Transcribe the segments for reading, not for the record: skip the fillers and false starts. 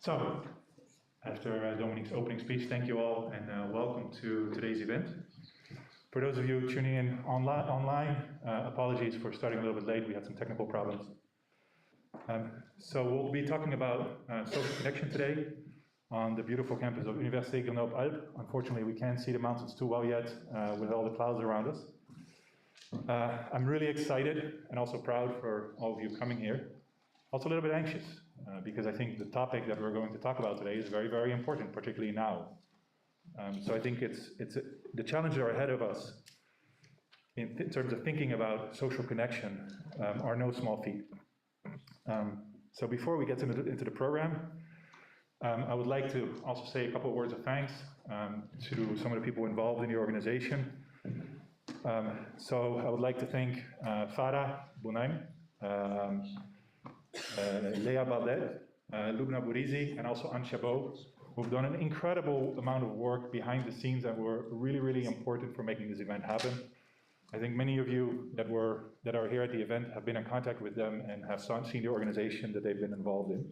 So, after Dominique's opening speech, thank you all and welcome to today's event. For those of you tuning in online, apologies for starting a little bit late, we had some technical problems. So we'll be talking about social connection today on the beautiful campus of Université Grenoble Alpes. Unfortunately, we can't see the mountains too well yet with all the clouds around us. I'm really excited and also proud for all of you coming here. Also a little bit anxious because I think the topic that we're going to talk about today is very, very important, particularly now. So I think the challenges that are ahead of us in terms of thinking about social connection are no small feat. So before we get into the program, I would like to also say a couple of words of thanks to some of the people involved in the organization. So I would like to thank Farah Bounaim, Leah Baldet, Lubna Bourizi, and also Anne Chabot, who've done an incredible amount of work behind the scenes that were really, really important for making this event happen. I think many of you that are here at the event have been in contact with them and have seen the organization that they've been involved in.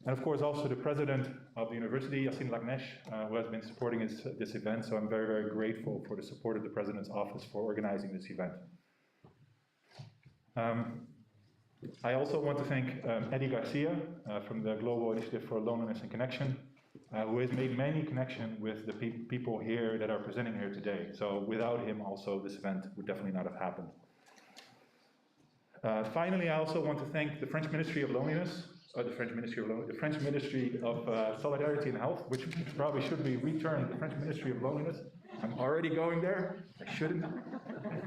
And of course also the president of the university, Yassine Lagnesh, who has been supporting this event, so I'm very, very grateful for the support of the president's office for organizing this event. I also want to thank Eddie Garcia from the Global Initiative for Loneliness and Connection, who has made many connections with the people here that are presenting here today. So without him also this event would definitely not have happened. Finally, I also want to thank the French Ministry of Loneliness, the French Ministry of Solidarity and Health, which probably should be returned the French Ministry of Loneliness. I'm already going there, I shouldn't,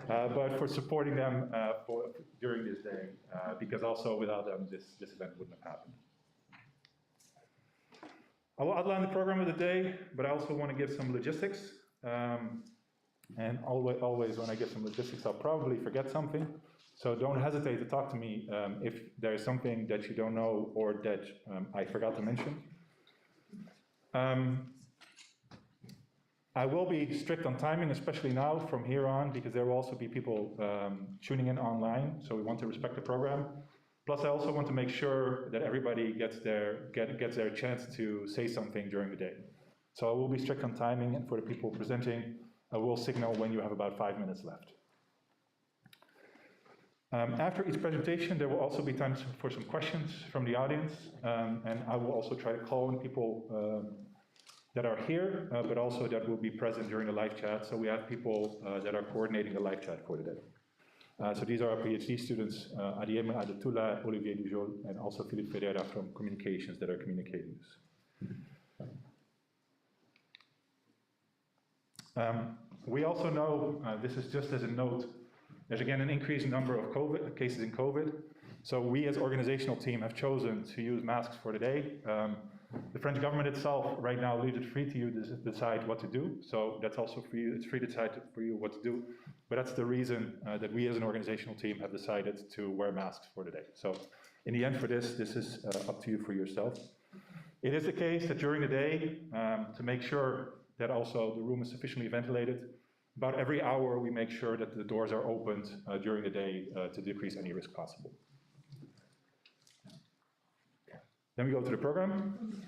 but for supporting them during this day, because also without them this event wouldn't have happened. I will outline the program of the day, but I also want to give some logistics, and always when I give some logistics I'll probably forget something, so don't hesitate to talk to me if there's something that you don't know or that I forgot to mention. I will be strict on timing, especially now from here on, because there will also be people tuning in online, so we want to respect the program. Plus, I also want to make sure that everybody gets their chance to say something during the day. So I will be strict on timing, and for the people presenting, I will signal when you have about 5 minutes left. After each presentation, there will also be time for some questions from the audience, and I will also try to call on people that are here, but also that will be present during the live chat. So we have people that are coordinating the live chat for today. So these are our PhD students, Adieme Adetula, Olivier Dujol, and also Philippe Ferreira from Communications that are communicating this. We also know, this is just as a note, there's again an increasing number of cases in COVID. So we as organizational team have chosen to use masks for today. The French government itself right now leaves it free to you to decide what to do. So that's also for you, it's free to decide for you what to do. But that's the reason that we as an organizational team have decided to wear masks for today. So in the end for this is up to you for yourself. It is the case that during the day, to make sure that also the room is sufficiently ventilated, about every hour we make sure that the doors are opened during the day to decrease any risk possible. Then we go to the program.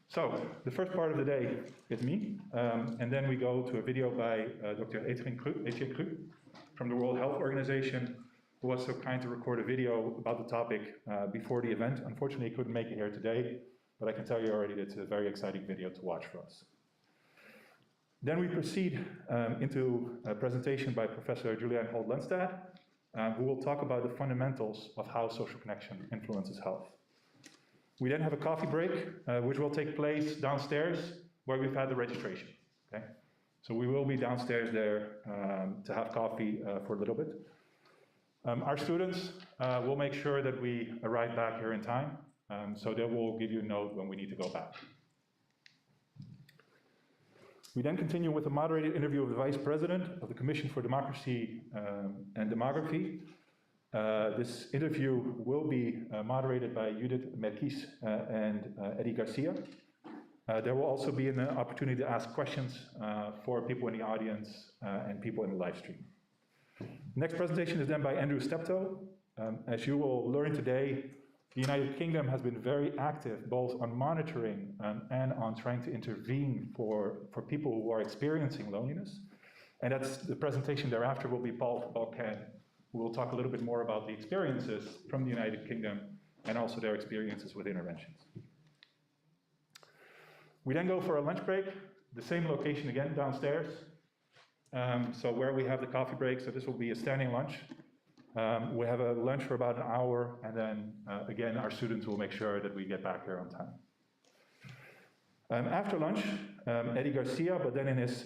So the first part of the day is me, and then we go to a video by Dr. Etienne Cru from the World Health Organization, who was so kind to record a video about the topic before the event. Unfortunately, he couldn't make it here today, but I can tell you already that it's a very exciting video to watch for us. Then we proceed into a presentation by Professor Julianne Holt-Lundstad, who will talk about the fundamentals of how social connection influences health. We then have a coffee break, which will take place downstairs where we've had the registration. Okay? So we will be downstairs there to have coffee for a little bit. Our students will make sure that we arrive back here in time, so they will give you a note when we need to go back. We then continue with a moderated interview of the Vice President of the Commission for Democracy and Demography. This interview will be moderated by Judith Murkies and Eddie Garcia. There will also be an opportunity to ask questions for people in the audience and people in the live stream. Next presentation is then by Andrew Steptoe. As you will learn today, The United Kingdom has been very active both on monitoring and on trying to intervene for people who are experiencing loneliness. And that's the presentation thereafter will be Paul Ken, who will talk a little bit more about the experiences from the United Kingdom and also their experiences with interventions. We then go for a lunch break, the same location again, downstairs. So where we have the coffee break, so this will be a standing lunch. We have a lunch for about an hour, and then again, our students will make sure that we get back here on time. After lunch, Eddie Garcia, but then in his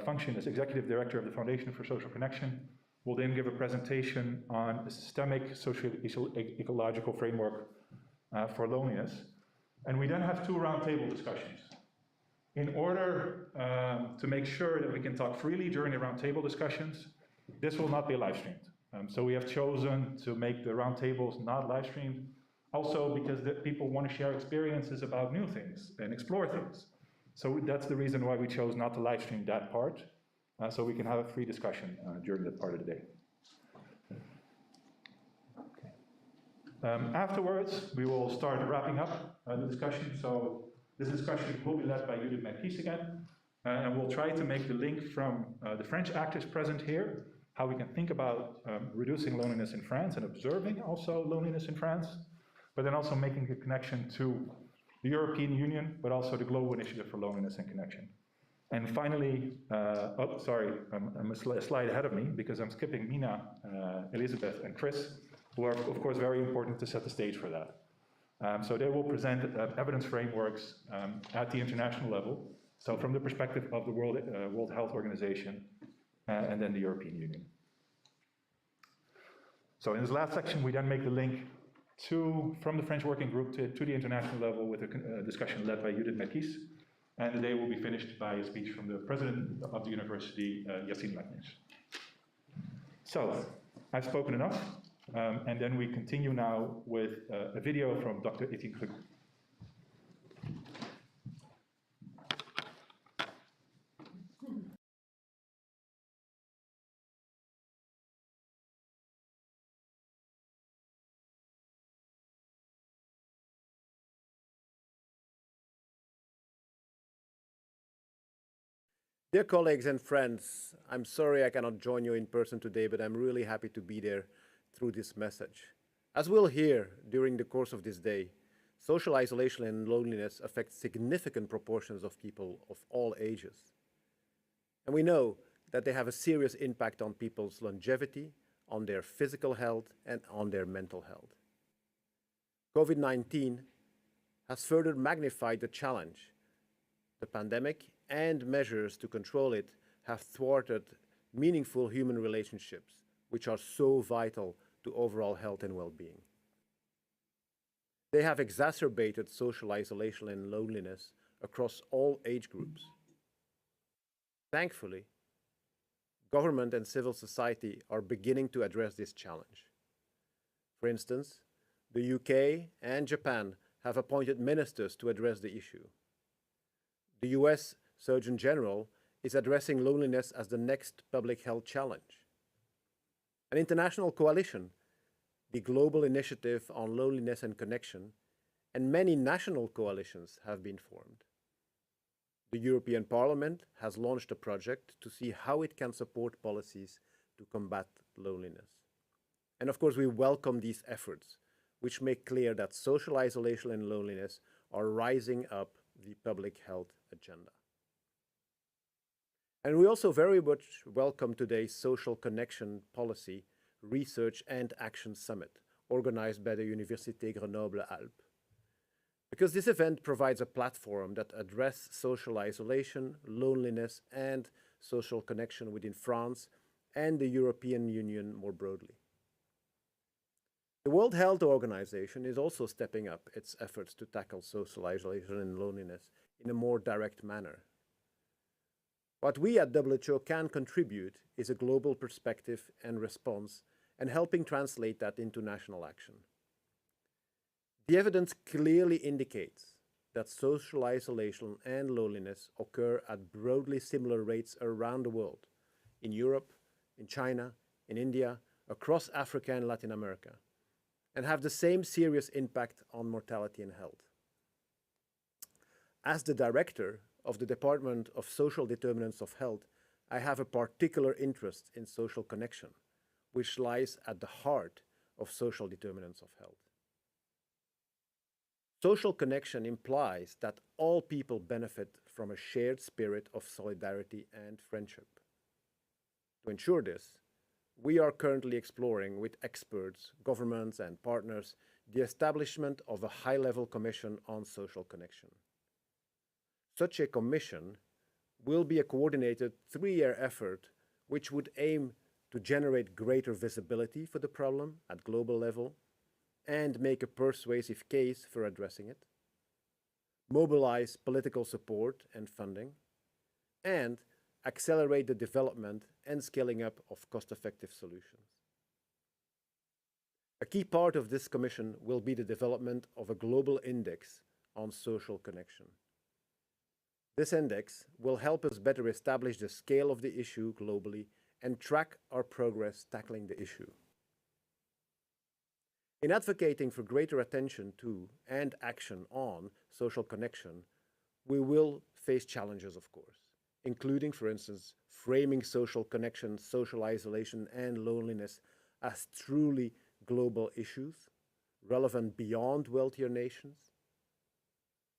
function as Executive Director of the Foundation for Social Connection, will then give a presentation on a systemic socio-ecological framework for loneliness. And we then have two roundtable discussions. In order to make sure that we can talk freely during the roundtable discussions, this will not be live streamed. So we have chosen to make the roundtables not live streamed, also because people want to share experiences about new things and explore things. So that's the reason why we chose not to live stream that part, so we can have a free discussion during that part of the day. Okay. Afterwards, we will start wrapping up the discussion. So this discussion will be led by Judith Murkies again, and we'll try to make the link from the French actors present here, how we can think about reducing loneliness in France and observing also loneliness in France, but then also making a connection to the European Union, but also the Global Initiative for Loneliness and Connection. And finally, oh, sorry, I'm a slide ahead of me because I'm skipping Mina, Elizabeth, and Chris, who are, of course, very important to set the stage for that. So they will present evidence frameworks at the international level, so from the perspective of the World Health Organization and then the European Union. So in this last section, we then make the link from the French working group to the international level with a discussion led by Judith Murkies, and the day will be finished by a speech from the president of the university, Yassine Laknesh. So I've spoken enough. And then we continue now with a video from Dr. Etienne Krug. Dear colleagues and friends, I'm sorry I cannot join you in person today, but I'm really happy to be there through this message. As we'll hear during the course of this day, social isolation and loneliness affect significant proportions of people of all ages. And we know that they have a serious impact on people's longevity, on their physical health, and on their mental health. COVID-19 has further magnified the challenge. The pandemic and measures to control it have thwarted meaningful human relationships, which are so vital to overall health and well-being. They have exacerbated social isolation and loneliness across all age groups. Thankfully, government and civil society are beginning to address this challenge. For instance, the UK and Japan have appointed ministers to address the issue. The US Surgeon General is addressing loneliness as the next public health challenge. An international coalition, the Global Initiative on Loneliness and Connection, and many national coalitions have been formed. The European Parliament has launched a project to see how it can support policies to combat loneliness. And of course, we welcome these efforts, which make clear that social isolation and loneliness are rising up the public health agenda. And we also very much welcome today's Social Connection Policy Research and Action Summit, organized by the Université Grenoble Alpes. Because this event provides a platform that addresses social isolation, loneliness, and social connection within France and the European Union more broadly. The World Health Organization is also stepping up its efforts to tackle social isolation and loneliness in a more direct manner. What we at WHO can contribute is a global perspective and response, and helping translate that into national action. The evidence clearly indicates that social isolation and loneliness occur at broadly similar rates around the world, in Europe, in China, in India, across Africa and Latin America. and have the same serious impact on mortality and health. As the director of the Department of Social Determinants of Health, I have a particular interest in social connection, which lies at the heart of social determinants of health. Social connection implies that all people benefit from a shared spirit of solidarity and friendship. To ensure this, we are currently exploring with experts, governments, and partners the establishment of a high-level commission on social connection. Such a commission will be a coordinated 3-year effort which would aim to generate greater visibility for the problem at global level and make a persuasive case for addressing it, mobilize political support and funding, and accelerate the development and scaling up of cost-effective solutions. A key part of this commission will be the development of a global index on social connection. This index will help us better establish the scale of the issue globally and track our progress tackling the issue. In advocating for greater attention to and action on social connection, we will face challenges, of course, including, for instance, framing social connection, social isolation, and loneliness as truly global issues, relevant beyond wealthier nations,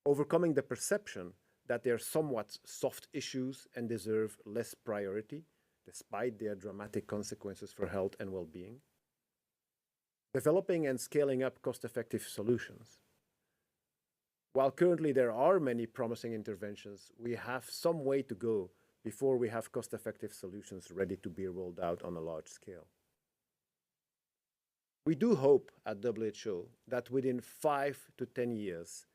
overcoming the perception that they are somewhat soft issues and deserve less priority, despite their dramatic consequences for health and well-being, developing and scaling up cost-effective solutions. While currently there are many promising interventions, we have some way to go before we have cost-effective solutions ready to be rolled out on a large scale. We do hope at WHO that within 5 to 10 years,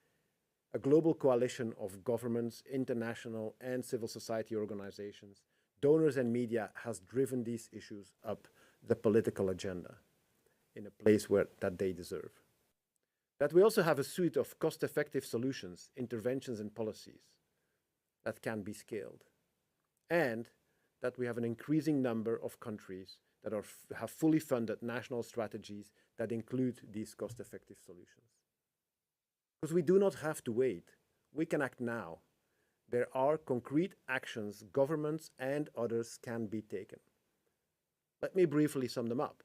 a global coalition of governments, international and civil society organizations, donors and media has driven these issues up the political agenda in a place that they deserve. That we also have a suite of cost-effective solutions, interventions and policies that can be scaled. And that we have an increasing number of countries that have fully funded national strategies that include these cost-effective solutions. Because we do not have to wait. We can act now. There are concrete actions governments and others can be taken. Let me briefly sum them up.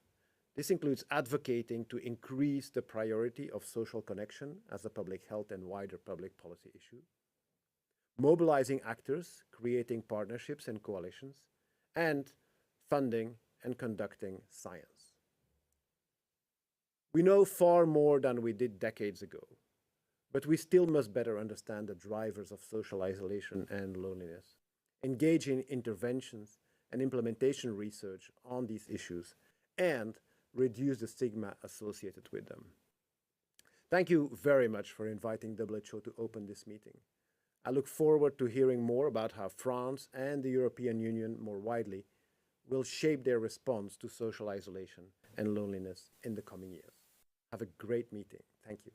This includes advocating to increase the priority of social connection as a public health and wider public policy issue, mobilizing actors, creating partnerships and coalitions, and funding and conducting science. We know far more than we did decades ago, but we still must better understand the drivers of social isolation and loneliness, engage in interventions and implementation research on these issues, and reduce the stigma associated with them. Thank you very much for inviting WHO to open this meeting. I look forward to hearing more about how France and the European Union more widely will shape their response to social isolation and loneliness in the coming years. Have a great meeting. Thank you.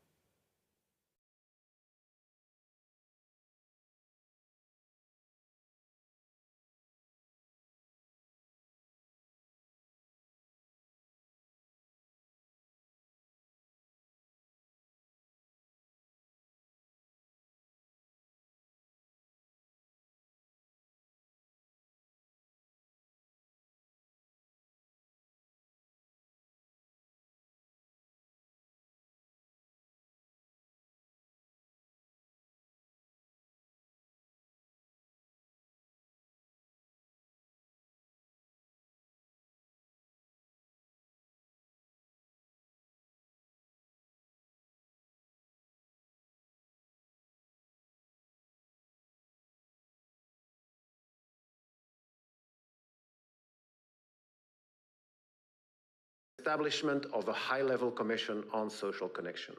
Establishment of a high-level commission on social connection.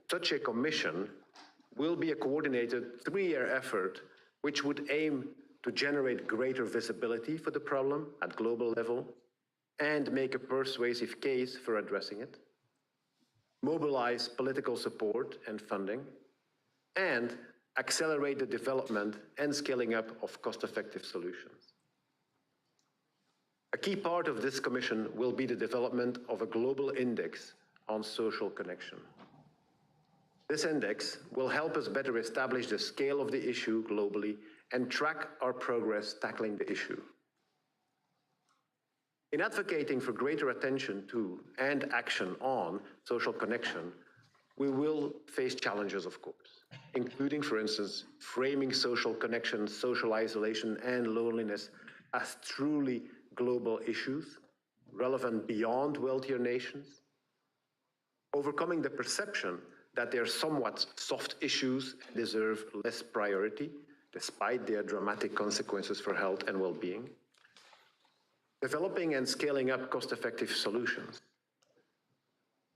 Such a commission will be a coordinated 3-year effort which would aim to generate greater visibility for the problem at global level and make a persuasive case for addressing it, mobilize political support and funding, and accelerate the development and scaling up of cost-effective solutions. A key part of this commission will be the development of a global index on social connection. This index will help us better establish the scale of the issue globally and track our progress tackling the issue. In advocating for greater attention to and action on social connection, we will face challenges, of course, including, for instance, framing social connection, social isolation, and loneliness as truly global issues, relevant beyond wealthier nations, overcoming the perception that they are somewhat soft issues and deserve less priority, despite their dramatic consequences for health and well-being, developing and scaling up cost-effective solutions.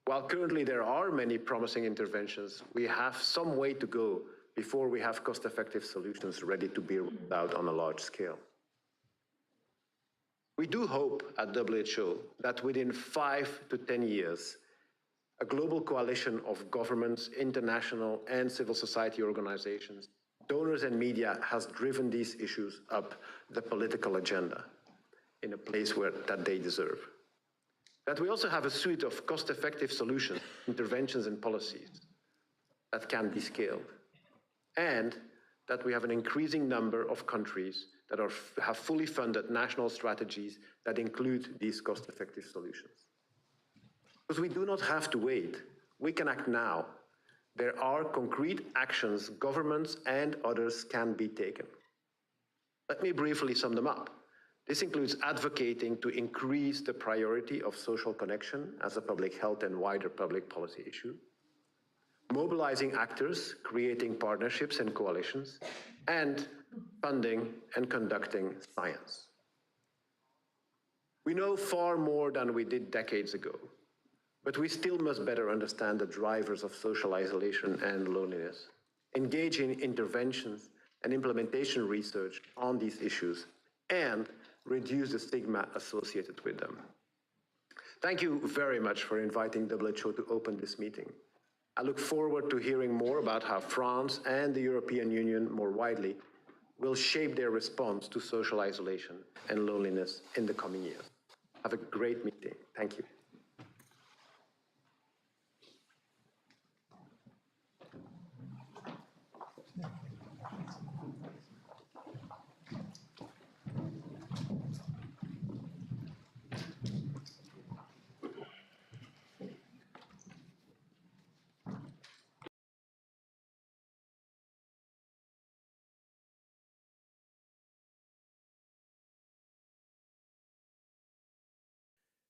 While currently there are many promising interventions, we have some way to go before we have cost-effective solutions ready to be rolled out on a large scale. We do hope at WHO that within 5 to 10 years, a global coalition of governments, international and civil society organizations, donors and media has driven these issues up the political agenda in a place that they deserve. That we also have a suite of cost-effective solutions, interventions and policies that can be scaled. And that we have an increasing number of countries that have fully funded national strategies that include these cost-effective solutions. Because we do not have to wait, we can act now. There are concrete actions governments and others can be taken. Let me briefly sum them up. This includes advocating to increase the priority of social connection as a public health and wider public policy issue, mobilizing actors, creating partnerships and coalitions, and funding and conducting science. We know far more than we did decades ago, but we still must better understand the drivers of social isolation and loneliness, engage in interventions and implementation research on these issues, and reduce the stigma associated with them. Thank you very much for inviting WHO to open this meeting. I look forward to hearing more about how France and the European Union more widely will shape their response to social isolation and loneliness in the coming years. Have a great meeting. Thank you.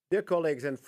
Dear colleagues and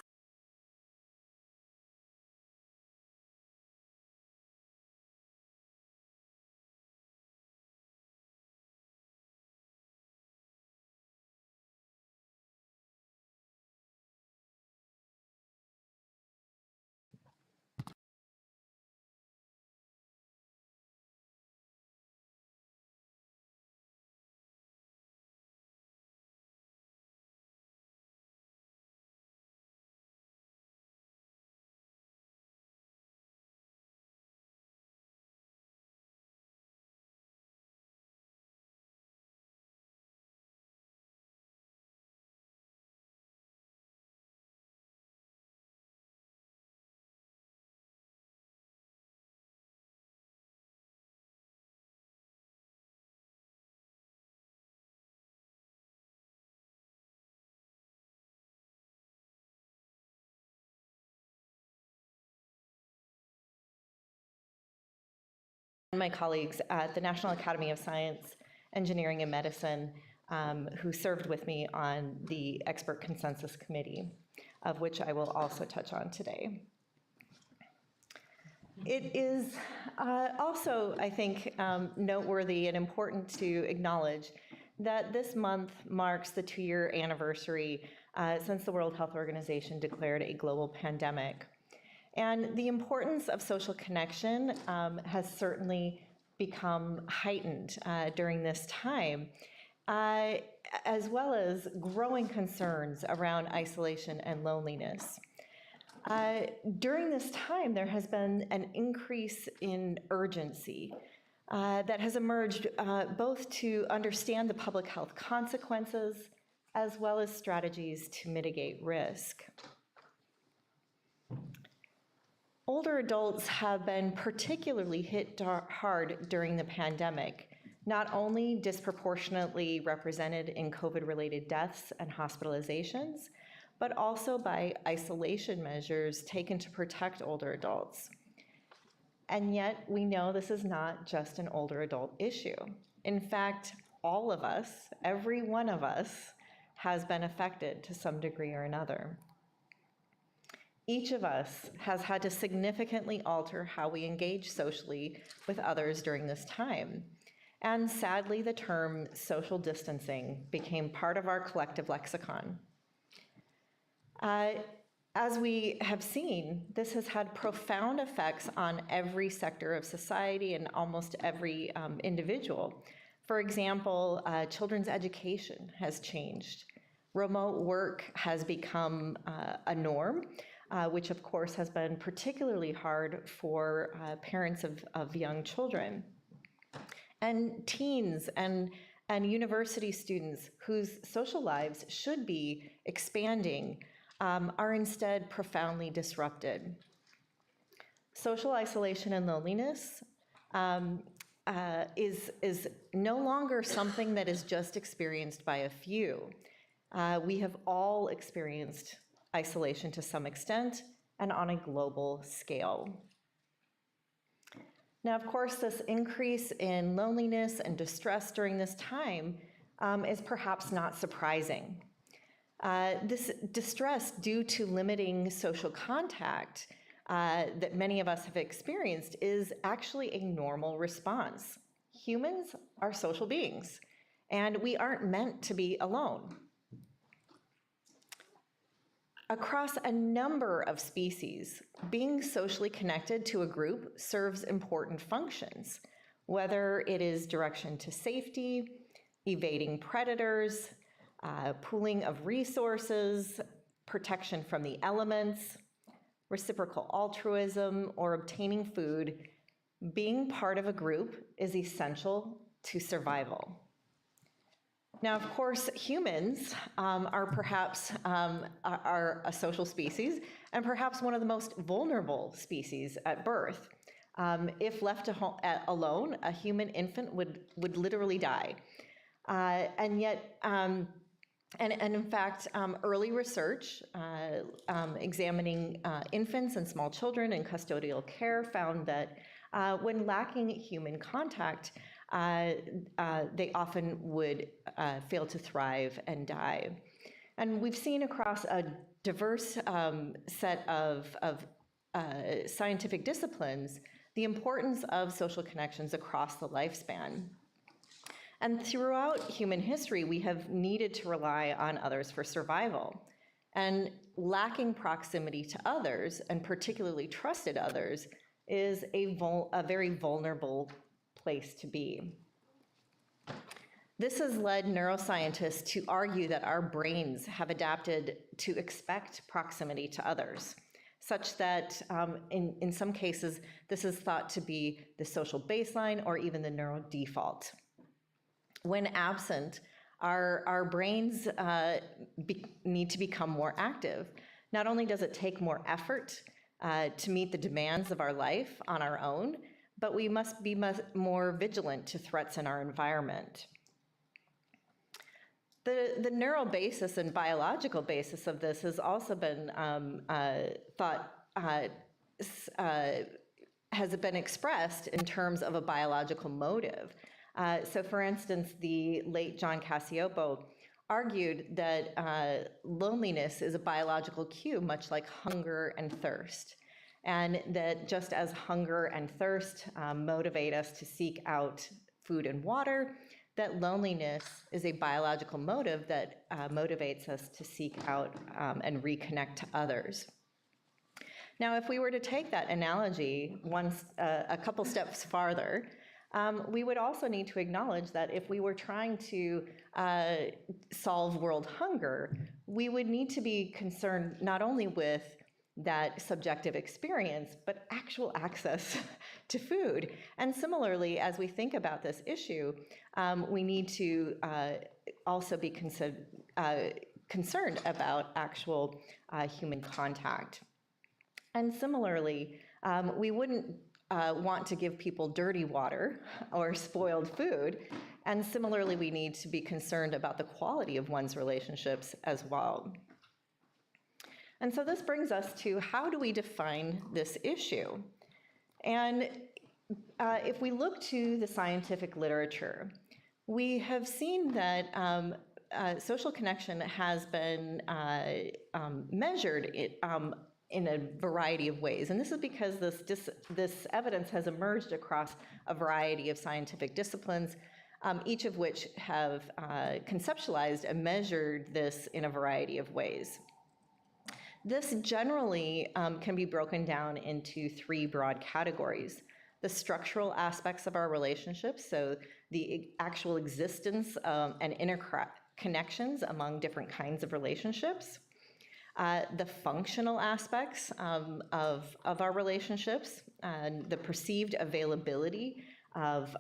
my colleagues at the National Academy of Science, Engineering, and Medicine, who served with me on the Expert Consensus Committee, of which I will also touch on today. It is also, I think, noteworthy and important to acknowledge that this month marks the 2-year anniversary since the World Health Organization declared a global pandemic. And the importance of social connection has certainly become heightened during this time, as well as growing concerns around isolation and loneliness. During this time, there has been an increase in urgency that has emerged both to understand the public health consequences as well as strategies to mitigate risk. Older adults have been particularly hit hard during the pandemic, not only disproportionately represented in COVID-related deaths and hospitalizations, but also by isolation measures taken to protect older adults. And yet, we know this is not just an older adult issue. In fact, all of us, every one of us, has been affected to some degree or another. Each of us has had to significantly alter how we engage socially with others during this time. And sadly, the term social distancing became part of our collective lexicon. As we have seen, this has had profound effects on every sector of society and almost every individual. For example, children's education has changed. Remote work has become a norm, which of course has been particularly hard for parents of young children. And teens and university students whose social lives should be expanding are instead profoundly disrupted. Social isolation and loneliness is no longer something that is just experienced by a few. We have all experienced isolation to some extent and on a global scale. Now, of course, this increase in loneliness and distress during this time is perhaps not surprising. This distress due to limiting social contact that many of us have experienced is actually a normal response. Humans are social beings, and we aren't meant to be alone. Across a number of species, being socially connected to a group serves important functions, whether it is direction to safety, evading predators, pooling of resources, protection from the elements, reciprocal altruism, or obtaining food. Being part of a group is essential to survival. Now, of course, humans are perhaps are a social species and perhaps one of the most vulnerable species at birth. If left alone, a human infant would literally die. And yet, and in fact, early research examining infants and small children in custodial care found that when lacking human contact, they often would fail to thrive and die. And we've seen across a diverse set of scientific disciplines the importance of social connections across the lifespan. And throughout human history, we have needed to rely on others for survival. And lacking proximity to others, and particularly trusted others, is a very vulnerable place to be. This has led neuroscientists to argue that our brains have adapted to expect proximity to others, such that in some cases, this is thought to be the social baseline or even the neural default. When absent, our brains need to become more active. Not only does it take more effort to meet the demands of our life on our own, but we must be more vigilant to threats in our environment. The neural basis and biological basis of this has also been has been expressed in terms of a biological motive. So for instance, the late John Cacioppo argued that loneliness is a biological cue, much like hunger and thirst. And that just as hunger and thirst motivate us to seek out food and water, that loneliness is a biological motive that motivates us to seek out and reconnect to others. Now, if we were to take that analogy a couple steps farther, we would also need to acknowledge that if we were trying to solve world hunger, we would need to be concerned not only with that subjective experience, but actual access to food. And similarly, as we think about this issue, we need to also be concerned about actual human contact. And similarly, we wouldn't want to give people dirty water or spoiled food. And similarly, we need to be concerned about the quality of one's relationships as well. And so this brings us to, how do we define this issue? And if we look to the scientific literature, we have seen that social connection has been measured in a variety of ways. And this is because this evidence has emerged across a variety of scientific disciplines, each of which have conceptualized and measured this in a variety of ways. This generally can be broken down into three broad categories: the structural aspects of our relationships, so the actual existence and interconnections among different kinds of relationships, the functional aspects of our relationships, and the perceived availability of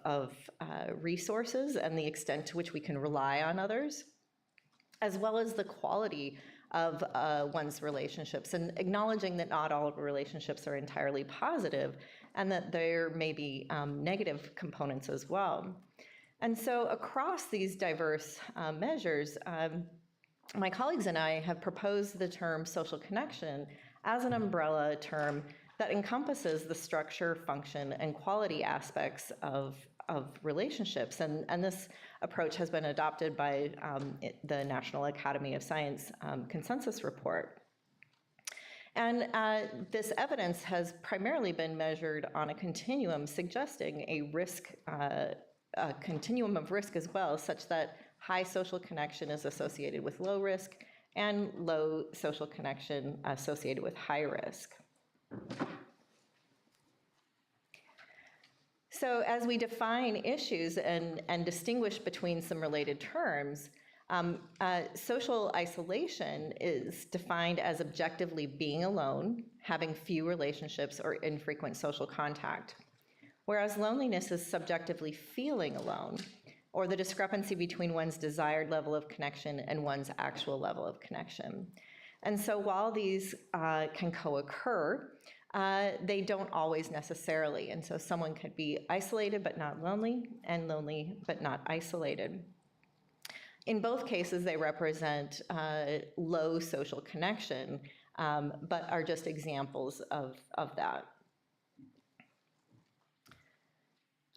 resources and the extent to which we can rely on others, as well as the quality of one's relationships, and acknowledging that not all relationships are entirely positive and that there may be negative components as well. And so across these diverse measures, my colleagues and I have proposed the term social connection as an umbrella term that encompasses the structure, function, and quality aspects of relationships. And this approach has been adopted by the National Academy of Science consensus report. And this evidence has primarily been measured on a continuum, suggesting a risk, a continuum of risk as well, such that high social connection is associated with low risk and low social connection associated with high risk. So as we define issues and distinguish between some related terms, social isolation is defined as objectively being alone, having few relationships or infrequent social contact, whereas loneliness is subjectively feeling alone, or the discrepancy between one's desired level of connection and one's actual level of connection. And so while these can co-occur, they don't always necessarily. And so someone could be isolated but not lonely, and lonely but not isolated. In both cases, they represent low social connection, but are just examples of that.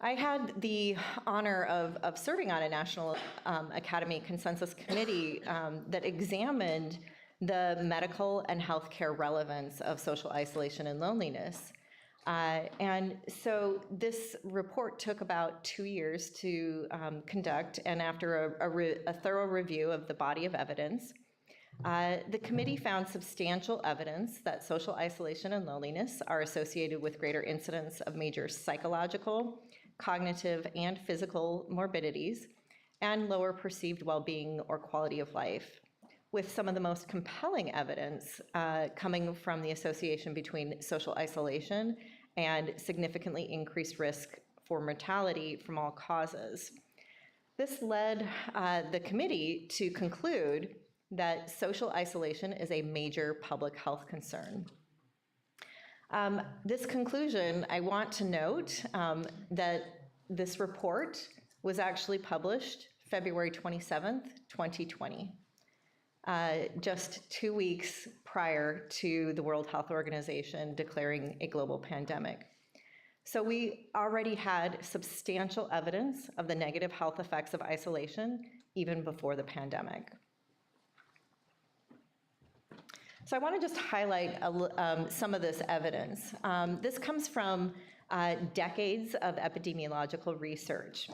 I had the honor of serving on a National Academy Consensus Committee that examined the medical and healthcare relevance of social isolation and loneliness. And so this report took about 2 years to conduct, and after a thorough review of the body of evidence, the committee found substantial evidence that social isolation and loneliness are associated with greater incidence of major psychological, cognitive, and physical morbidities, and lower perceived well-being or quality of life, with some of the most compelling evidence coming from the association between social isolation and significantly increased risk for mortality from all causes. This led the committee to conclude that social isolation is a major public health concern. This conclusion, I want to note that this report was actually published February 27th, 2020. Just 2 weeks prior to the World Health Organization declaring a global pandemic. So we already had substantial evidence of the negative health effects of isolation even before the pandemic. So I want to just highlight some of this evidence. This comes from decades of epidemiological research.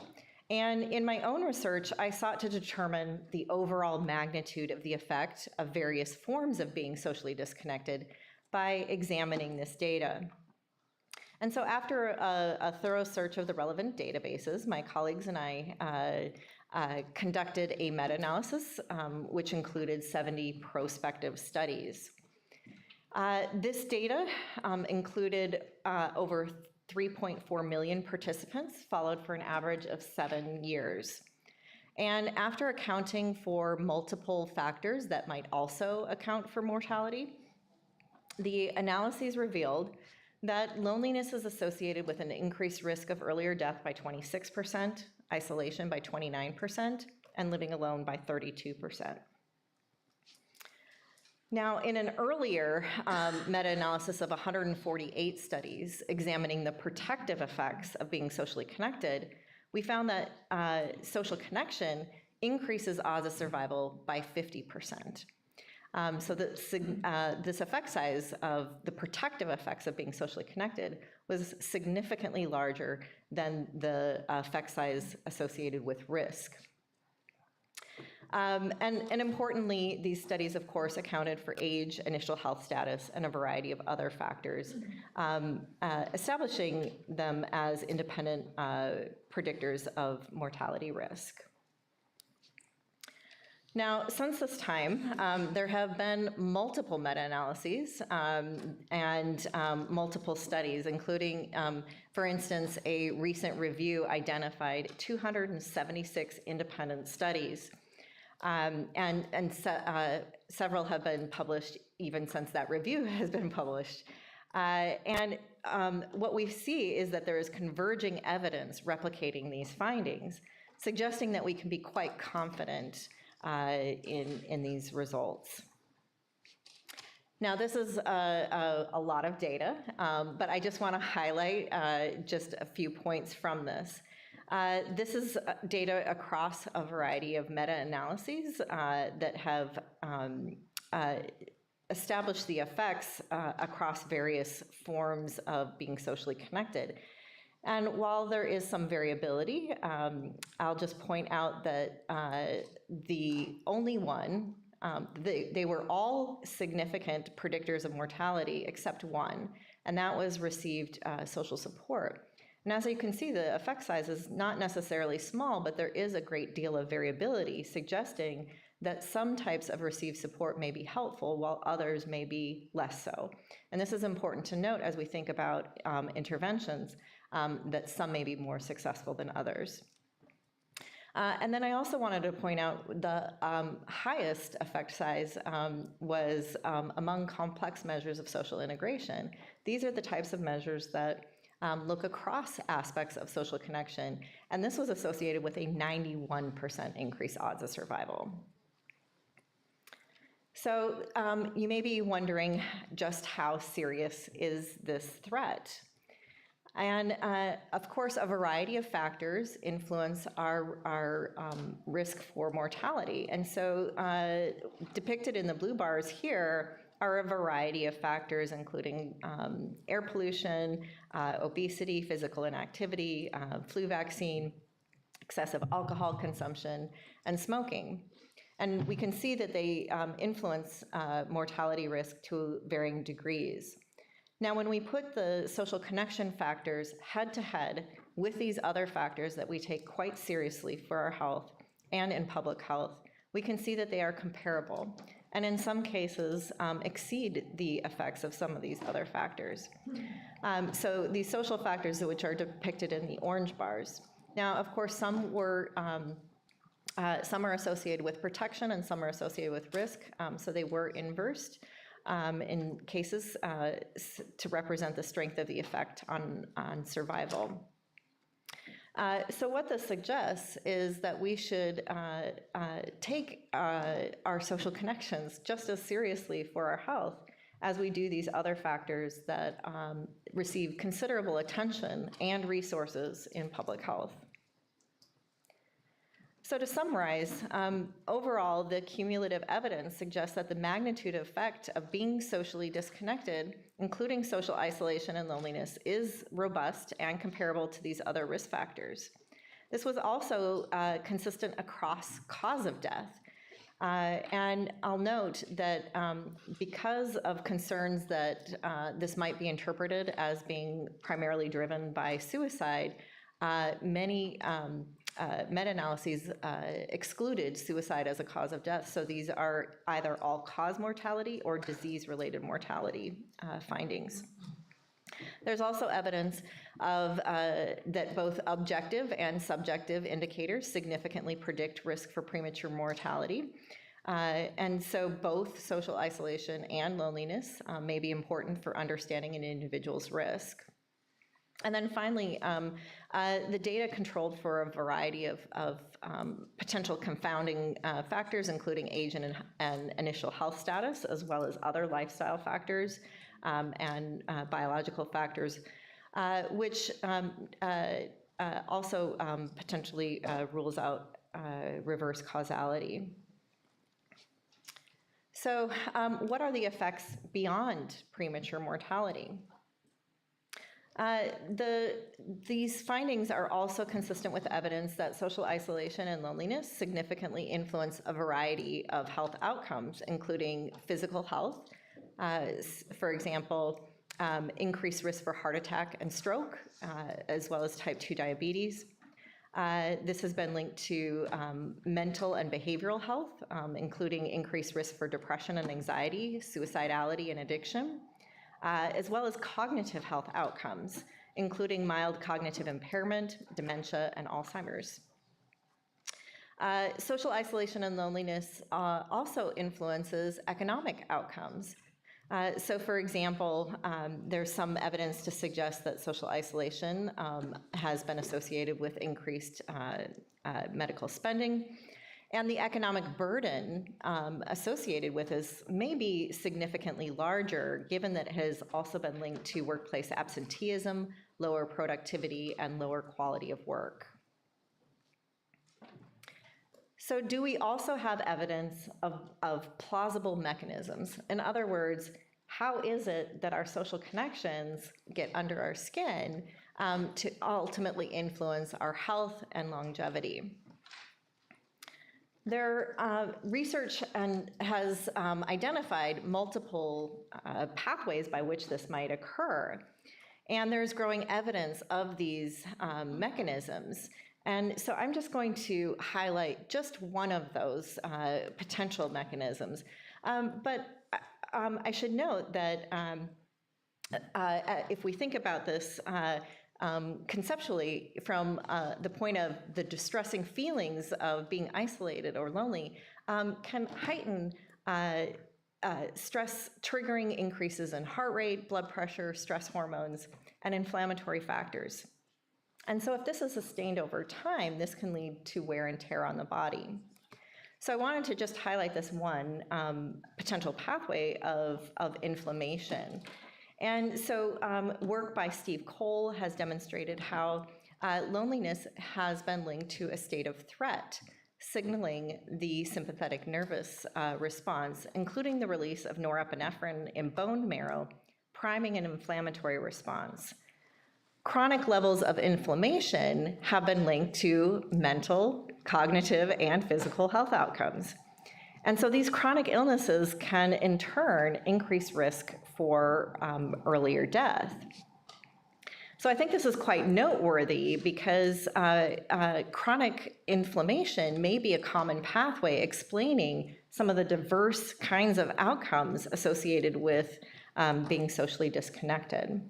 And in my own research, I sought to determine the overall magnitude of the effect of various forms of being socially disconnected by examining this data. And so after a thorough search of the relevant databases, my colleagues and I conducted a meta-analysis, which included 70 prospective studies. This data included over 3.4 million participants, followed for an average of 7 years. And after accounting for multiple factors that might also account for mortality, the analyses revealed that loneliness is associated with an increased risk of earlier death by 26%, isolation by 29%, and living alone by 32%. Now, in an earlier meta-analysis of 148 studies examining the protective effects of being socially connected, we found that social connection increases odds of survival by 50%. So this effect size of the protective effects of being socially connected was significantly larger than the effect size associated with risk. And importantly, these studies, of course, accounted for age, initial health status, and a variety of other factors, establishing them as independent predictors of mortality risk. Now, since this time, there have been multiple meta-analyses and multiple studies, including, for instance, a recent review identified 276 independent studies. Several have been published even since that review has been published. What we see is that there is converging evidence replicating these findings, suggesting that we can be quite confident in these results. Now, this is a lot of data, but I just want to highlight just a few points from this. This is data across a variety of meta-analyses that have established the effects across various forms of being socially connected. And while there is some variability, I'll just point out that the only one, they were all significant predictors of mortality except one, and that was received social support. And as you can see, the effect size is not necessarily small, but there is a great deal of variability, suggesting that some types of received support may be helpful while others may be less so. And this is important to note as we think about interventions, that some may be more successful than others. And then I also wanted to point out the highest effect size was among complex measures of social integration. These are the types of measures that look across aspects of social connection, and this was associated with a 91% increased odds of survival. So you may be wondering just how serious is this threat? And of course, a variety of factors influence our risk for mortality. And so depicted in the blue bars here are a variety of factors, including air pollution, obesity, physical inactivity, flu vaccine, excessive alcohol consumption, and smoking. And we can see that they influence mortality risk to varying degrees. Now, when we put the social connection factors head to head with these other factors that we take quite seriously for our health and in public health, we can see that they are comparable, and in some cases exceed the effects of some of these other factors. So these social factors, which are depicted in the orange bars. Now, of course, some are associated with protection and some are associated with risk, so they were inversed in cases to represent the strength of the effect on survival. So what this suggests is that we should take our social connections just as seriously for our health as we do these other factors that receive considerable attention and resources in public health. So to summarize, overall, the cumulative evidence suggests that the magnitude effect of being socially disconnected, including social isolation and loneliness, is robust and comparable to these other risk factors. This was also consistent across cause of death. And I'll note that because of concerns that this might be interpreted as being primarily driven by suicide, many meta-analyses excluded suicide as a cause of death, so these are either all-cause mortality or disease-related mortality findings. There's also evidence of that both objective and subjective indicators significantly predict risk for premature mortality. And so both social isolation and loneliness may be important for understanding an individual's risk. And then finally, the data controlled for a variety of potential confounding factors, including age and initial health status, as well as other lifestyle factors and biological factors, which also potentially rules out reverse causality. So what are the effects beyond premature mortality? These findings are also consistent with evidence that social isolation and loneliness significantly influence a variety of health outcomes, including physical health, for example, increased risk for heart attack and stroke, as well as type 2 diabetes. This has been linked to mental and behavioral health, including increased risk for depression and anxiety, suicidality and addiction, as well as cognitive health outcomes, including mild cognitive impairment, dementia, and Alzheimer's. Social isolation and loneliness also influences economic outcomes. So for example, there's some evidence to suggest that social isolation has been associated with increased medical spending, and the economic burden associated with this may be significantly larger, given that it has also been linked to workplace absenteeism, lower productivity, and lower quality of work. So do we also have evidence of plausible mechanisms? In other words, how is it that our social connections get under our skin to ultimately influence our health and longevity? Research has identified multiple pathways by which this might occur, and there's growing evidence of these mechanisms. And so I'm just going to highlight just one of those potential mechanisms. But I should note that if we think about this conceptually from the point of the distressing feelings of being isolated or lonely, can heighten stress, triggering increases in heart rate, blood pressure, stress hormones, and inflammatory factors. And so if this is sustained over time, this can lead to wear and tear on the body. So I wanted to just highlight this one potential pathway of inflammation. And so work by Steve Cole has demonstrated how loneliness has been linked to a state of threat, signaling the sympathetic nervous response, including the release of norepinephrine in bone marrow, priming an inflammatory response. Chronic levels of inflammation have been linked to mental, cognitive, and physical health outcomes. And so these chronic illnesses can, in turn, increase risk for earlier death. So I think this is quite noteworthy because chronic inflammation may be a common pathway explaining some of the diverse kinds of outcomes associated with being socially disconnected.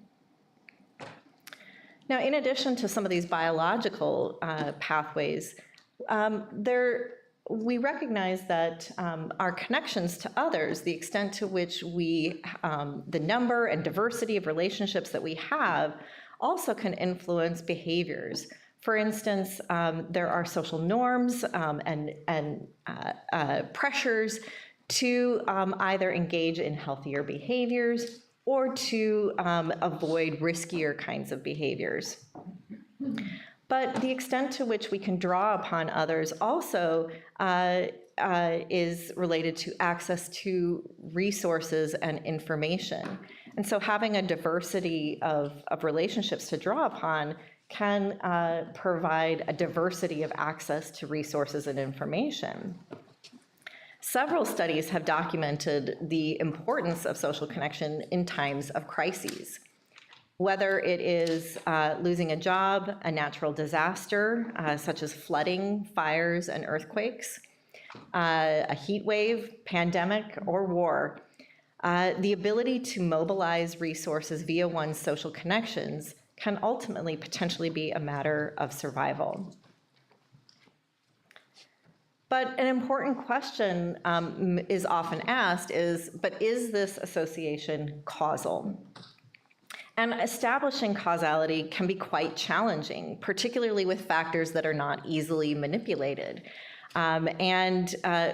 Now, in addition to some of these biological pathways, we recognize that our connections to others, the extent to which the number and diversity of relationships that we have, also can influence behaviors. For instance, there are social norms and pressures to either engage in healthier behaviors or to avoid riskier kinds of behaviors. But the extent to which we can draw upon others also is related to access to resources and information. And so having a diversity of relationships to draw upon can provide a diversity of access to resources and information. Several studies have documented the importance of social connection in times of crises. Whether it is losing a job, a natural disaster, such as flooding, fires, and earthquakes, a heat wave, pandemic, or war, the ability to mobilize resources via one's social connections can ultimately potentially be a matter of survival. But an important question is often asked but is this association causal? And establishing causality can be quite challenging, particularly with factors that are not easily manipulated. And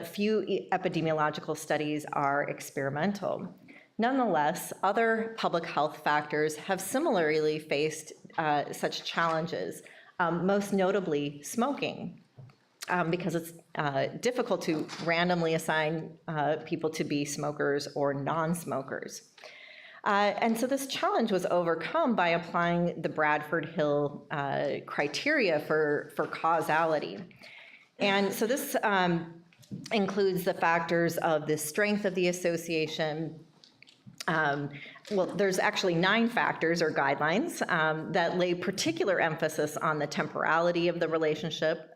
few epidemiological studies are experimental. Nonetheless, other public health factors have similarly faced such challenges, most notably smoking, because it's difficult to randomly assign people to be smokers or non-smokers. And so this challenge was overcome by applying the Bradford-Hill criteria for causality. And so this includes the factors of the strength of the association. Well, there's actually 9 factors or guidelines that lay particular emphasis on the temporality of the relationship,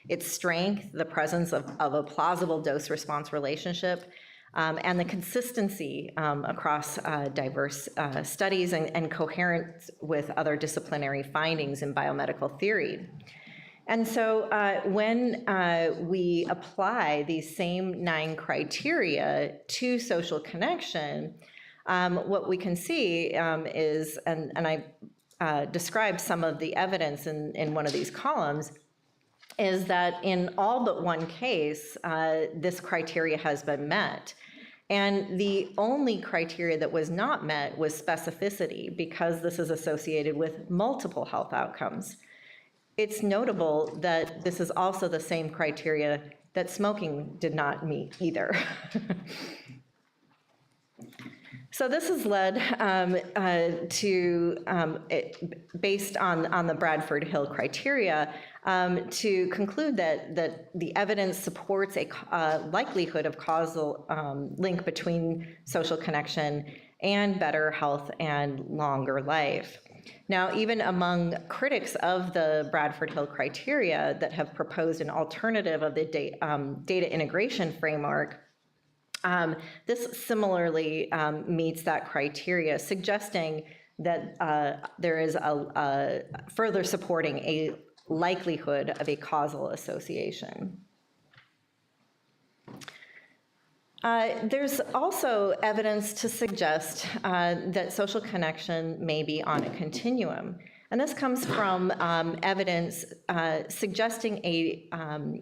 its strength, the presence of a plausible dose-response relationship, and the consistency across diverse studies and coherence with other disciplinary findings in biomedical theory. And so when we apply these same 9 criteria to social connection, what we can see is, and I described some of the evidence in one of these columns, is that in all but one case, this criteria has been met. And the only criteria that was not met was specificity, because this is associated with multiple health outcomes. It's notable that this is also the same criteria that smoking did not meet either. So this has led based on the Bradford-Hill criteria, to conclude that the evidence supports a likelihood of causal link between social connection and better health and longer life. Now, even among critics of the Bradford-Hill criteria that have proposed an alternative of the data integration framework, this similarly meets that criteria, suggesting that there is further supporting a likelihood of a causal association. There's also evidence to suggest that social connection may be on a continuum. And this comes from evidence suggesting a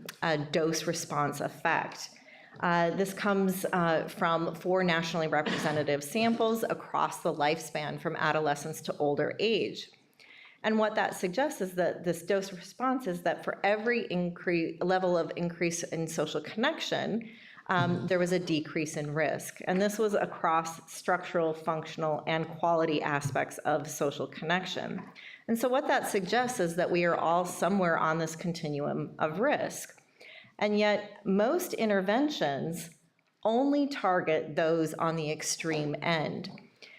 dose-response effect. This comes from 4 nationally representative samples across the lifespan from adolescence to older age. And what that suggests is that this dose response is that for every level of increase in social connection, there was a decrease in risk. And this was across structural, functional, and quality aspects of social connection. And so what that suggests is that we are all somewhere on this continuum of risk. And yet most interventions only target those on the extreme end.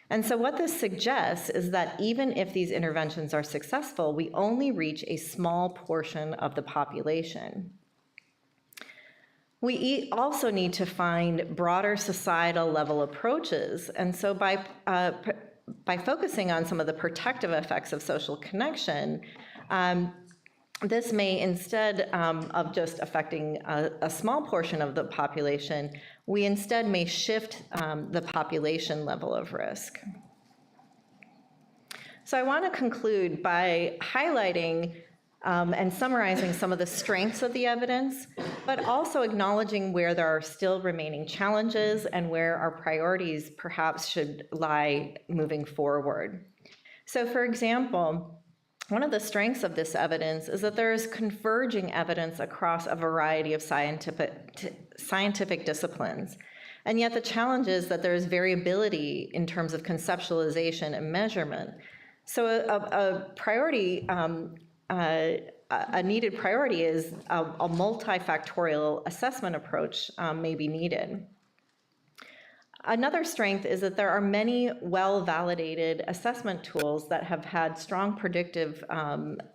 And so what this suggests is that even if these interventions are successful, we only reach a small portion of the population. We also need to find broader societal level approaches. And so by focusing on some of the protective effects of social connection, this may, instead of just affecting a small portion of the population, we instead may shift the population level of risk. So I want to conclude by highlighting and summarizing some of the strengths of the evidence, but also acknowledging where there are still remaining challenges and where our priorities perhaps should lie moving forward. So for example, one of the strengths of this evidence is that there is converging evidence across a variety of scientific disciplines. And yet the challenge is that there is variability in terms of conceptualization and measurement. So a needed priority is a multifactorial assessment approach may be needed. Another strength is that there are many well-validated assessment tools that have had strong predictive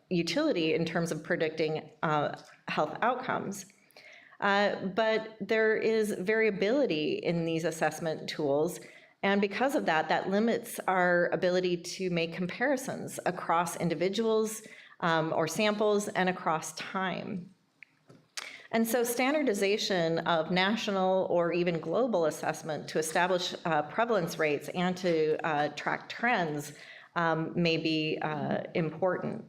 utility in terms of predicting health outcomes. But there is variability in these assessment tools, and because of that, that limits our ability to make comparisons across individuals or samples and across time. And so standardization of national or even global assessment to establish prevalence rates and to track trends may be important.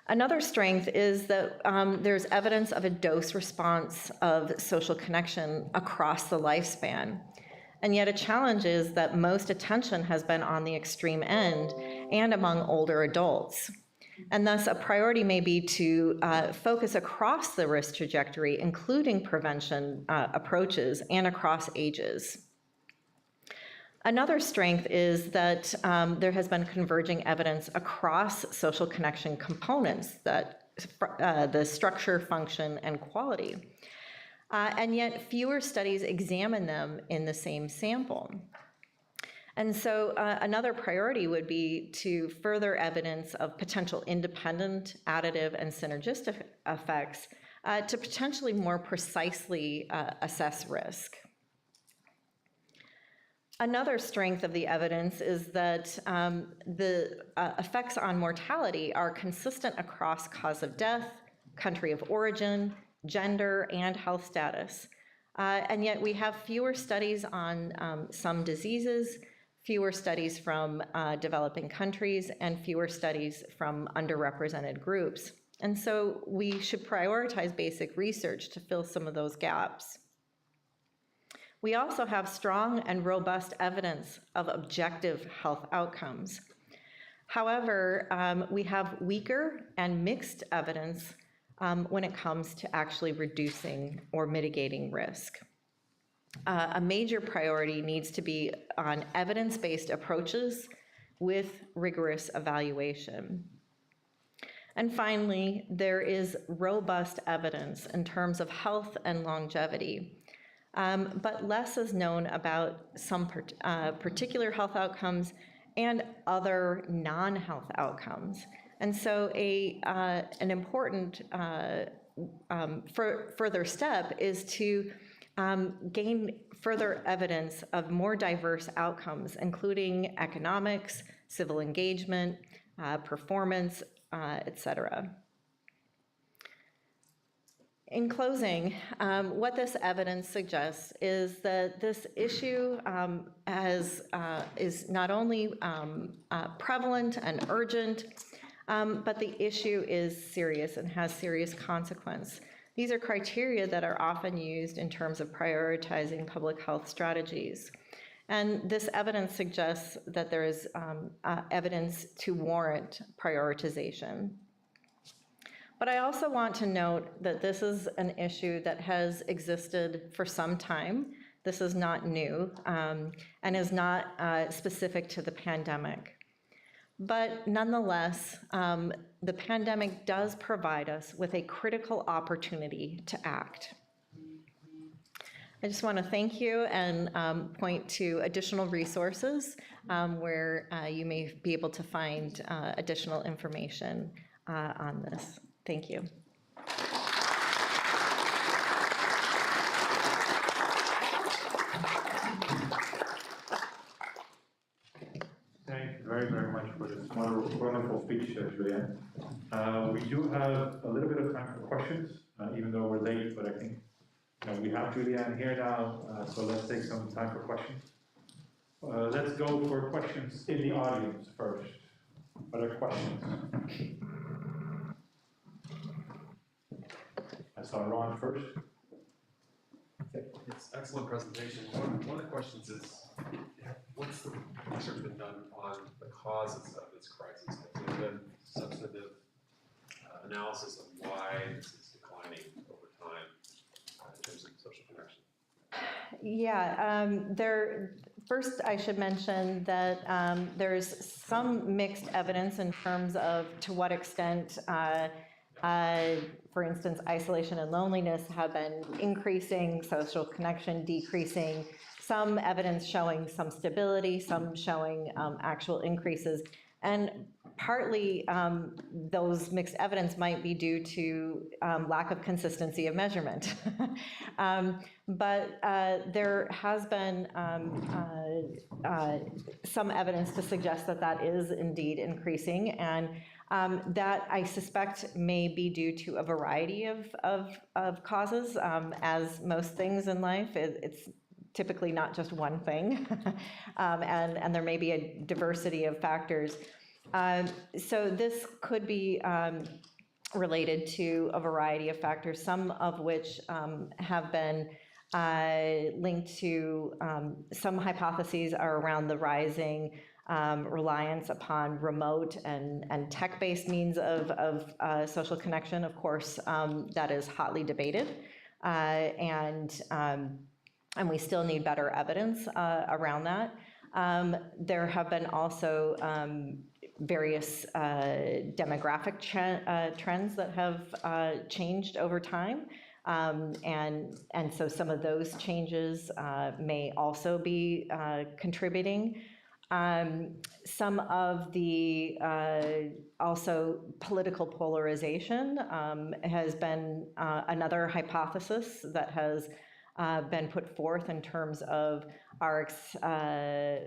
Another strength is that there's evidence of a dose response of social connection across the lifespan. And yet a challenge is that most attention has been on the extreme end and among older adults. And thus a priority may be to focus across the risk trajectory, including prevention approaches and across ages. Another strength is that there has been converging evidence across social connection components, that the structure, function, and quality. And yet fewer studies examine them in the same sample. And so another priority would be to further evidence of potential independent, additive, and synergistic effects to potentially more precisely assess risk. Another strength of the evidence is that the effects on mortality are consistent across cause of death, country of origin, gender, and health status. And yet we have fewer studies on some diseases, fewer studies from developing countries, and fewer studies from underrepresented groups. And so we should prioritize basic research to fill some of those gaps. We also have strong and robust evidence of objective health outcomes. However, we have weaker and mixed evidence when it comes to actually reducing or mitigating risk. A major priority needs to be on evidence-based approaches with rigorous evaluation. And finally, there is robust evidence in terms of health and longevity, but less is known about some particular health outcomes and other non-health outcomes. And so an important further step is to gain further evidence of more diverse outcomes, including economics, civil engagement, performance, et cetera. In closing, what this evidence suggests is that this issue is not only prevalent and urgent, but the issue is serious and has serious consequence. These are criteria that are often used in terms of prioritizing public health strategies. And this evidence suggests that there is evidence to warrant prioritization. But I also want to note that this is an issue that has existed for some time. This is not new and is not specific to the pandemic. But nonetheless, the pandemic does provide us with a critical opportunity to act. I just want to thank you and point to additional resources where you may be able to find additional information on this. Thank you. Thank you very, very much for this wonderful speech, Julianne. We do have a little bit of time for questions, even though we're late, but I think we have Julianne here now, so let's take some time for questions. Let's go for questions in the audience first. Other questions? I saw Ron first. It's excellent presentation. One of the questions is, what's the research been done on the causes of this crisis? Has there been substantive analysis of why this is declining over time in terms of social connection? Yeah, first I should mention that there's some mixed evidence in terms of to what extent for instance, isolation and loneliness have been increasing, social connection decreasing, some evidence showing some stability, some showing actual increases. And partly those mixed evidence might be due to lack of consistency of measurement. But there has been some evidence to suggest that that is indeed increasing, and that I suspect may be due to a variety of causes. As most things in life, it's typically not just one thing, and there may be a diversity of factors. So this could be related to a variety of factors, some of which have been linked to, some hypotheses are around the rising reliance upon remote and tech-based means of social connection. Of course, that is hotly debated, and we still need better evidence around that. There have been also various demographic trends that have changed over time. And so some of those changes may also be contributing. Some of the also political polarization has been another hypothesis that has been put forth in terms of a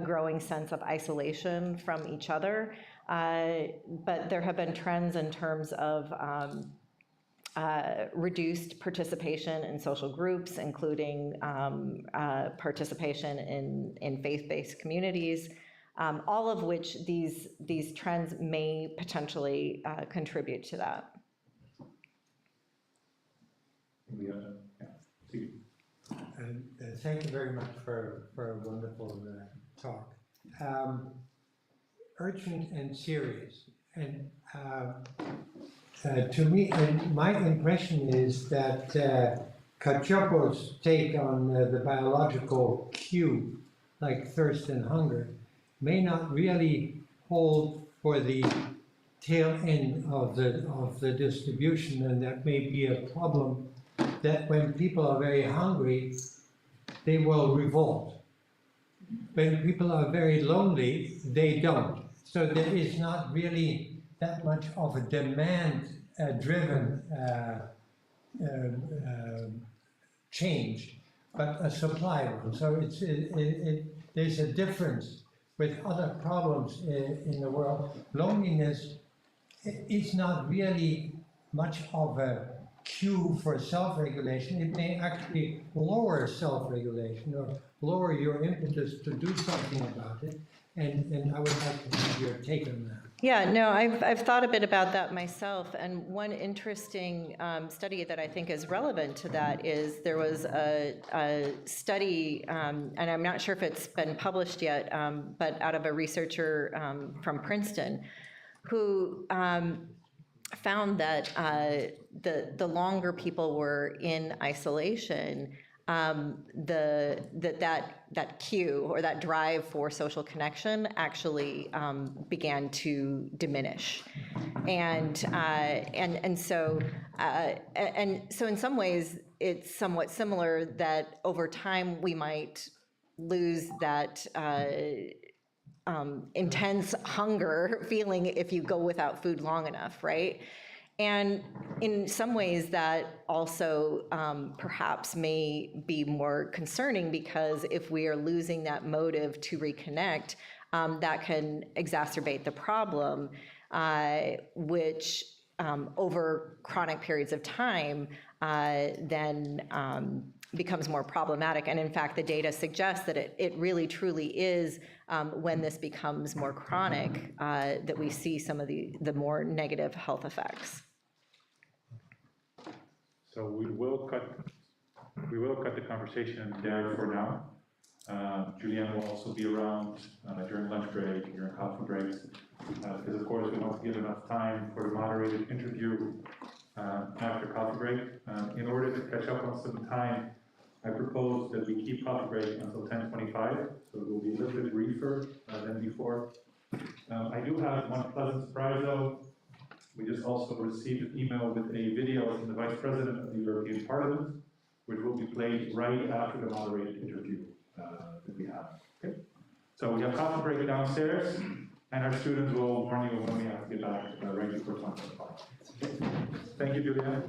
growing sense of isolation from each other. But there have been trends in terms of reduced participation in social groups, including participation in faith-based communities, all of which these trends may potentially contribute to that. Thank you very much for a wonderful talk. Urgent and serious. And to me, my impression is that Cacioppo's take on the biological cue, like thirst and hunger, may not really hold for the tail end of the distribution, and that may be a problem, that when people are very hungry, they will revolt. When people are very lonely, they don't. So there is not really that much of a demand-driven change, but a supply one. So there's a difference with other problems in the world. Loneliness is not really much of a cue for self-regulation. It may actually lower self-regulation or lower your impetus to do something about it. And I would like to have your take on that. Yeah, no, I've thought a bit about that myself, and one interesting study that I think is relevant to that is there was a study, and I'm not sure if it's been published yet, but out of a researcher from Princeton, who found that the longer people were in isolation, that cue or that drive for social connection actually began to diminish, and so in some ways it's somewhat similar that over time we might lose that intense hunger feeling if you go without food long enough, right? And in some ways that also perhaps may be more concerning, because if we are losing that motive to reconnect, that can exacerbate the problem, which over chronic periods of time then becomes more problematic. And in fact, the data suggests that it really truly is when this becomes more chronic that we see some of the more negative health effects. So we will cut the conversation there for now. Julianne will also be around during lunch break, during coffee breaks, because of course we want to give enough time for the moderated interview after coffee break. In order to catch up on some time, I propose that we keep coffee break until 10:25, so it will be a little bit briefer than before. I do have one pleasant surprise though. We just also received an email with a video from the Vice President of the European Parliament, which will be played right after the moderated interview that we have. Okay? So we have coffee break downstairs. And our students will warn you when we have to get back right before 2025. Thank you, Julia.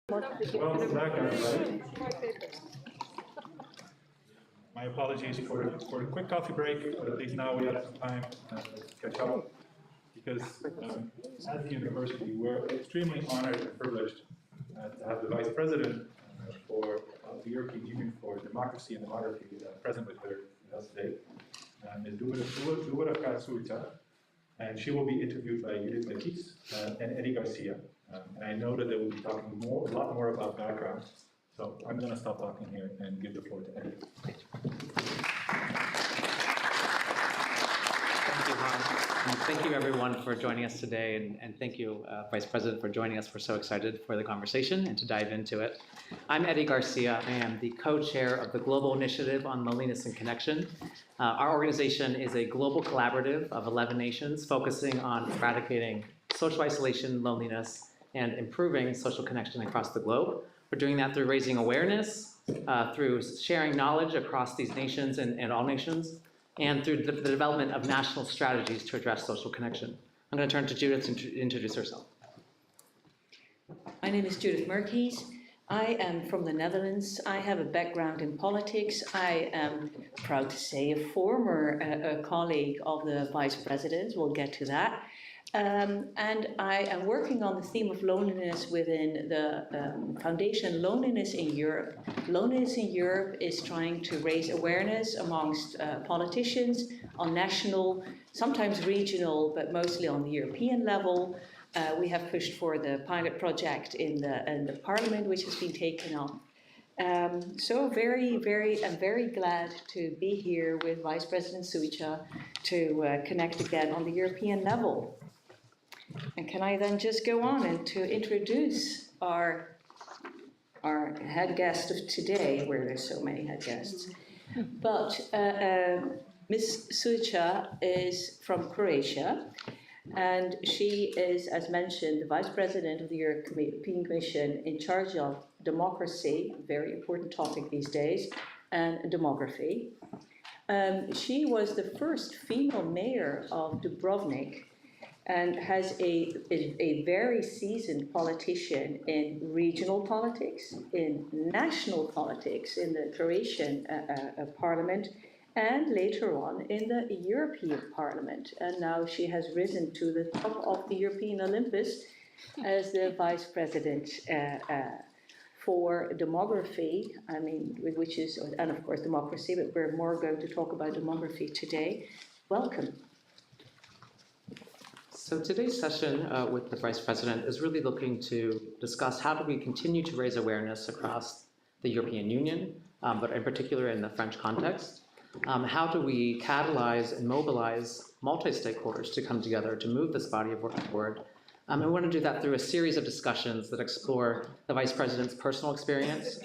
Welcome back, everybody. My apologies for the quick coffee break, but at least now we have some time to catch up. Because at the university, we're extremely honored and privileged to have the Vice President for the European Union for Democracy and Demography present with us today, Ms. Judith, and she will be interviewed by Judith Murkies and Eddie Garcia. And I know that they will be talking a lot more about background. So I'm going to stop talking here and give the floor to Eddie. Thank you, Han. And thank you, everyone, for joining us today. And thank you, Vice President, for joining us. We're so excited for the conversation and to dive into it. I'm Eddie Garcia. I am the co-chair of the Global Initiative on Loneliness and Connection. Our organization is a global collaborative of 11 nations focusing on eradicating social isolation, loneliness, and improving social connection across the globe. We're doing that through raising awareness, through sharing knowledge across these nations and all nations, and through the development of national strategies to address social connection. I'm going to turn to Judith to introduce herself. My name is Judith Murkies. I am from the Netherlands. I have a background in politics. I am proud to say a former colleague of the Vice President. We'll get to that. And I am working on the theme of loneliness within the Foundation Loneliness in Europe. Loneliness in Europe is trying to raise awareness amongst politicians on national, sometimes regional, but mostly on the European level. We have pushed for the pilot project in the Parliament, which has been taken on. So I'm very glad to be here with Vice President Suica to connect again on the European level. And can I then just go on and to introduce our head guest of today, where there's so many head guests. But Ms. Suica is from Croatia, and she is, as mentioned, the Vice President of the European Commission in charge of democracy, very important topic these days, and demography. She was the first female mayor of Dubrovnik, and has a very seasoned politician in regional politics, in national politics, in the Croatian parliament, and later on in the European Parliament. And now she has risen to the top of the European Olympus as the Vice President for demography, I mean, which is, and of course democracy, but we're more going to talk about demography today. Welcome. So today's session with the Vice President is really looking to discuss how do we continue to raise awareness across the European Union, but in particular in the French context. How do we catalyze and mobilize multi-stakeholders to come together to move this body of work forward? And we want to do that through a series of discussions that explore the Vice President's personal experience,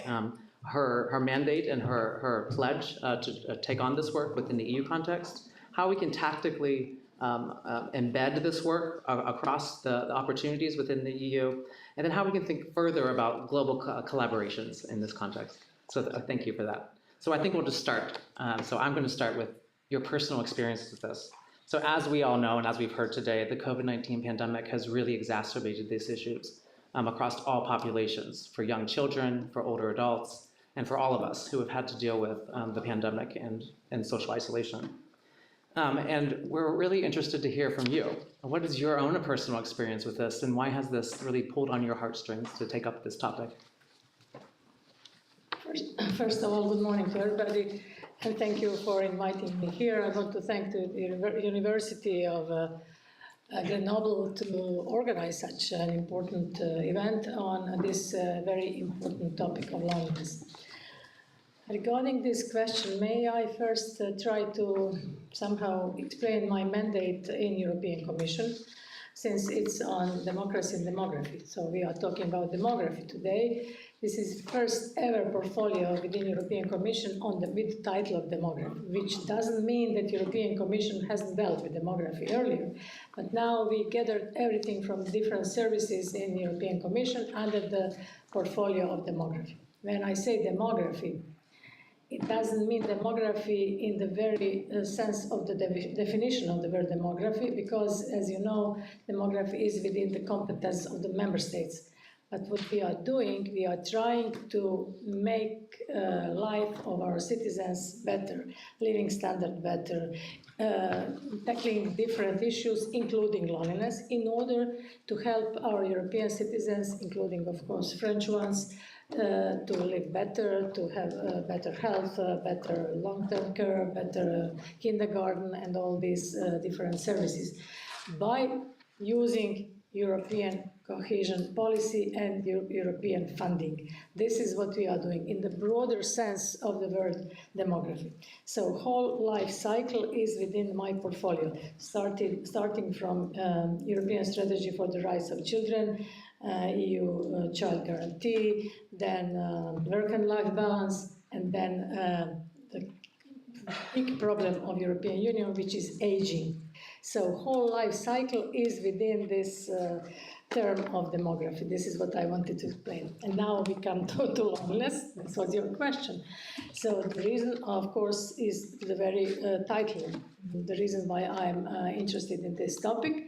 her mandate and her pledge to take on this work within the EU context, how we can tactically embed this work across the opportunities within the EU, and then how we can think further about global collaborations in this context. So thank you for that. So I think we'll just start. So I'm going to start with your personal experience with this. So as we all know, and as we've heard today, the COVID-19 pandemic has really exacerbated these issues across all populations, for young children, for older adults, and for all of us who have had to deal with the pandemic and social isolation. And we're really interested to hear from you. What is your own personal experience with this, and why has this really pulled on your heartstrings to take up this topic? First of all, good morning to everybody, and thank you for inviting me here. I want to thank the University of Grenoble to organize such an important event on this very important topic of loneliness. Regarding this question, may I first try to somehow explain my mandate in European Commission, since it's on democracy and demography. So we are talking about demography today. This is the first ever portfolio within European Commission with the title of demography, which doesn't mean that European Commission hasn't dealt with demography earlier. But now we gathered everything from different services in the European Commission under the portfolio of demography. When I say demography, it doesn't mean demography in the very sense of the definition of the word demography, because, as you know, demography is within the competence of the member states. But what we are doing, we are trying to make life of our citizens better, living standard better, tackling different issues, including loneliness, in order to help our European citizens, including, of course, French ones, to live better, to have better health, better long-term care, better kindergarten, and all these different services by using European cohesion policy and European funding. This is what we are doing in the broader sense of the word demography. So whole life cycle is within my portfolio, starting from European strategy for the rights of children, EU child guarantee, then work and life balance, and then the big problem of European Union, which is aging. So whole life cycle is within this term of demography. This is what I wanted to explain. And now we come to loneliness. This was your question. So the reason, of course, is the very title, the reason why I'm interested in this topic.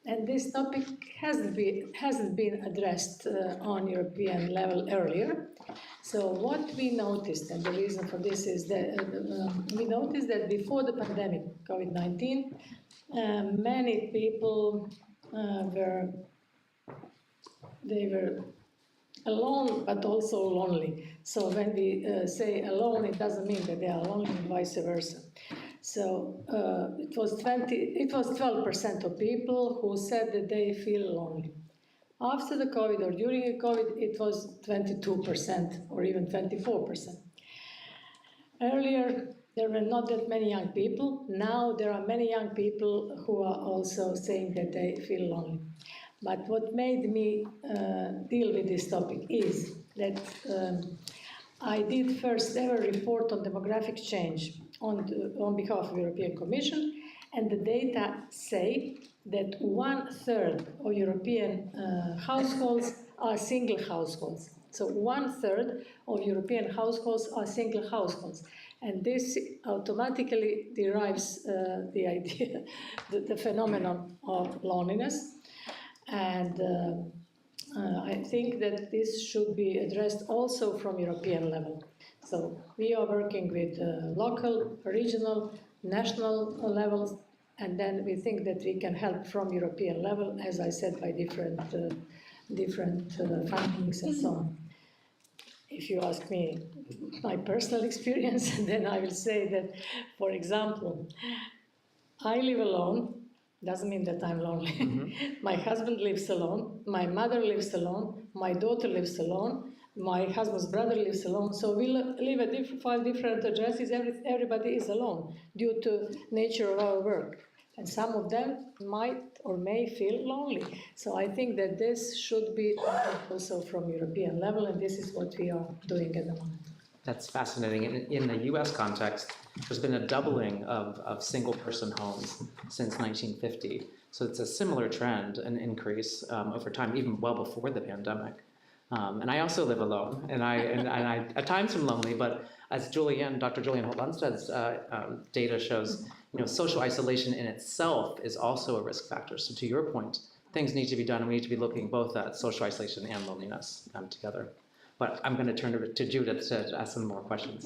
And this topic hasn't been addressed on European level earlier. So what we noticed, and the reason for this is that we noticed that before the pandemic, COVID-19, many people were alone, but also lonely. So when we say alone, it doesn't mean that they are lonely, and vice versa. So it was 12% of people who said that they feel lonely. After the COVID or during the COVID, it was 22% or even 24%. Earlier, there were not that many young people. Now there are many young people who are also saying that they feel lonely. But what made me deal with this topic is that I did first ever report on demographic change on behalf of the European Commission, and the data say that 1/3 of European households are single households. So 1/3 of European households are single households. And this automatically derives the idea, the phenomenon of loneliness. And I think that this should be addressed also from European level. So we are working with local, regional, national levels, and then we think that we can help from European level, as I said, by different fundings and so on. If you ask me my personal experience, then I will say that, for example, I live alone. Doesn't mean that I'm lonely. Mm-hmm. My husband lives alone. My mother lives alone. My daughter lives alone. My husband's brother lives alone. So we live at 5 different addresses. Everybody is alone due to nature of our work. And some of them might or may feel lonely. So I think that this should be also from European level, and this is what we are doing at the moment. That's fascinating. In the US context, there's been a doubling of single-person homes since 1950. So it's a similar trend, an increase over time, even well before the pandemic. And I also live alone, and I at times am lonely, but as Dr. Julian Holt-Lundsted's data shows, social isolation in itself is also a risk factor. So to your point, things need to be done, and we need to be looking both at social isolation and loneliness together. But I'm going to turn it to Judith to ask some more questions.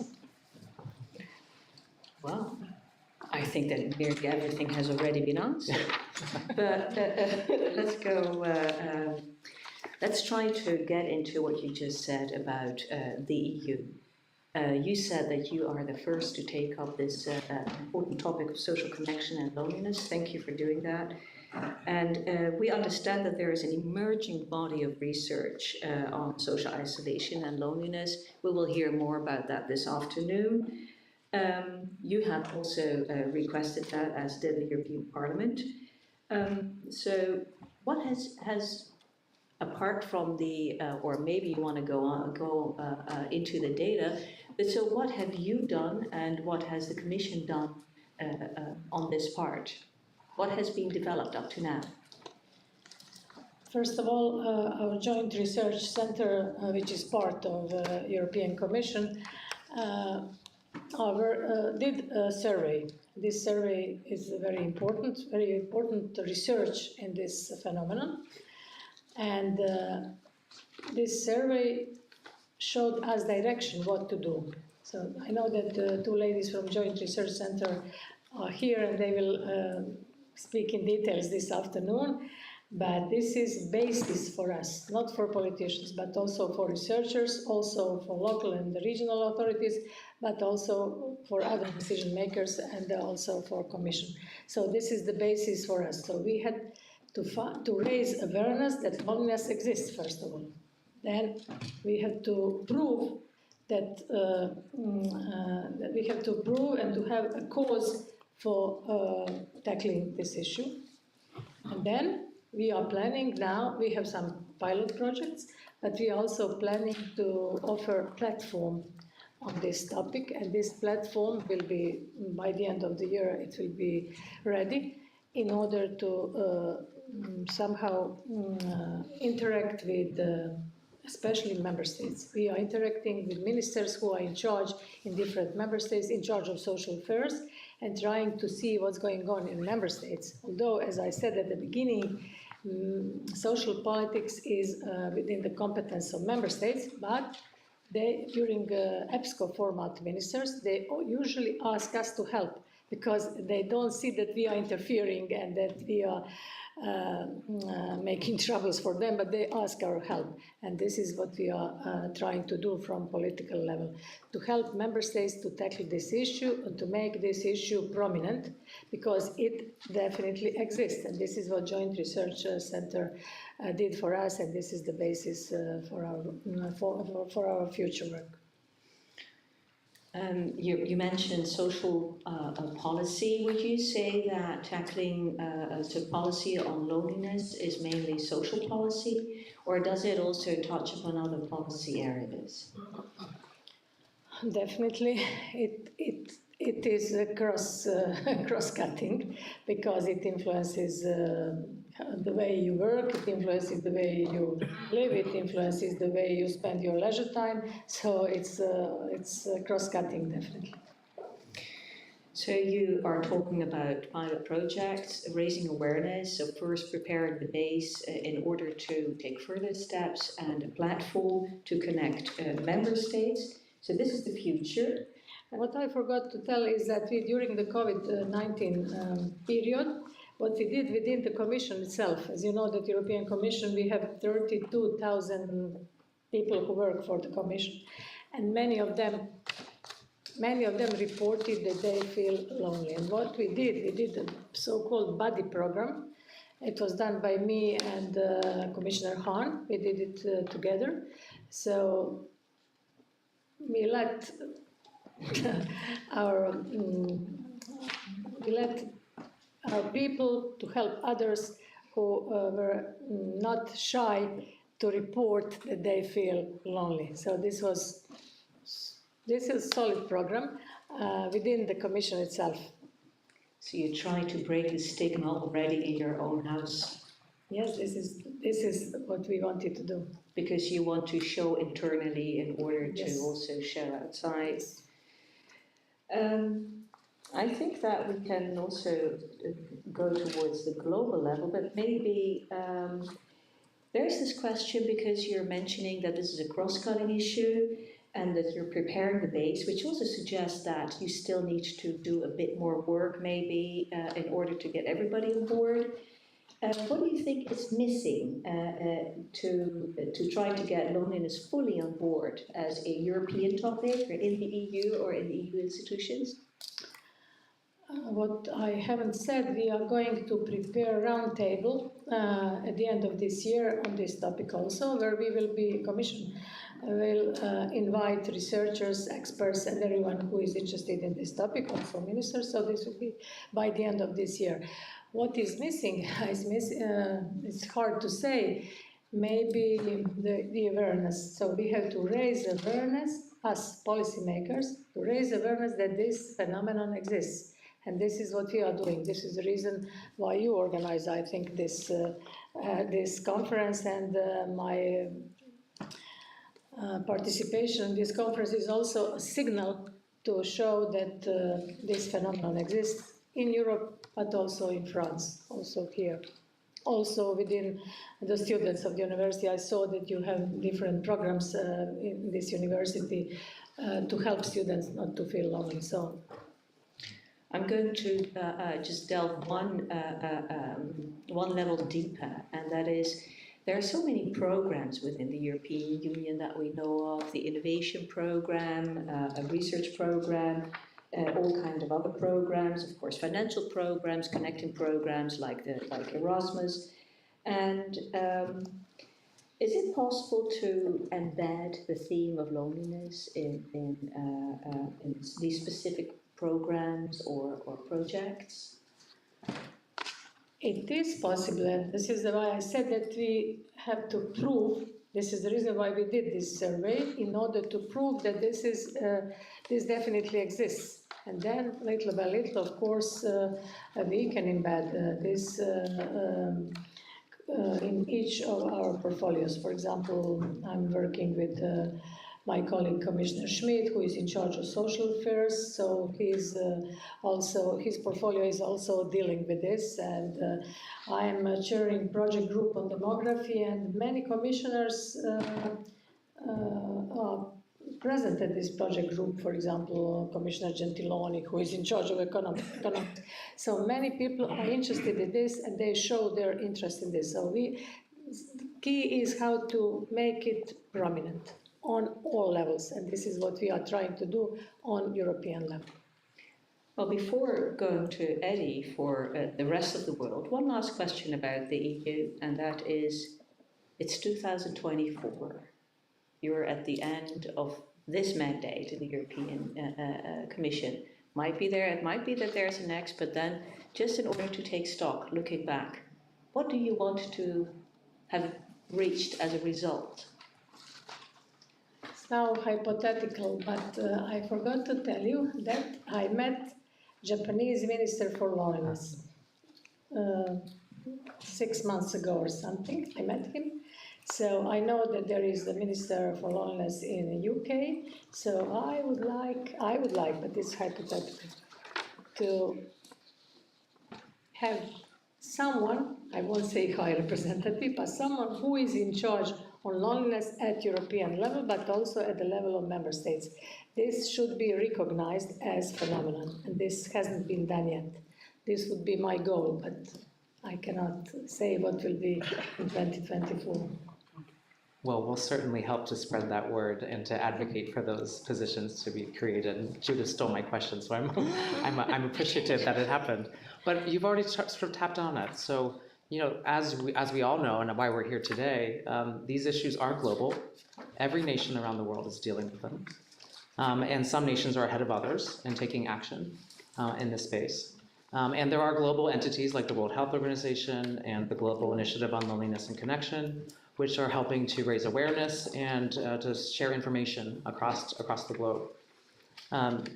Well, I think that nearly everything has already been answered. But let's go, let's try to get into what you just said about the EU. You said that you are the first to take up this important topic of social connection and loneliness. Thank you for doing that. And we understand that there is an emerging body of research on social isolation and loneliness. We will hear more about that this afternoon. You have also requested that, as did the European Parliament. So what has apart from the, or maybe you want to go into the data, but so what have you done and what has the Commission done on this part? What has been developed up to now? First of all, our Joint Research Center, which is part of the European Commission, did a survey. This survey is very important research in this phenomenon. And this survey showed us direction what to do. So I know that the two ladies from Joint Research Center are here and they will speak in details this afternoon. But this is basis for us, not for politicians, but also for researchers, also for local and regional authorities, but also for other decision makers and also for Commission. So this is the basis for us. So we had to raise awareness that loneliness exists, first of all. Then we have to prove that, we have to prove and to have a cause for tackling this issue. And then we are planning now, we have some pilot projects, but we are also planning to offer a platform on this topic, and this platform will be, by the end of the year, it will be ready in order to somehow interact with especially member states. We are interacting with ministers who are in charge in different member states, in charge of social affairs, and trying to see what's going on in member states. Although, as I said at the beginning, social politics is within the competence of member states, but they, during EBSCO format ministers, they usually ask us to help because they don't see that we are interfering and that we are making troubles for them, but they ask our help. And this is what we are trying to do from political level, to help member states to tackle this issue and to make this issue prominent, because it definitely exists. And this is what Joint Research Center did for us, and this is the basis for our future work. You mentioned social policy. Would you say that tackling policy on loneliness is mainly social policy, or does it also touch upon other policy areas? Definitely, it is cross-cutting because it influences the way you work, it influences the way you live, it influences the way you spend your leisure time. So it's cross-cutting, definitely. So you are talking about pilot projects, raising awareness, so first preparing the base in order to take further steps, and a platform to connect member states. So this is the future. What I forgot to tell is that during the COVID-19 period, what we did within the Commission itself, as you know, the European Commission, we have 32,000 people who work for the Commission, and many of them reported that they feel lonely. And what we did a so-called buddy program. It was done by me and Commissioner Hahn. We did it together. So we let our people to help others who were not shy to report that they feel lonely. So this is a solid program within the Commission itself. So you try to break the stigma already in your own house. Yes, this is what we wanted to do. Because you want to show internally in order to also share outside. I think that we can also go towards the global level, but maybe there's this question, because you're mentioning that this is a cross-cutting issue and that you're preparing the base, which also suggests that you still need to do a bit more work maybe in order to get everybody on board. What do you think is missing to try to get loneliness fully on board as a European topic, or in the EU or in the EU institutions? What I haven't said, we are going to prepare a roundtable at the end of this year on this topic also, where we will be, Commission will invite researchers, experts, and everyone who is interested in this topic, also ministers. So this will be by the end of this year. What is missing? It's hard to say. Maybe the awareness. So we have to raise awareness, us policymakers, to raise awareness that this phenomenon exists. And this is what we are doing. This is the reason why you organize, I think, this conference, and my participation in this conference is also a signal to show that this phenomenon exists in Europe, but also in France, also here. also within the students of the university. I saw that you have different programs in this university to help students not to feel lonely. So I'm going to just delve one level deeper, and that is, there are so many programs within the European Union that we know of, the innovation program, a research program, all kinds of other programs, of course, financial programs, connecting programs like Erasmus. And is it possible to embed the theme of loneliness in these specific programs or projects? it is possible, and this is why I said that we have to prove. This is the reason why we did this survey, in order to prove that this definitely exists. And then, little by little, of course, we can embed this in each of our portfolios. For example, I'm working with my colleague Commissioner Schmidt, who is in charge of social affairs. So his portfolio is also dealing with this. And I am chairing project group on demography, and many commissioners are present at this project group. For example, Commissioner Gentiloni, who is in charge of economics. So many people are interested in this, and they show their interest in this. So the key is how to make it prominent on all levels, and this is what we are trying to do on European level. Well, before going to Eddie for the rest of the world, one last question about the EU, and that is, it's 2024. You're at the end of this mandate in the European Commission. Might be there, it might be that there's a next, but then just in order to take stock, looking back, what do you want to have reached as a result? It's now hypothetical, but I forgot to tell you that I met Japanese Minister for Loneliness 6 months ago or something. I met him. So I know that there is the Minister for Loneliness in the UK. So I would like, but it's hypothetical, to have someone, I won't say high representative, but someone who is in charge on loneliness at European level, but also at the level of member states. This should be recognized as phenomenon, and this hasn't been done yet. This would be my goal, but I cannot say what will be in 2024. Well, we'll certainly help to spread that word and to advocate for those positions to be created. Judith stole my question, so I'm appreciative that it happened. But you've already sort of tapped on it. So, you know, as we all know, and why we're here today, these issues are global. Every nation around the world is dealing with them. And some nations are ahead of others in taking action in this space. And there are global entities like the World Health Organization and the Global Initiative on Loneliness and Connection, which are helping to raise awareness and to share information across the globe.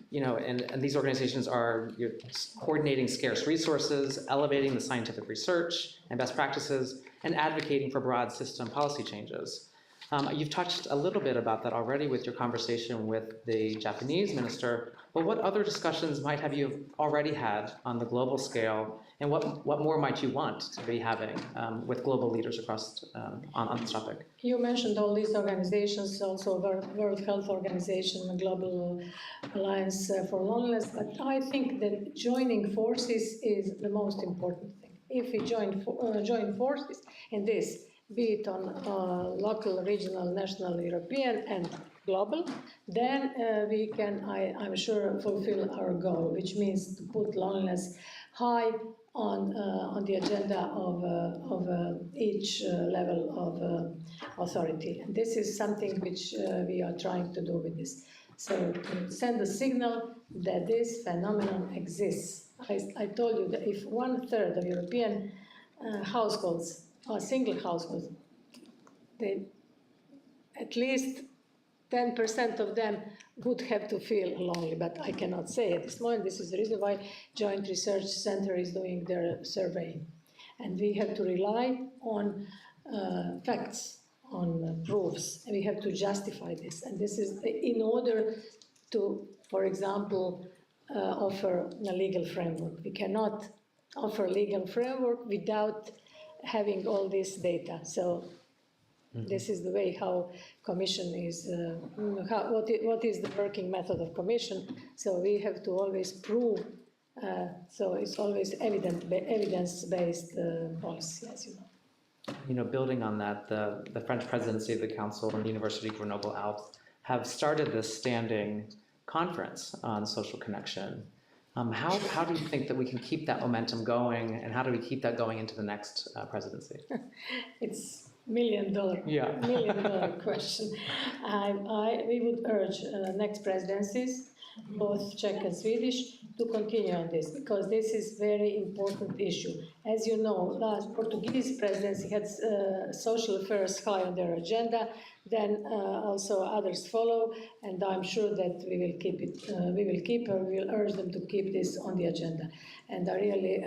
You know, and these organizations are coordinating scarce resources, elevating the scientific research and best practices, and advocating for broad system policy changes. You've touched a little bit about that already with your conversation with the Japanese minister, but what other discussions might have you already had on the global scale, and what more might you want to be having with global leaders across on this topic? You mentioned all these organizations, also World Health Organization, the Global Alliance for Loneliness, but I think that joining forces is the most important thing. If we join forces in this, be it on local, regional, national, European, and global, then we can, I'm sure, fulfill our goal, which means to put loneliness high on the agenda of each level of authority. And this is something which we are trying to do with this. So to send a signal that this phenomenon exists. I told you that if 1/3 of European households are single households, they, at least 10% of them would have to feel lonely, but I cannot say at this moment. This is the reason why Joint Research Center is doing their survey. And we have to rely on facts, on proofs, and we have to justify this. And this is in order to, for example, offer a legal framework. We cannot offer a legal framework without having all this data. So this is the way how Commission is, what is the working method of Commission. So we have to always prove, so it's always evidence-based policy, as you know. You know, building on that, the French presidency of the Council and the University of Grenoble Alpes have started this standing conference on social connection. How do you think that we can keep that momentum going, and how do we keep that going into the next presidency? It's $1 million question. We would urge next presidencies, both Czech and Swedish, to continue on this, because this is very important issue. As you know, last Portuguese presidency had social affairs high on their agenda, then also others follow, and I'm sure that we will keep it, we will urge them to keep this on the agenda. And I really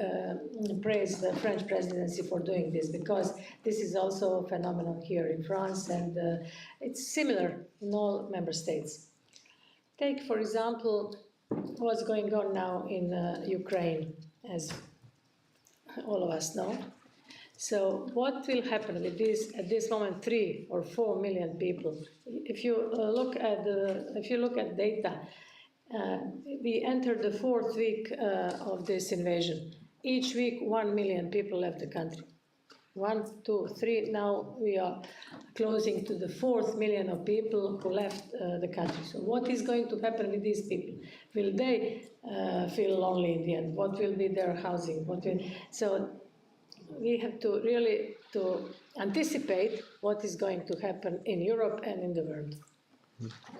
praise the French presidency for doing this, because this is also a phenomenon here in France, and it's similar in all member states. Take, for example, what's going on now in Ukraine, as all of us know. So what will happen with this, at this moment, 3 or 4 million people? If you look at data, we entered the 4th week of this invasion. Each week, 1 million people left the country. 1, 2, 3, now we are closing to the 4th million of people who left the country. So what is going to happen with these people? Will they feel lonely in the end? What will be their housing? So we have to really anticipate what is going to happen in Europe and in the world.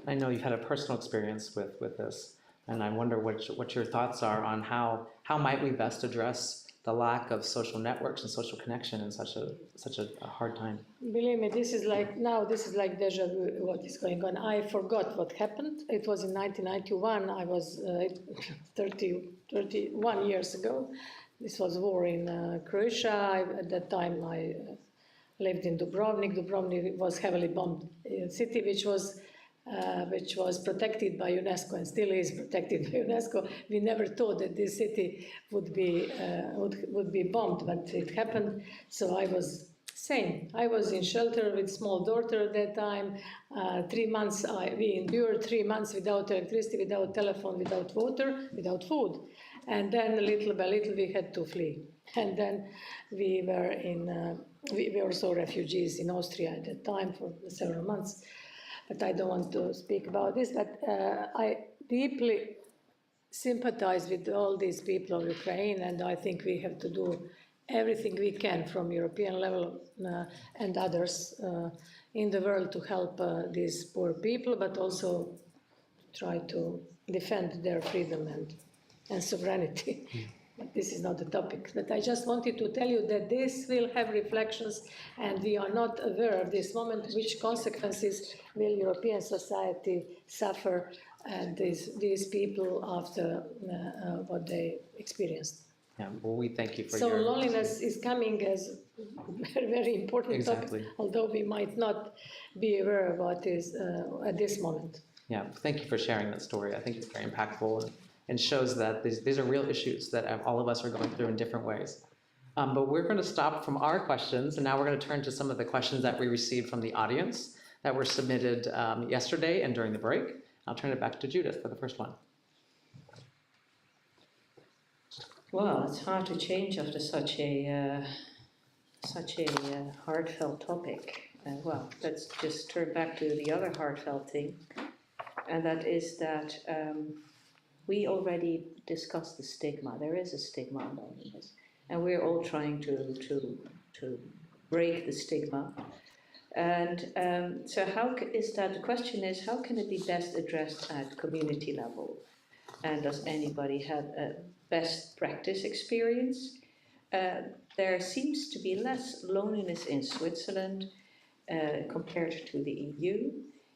I know you've had a personal experience with this, and I wonder what your thoughts are on how might we best address the lack of social networks and social connection in such a hard time. Believe me, this is like deja vu, what is going on. I forgot what happened. It was in 1991. I was 31 years ago. This was war in Croatia. At that time, I lived in Dubrovnik. Dubrovnik was heavily bombed city, which was protected by UNESCO and still is protected by UNESCO. We never thought that this city would be bombed, but it happened. So I was sane. I was in shelter with small daughter at that time. 3 months we endured 3 months without electricity, without telephone, without water, without food. And then little by little we had to flee. And then we were also refugees in Austria at that time for several months. But I don't want to speak about this, but I deeply sympathize with all these people of Ukraine, and I think we have to do everything we can from European level and others in the world to help these poor people, but also try to defend their freedom and sovereignty. But this is not the topic. But I just wanted to tell you that this will have reflections, and we are not aware at this moment which consequences will European society suffer and these people after what they experienced. Yeah, well, we thank you for so loneliness is coming as a very important topic, although we might not be aware of what is at this moment. Yeah, thank you for sharing that story. I think it's very impactful and shows that these are real issues that all of us are going through in different ways. But we're going to stop from our questions, and now we're going to turn to some of the questions that we received from the audience that were submitted yesterday and during the break. I'll turn it back to Judith for the first one. Well, it's hard to change after such a heartfelt topic. Well, let's just turn back to the other heartfelt thing, and that is that we already discussed the stigma. There is a stigma on loneliness, and we're all trying to break the stigma. And so how is that? The question is, how can it be best addressed at community level? And does anybody have a best practice experience? There seems to be less loneliness in Switzerland compared to the EU.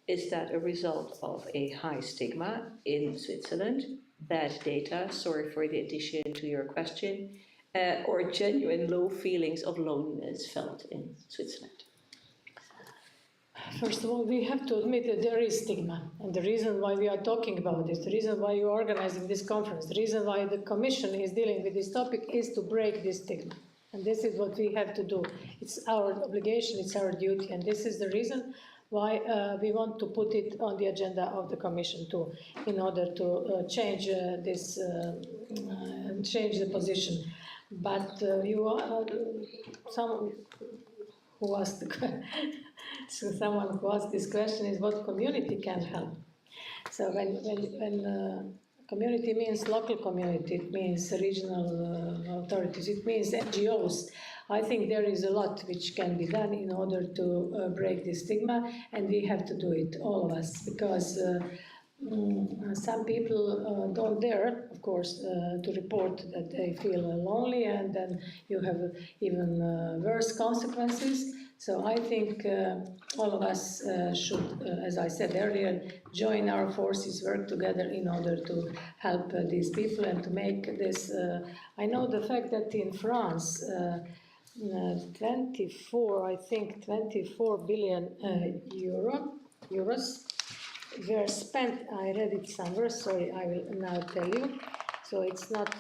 Is that a result of a high stigma in Switzerland? Bad data, sorry for the addition to your question, or genuine low feelings of loneliness felt in Switzerland? First of all, we have to admit that there is stigma, and the reason why we are talking about this, the reason why you are organizing this conference, the reason why the Commission is dealing with this topic is to break this stigma. And this is what we have to do. It's our obligation, it's our duty, and this is the reason why we want to put it on the agenda of the Commission too, in order to change change the position. But someone who asked this question is what community can help. So when community means local community, it means regional authorities, it means NGOs. I think there is a lot which can be done in order to break this stigma, and we have to do it, all of us, because some people don't dare, of course, to report that they feel lonely, and then you have even worse consequences. So I think all of us should, as I said earlier, join our forces, work together in order to help these people and to make this. I know the fact that in France, 24 billion euros were spent. I read it somewhere, sorry, I will now tell you. So it's not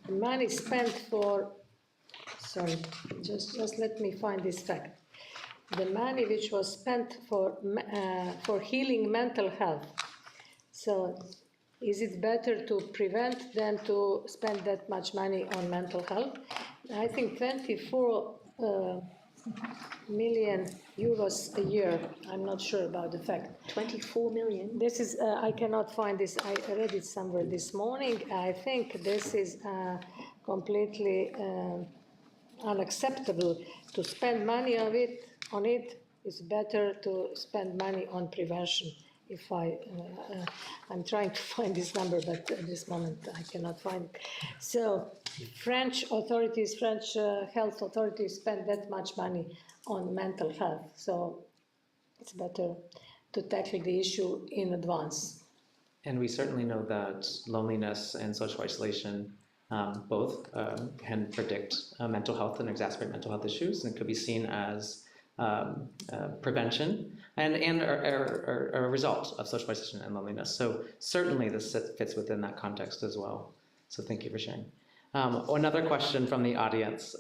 money spent for, sorry, just let me find this fact. The money which was spent for healing mental health. So is it better to prevent than to spend that much money on mental health? I think 24 million euros a year. I'm not sure about the fact. 24 million? This is, I cannot find this. I read it somewhere this morning. I think this is completely unacceptable. To spend money on it is better to spend money on prevention. If I'm trying to find this number, but at this moment I cannot find it. So French authorities, French health authorities spend that much money on mental health. So it's better to tackle the issue in advance. And we certainly know that loneliness and social isolation both can predict mental health and exacerbate mental health issues, and could be seen as prevention and a result of social isolation and loneliness. So certainly this fits within that context as well. So thank you for sharing. Another question from the audience.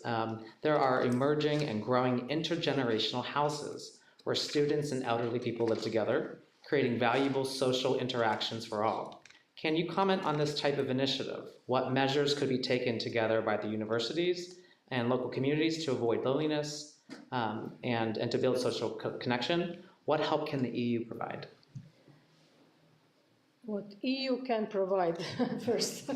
There are emerging and growing intergenerational houses where students and elderly people live together, creating valuable social interactions for all. Can you comment on this type of initiative? What measures could be taken together by the universities and local communities to avoid loneliness and to build social connection? What help can the EU provide? What EU can provide first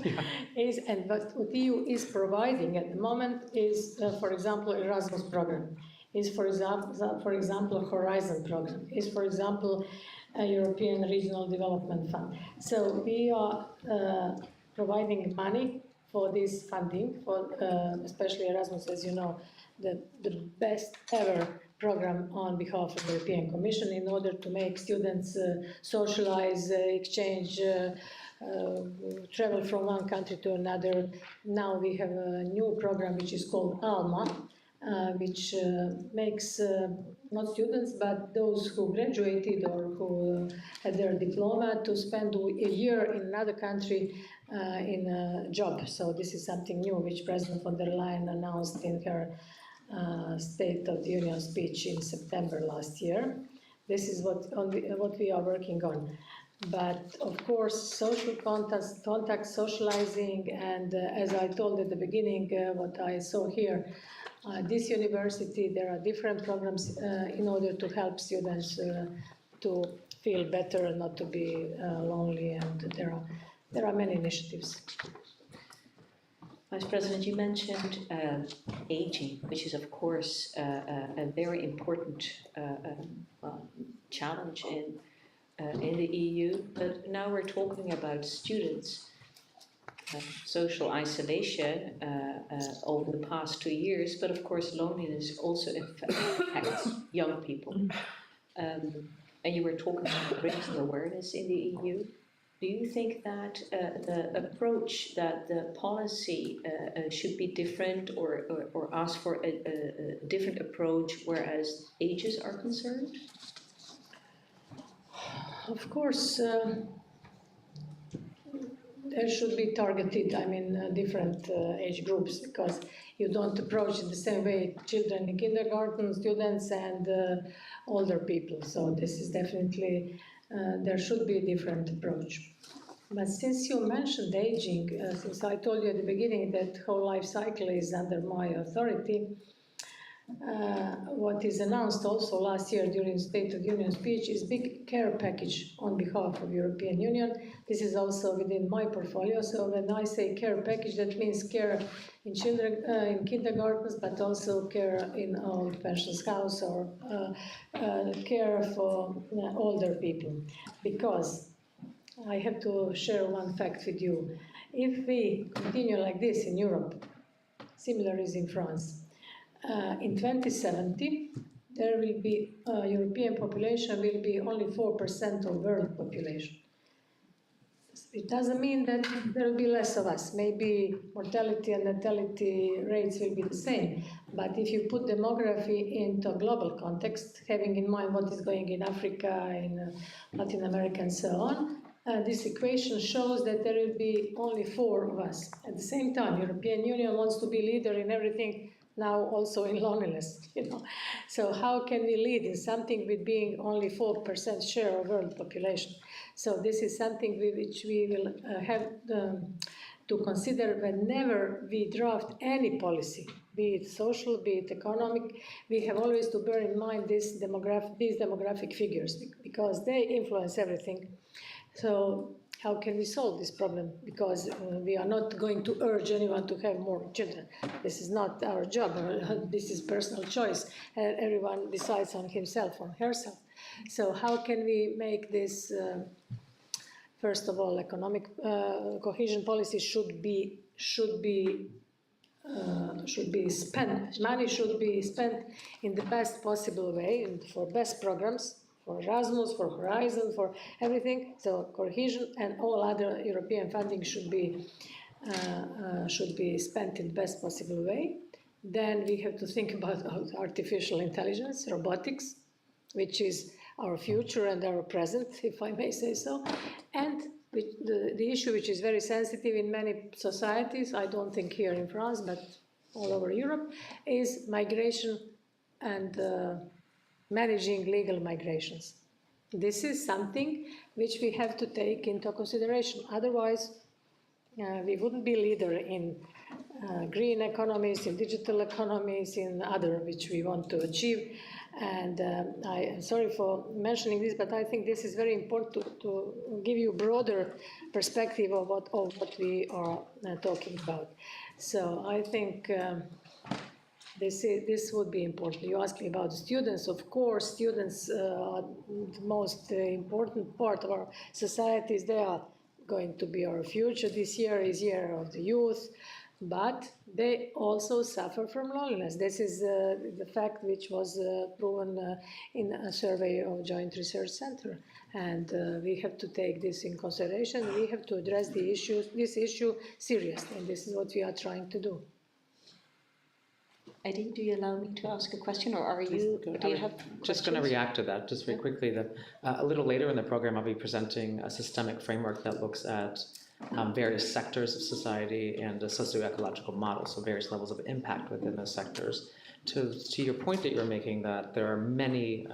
is, and what EU is providing at the moment is, for example, Erasmus program, is for example Horizon program, is for example a European Regional Development Fund. So we are providing money for this funding, for especially Erasmus, as you know, the best ever program on behalf of the European Commission in order to make students socialize, exchange, travel from one country to another. Now we have a new program which is called ALMA, which makes not students but those who graduated or who had their diploma to spend a year in another country in a job. So this is something new which President von der Leyen announced in her State of the Union speech in September last year. This is what we are working on. But of course, social contact, socializing, and as I told at the beginning, what I saw here, this university, there are different programs in order to help students to feel better and not to be lonely, and there are many initiatives. Vice President, you mentioned aging, which is of course a very important challenge in the EU, but now we're talking about students. Social isolation over the past 2 years, but of course loneliness also affects young people. And you were talking about raising awareness in the EU. Do you think that the approach, that the policy should be different or ask for a different approach whereas ages are concerned? Of course, there should be targeted, I mean, different age groups, because you don't approach it the same way children in kindergarten, students, and older people. So this is definitely, there should be a different approach. But since you mentioned aging, since I told you at the beginning that whole life cycle is under my authority, what is announced also last year during State of the Union speech is big care package on behalf of European Union. This is also within my portfolio. So when I say care package, that means care in children, in kindergartens, but also care in old pensions house or care for older people. Because I have to share one fact with you. If we continue like this in Europe, similar is in France, in 2070, there will be, European population will be only 4% of world population. It doesn't mean that there will be less of us. Maybe mortality and natality rates will be the same. But if you put demography into a global context, having in mind what is going in Africa, in Latin America and so on, this equation shows that there will be only 4 of us. At the same time, European Union wants to be leader in everything, now also in loneliness, you know. So how can we lead in something with being only 4% share of world population? So this is something which we will have to consider whenever we draft any policy, be it social, be it economic. We have always to bear in mind these demographic figures, because they influence everything. So how can we solve this problem? Because we are not going to urge anyone to have more children. This is not our job. This is personal choice. Everyone decides on himself or herself. So how can we make this, first of all, economic cohesion policy should be spent. Money should be spent in the best possible way and for best programs, for Erasmus, for Horizon, for everything. So cohesion and all other European funding should be spent in the best possible way. Then we have to think about artificial intelligence, robotics, which is our future and our present, if I may say so. And the issue which is very sensitive in many societies, I don't think here in France, but all over Europe, is migration and managing legal migrations. This is something which we have to take into consideration. Otherwise, we wouldn't be leader in green economies, in digital economies, in other which we want to achieve. And I am sorry for mentioning this, but I think this is very important to give you a broader perspective of what we are talking about. So I think this would be important. You asked me about the students. Of course, students are the most important part of our societies. They are going to be our future. This year is year of the youth, but they also suffer from loneliness. This is the fact which was proven in a survey of Joint Research Center. And we have to take this in consideration. We have to address this issue seriously, and this is what we are trying to do. Eddie, do you allow me to ask a question, or are you? Do you have just going to react to that just very quickly. That a little later in the program, I'll be presenting a systemic framework that looks at various sectors of society and a socio-ecological model, so various levels of impact within those sectors. To your point that you're making, that there are many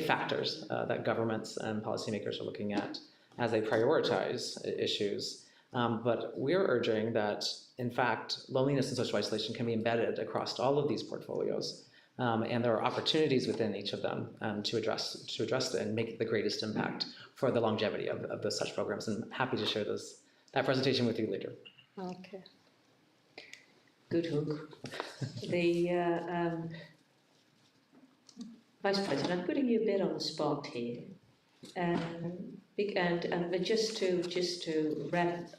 factors that governments and policymakers are looking at as they prioritize issues. But we're urging that, in fact, loneliness and social isolation can be embedded across all of these portfolios, and there are opportunities within each of them to address it and make the greatest impact for the longevity of such programs. And I'm happy to share that presentation with you later. Okay. Good hook. The Vice President, I'm putting you a bit on the spot here, but just to wrap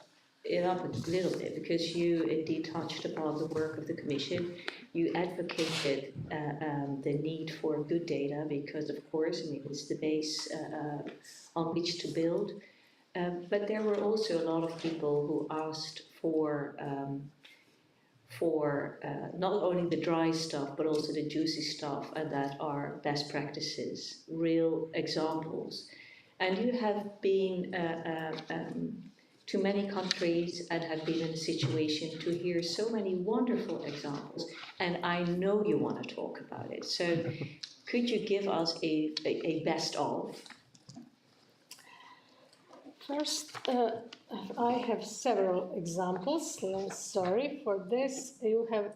it up a little bit, because you indeed touched upon the work of the Commission. You advocated the need for good data because, of course, I mean, it's the base on which to build. But there were also a lot of people who asked for not only the dry stuff, but also the juicy stuff, and that are best practices, real examples. And you have been to many countries and have been in a situation to hear so many wonderful examples. And I know you want to talk about it. So could you give us a best of? First, I have several examples. Sorry for this. You have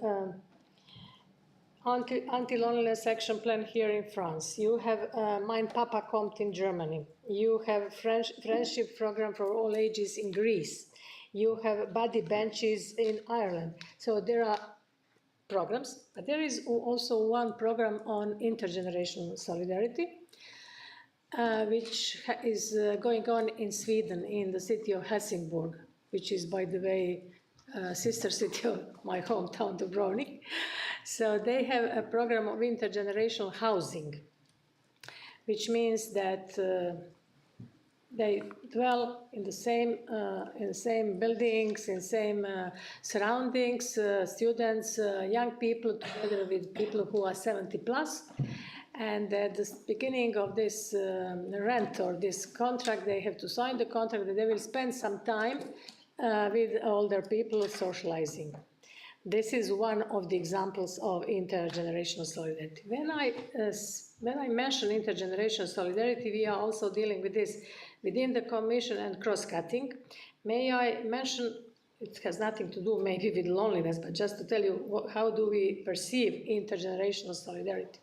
anti-loneliness action plan here in France. You have Mein Papa kommt in Germany. You have friendship program for all ages in Greece. You have buddy benches in Ireland. So there are programs, but there is also one program on intergenerational solidarity, which is going on in Sweden, in the city of Helsingborg, which is, by the way, sister city of my hometown, Dubrovnik. So they have a program of intergenerational housing, which means that they dwell in the same buildings, in same surroundings, students, young people, together with people who are 70 plus. And at the beginning of this rent or this contract, they have to sign the contract that they will spend some time with older people socializing. This is one of the examples of intergenerational solidarity. When I mention intergenerational solidarity, we are also dealing with this within the Commission and cross-cutting. May I mention, it has nothing to do maybe with loneliness, but just to tell you how do we perceive intergenerational solidarity.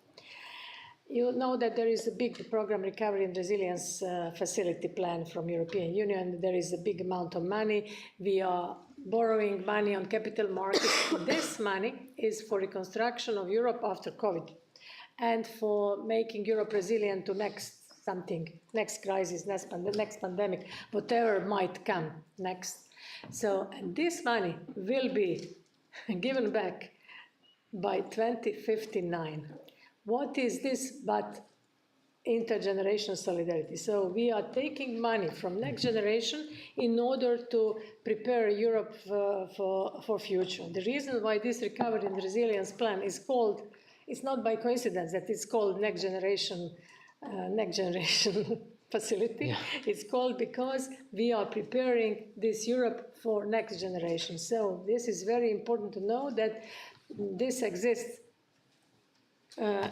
You know that there is a big program, Recovery and Resilience Facility Plan from European Union. There is a big amount of money. We are borrowing money on capital markets. This money is for reconstruction of Europe after COVID and for making Europe resilient to next crisis, next pandemic, whatever might come next. So, and this money will be given back by 2059. What is this but intergenerational solidarity? So we are taking money from next generation in order to prepare Europe for future. The reason why this recovery and resilience plan is called, it's not by coincidence that it's called next generation facility. Yeah. It's called because we are preparing this Europe for next generation. So this is very important to know that this exists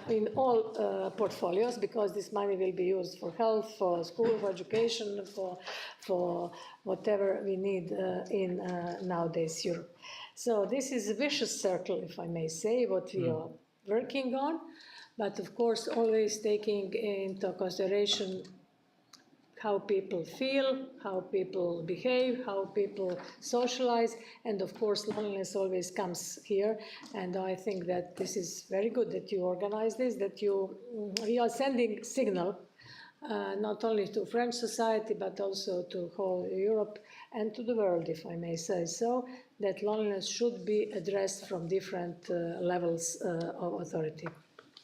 in all portfolios, because this money will be used for health, for school, for education, for whatever we need in nowadays Europe. So this is a vicious circle, if I may say, what we are working on, but of course always taking into consideration how people feel, how people behave, how people socialize, and of course loneliness always comes here. And I think that this is very good that you organize this, that we are sending signal not only to French society but also to whole Europe and to the world, if I may say so, that loneliness should be addressed from different levels of authority.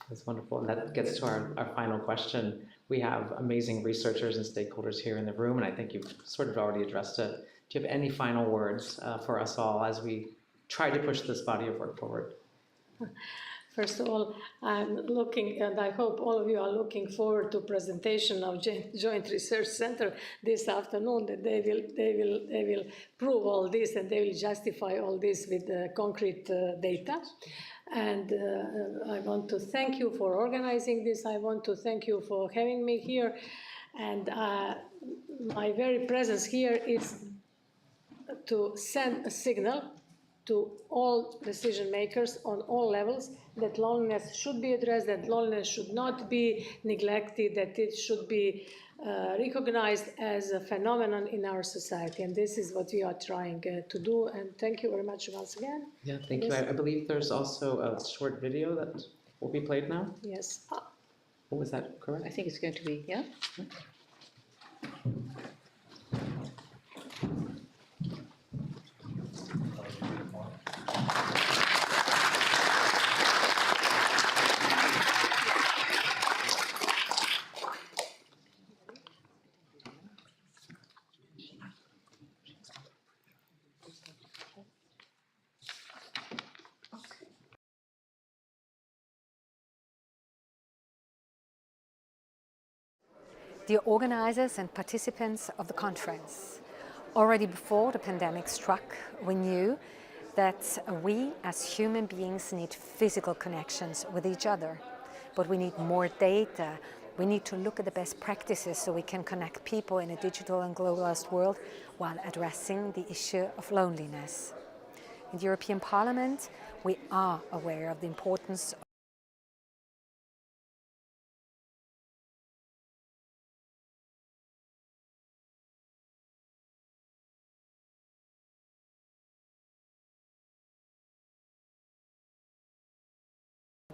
That's wonderful, and that gets to our final question. We have amazing researchers and stakeholders here in the room, and I think you've sort of already addressed it. Do you have any final words for us all as we try to push this body of work forward? First of all, I'm looking, and I hope all of you are looking forward to presentation of Joint Research Center this afternoon, that they will prove all this and they will justify all this with concrete data. And I want to thank you for organizing this. I want to thank you for having me here. And my very presence here is to send a signal to all decision makers on all levels that loneliness should be addressed, that loneliness should not be neglected, that it should be recognized as a phenomenon in our society. And this is what we are trying to do. And thank you very much once again. Yeah, thank you. I believe there's also a short video that will be played now. Yes. Was that correct? I think it's going to be, yeah? Dear organizers and participants of the conference, Already before the pandemic struck, we knew that we as human beings need physical connections with each other, but we need more data. We need to look at the best practices so we can connect people in a digital and globalized world while addressing the issue of loneliness. In the European Parliament, we are aware of the importance of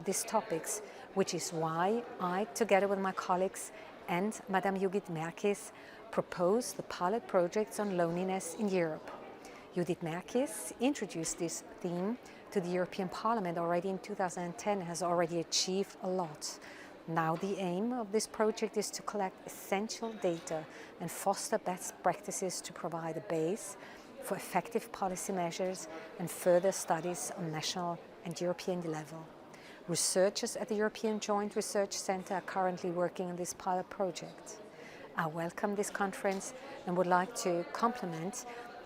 these topics, which is why I, together with my colleagues and Madame Judith Murkies, proposed the pilot projects on loneliness in Europe. Judith Murkies introduced this theme to the European Parliament already in 2010 and has already achieved a lot. Now the aim of this project is to collect essential data and foster best practices to provide a base for effective policy measures and further studies on national and European level. Researchers at the European Joint Research Centre are currently working on this pilot project. I welcome this conference and would like to compliment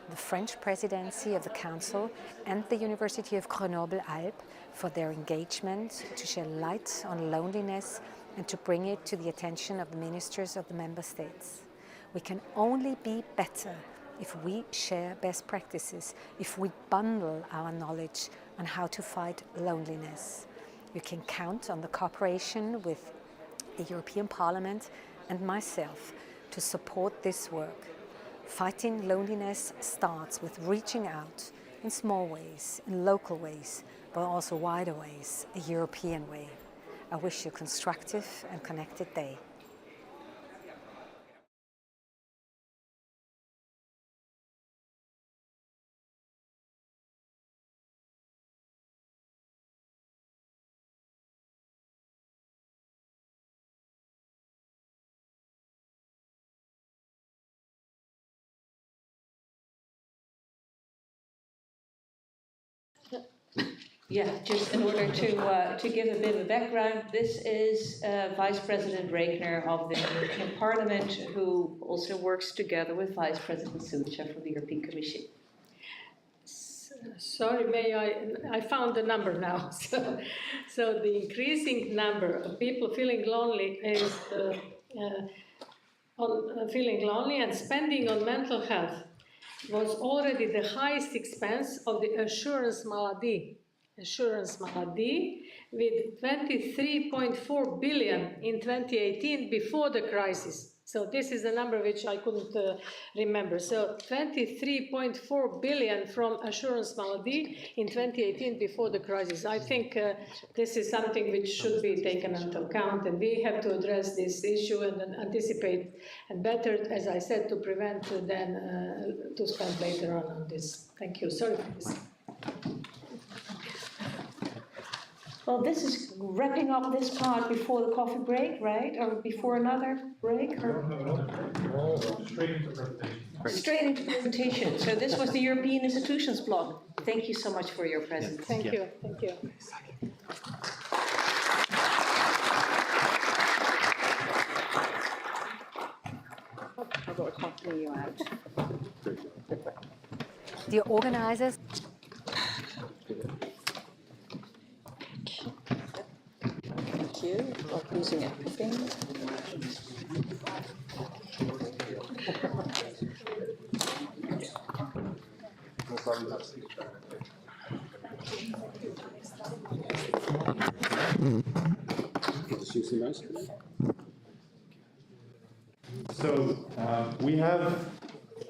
the French presidency of the Council and the University of Grenoble Alpes for their engagement to shed light on loneliness and to bring it to the attention of the ministers of the member states. We can only be better if we share best practices, if we bundle our knowledge on how to fight loneliness. You can count on the cooperation with the European Parliament and myself to support this work. Fighting loneliness starts with reaching out in small ways, in local ways, but also wider ways, a European way. I wish you a constructive and connected day. Yeah, just in order to give a bit of a background, this is Vice President Regner of the European Parliament, who also works together with Vice President Soutien from the European Commission. Sorry, I found the number now. So the increasing number of people feeling lonely is feeling lonely and spending on mental health was already the highest expense of the assurance maladie with 23.4 billion in 2018 before the crisis. So this is a number which I couldn't remember. So 23.4 billion from assurance maladie in 2018 before the crisis. I think this is something which should be taken into account, and we have to address this issue and anticipate, and better, as I said, to prevent than to spend later on this. Thank you. Sorry for this. Well, this is wrapping up this part before the coffee break, right? Or before another break? Or? No. Straight into presentation. Straight into presentation. So this was the European institutions block. Thank you so much for your presence. Thank you. Thank you. I've got to accompany you out. The organizers. Thank you. Not losing everything. So we have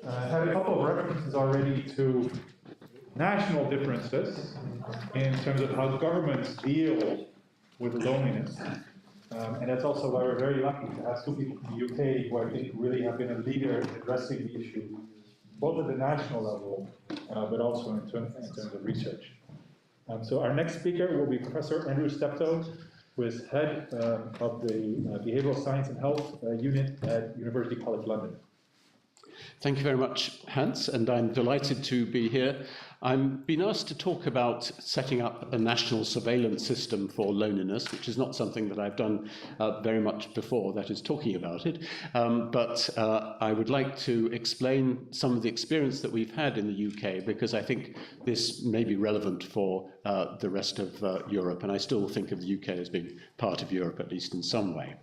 had a couple of references already to national differences in terms of how governments deal with loneliness. And that's also why we're very lucky to have two people from the UK who I think really have been a leader in addressing the issue, both at the national level, but also in terms of research. So our next speaker will be Professor Andrew Steptoe, who is head of the Behavioral Science and Health Unit at University College London. Thank you very much, Hans, and I'm delighted to be here. I've been asked to talk about setting up a national surveillance system for loneliness, which is not something that I've done very much before, that is talking about it. But I would like to explain some of the experience that we've had in the UK, because I think this may be relevant for the rest of Europe, and I still think of the UK as being part of Europe, at least in some way.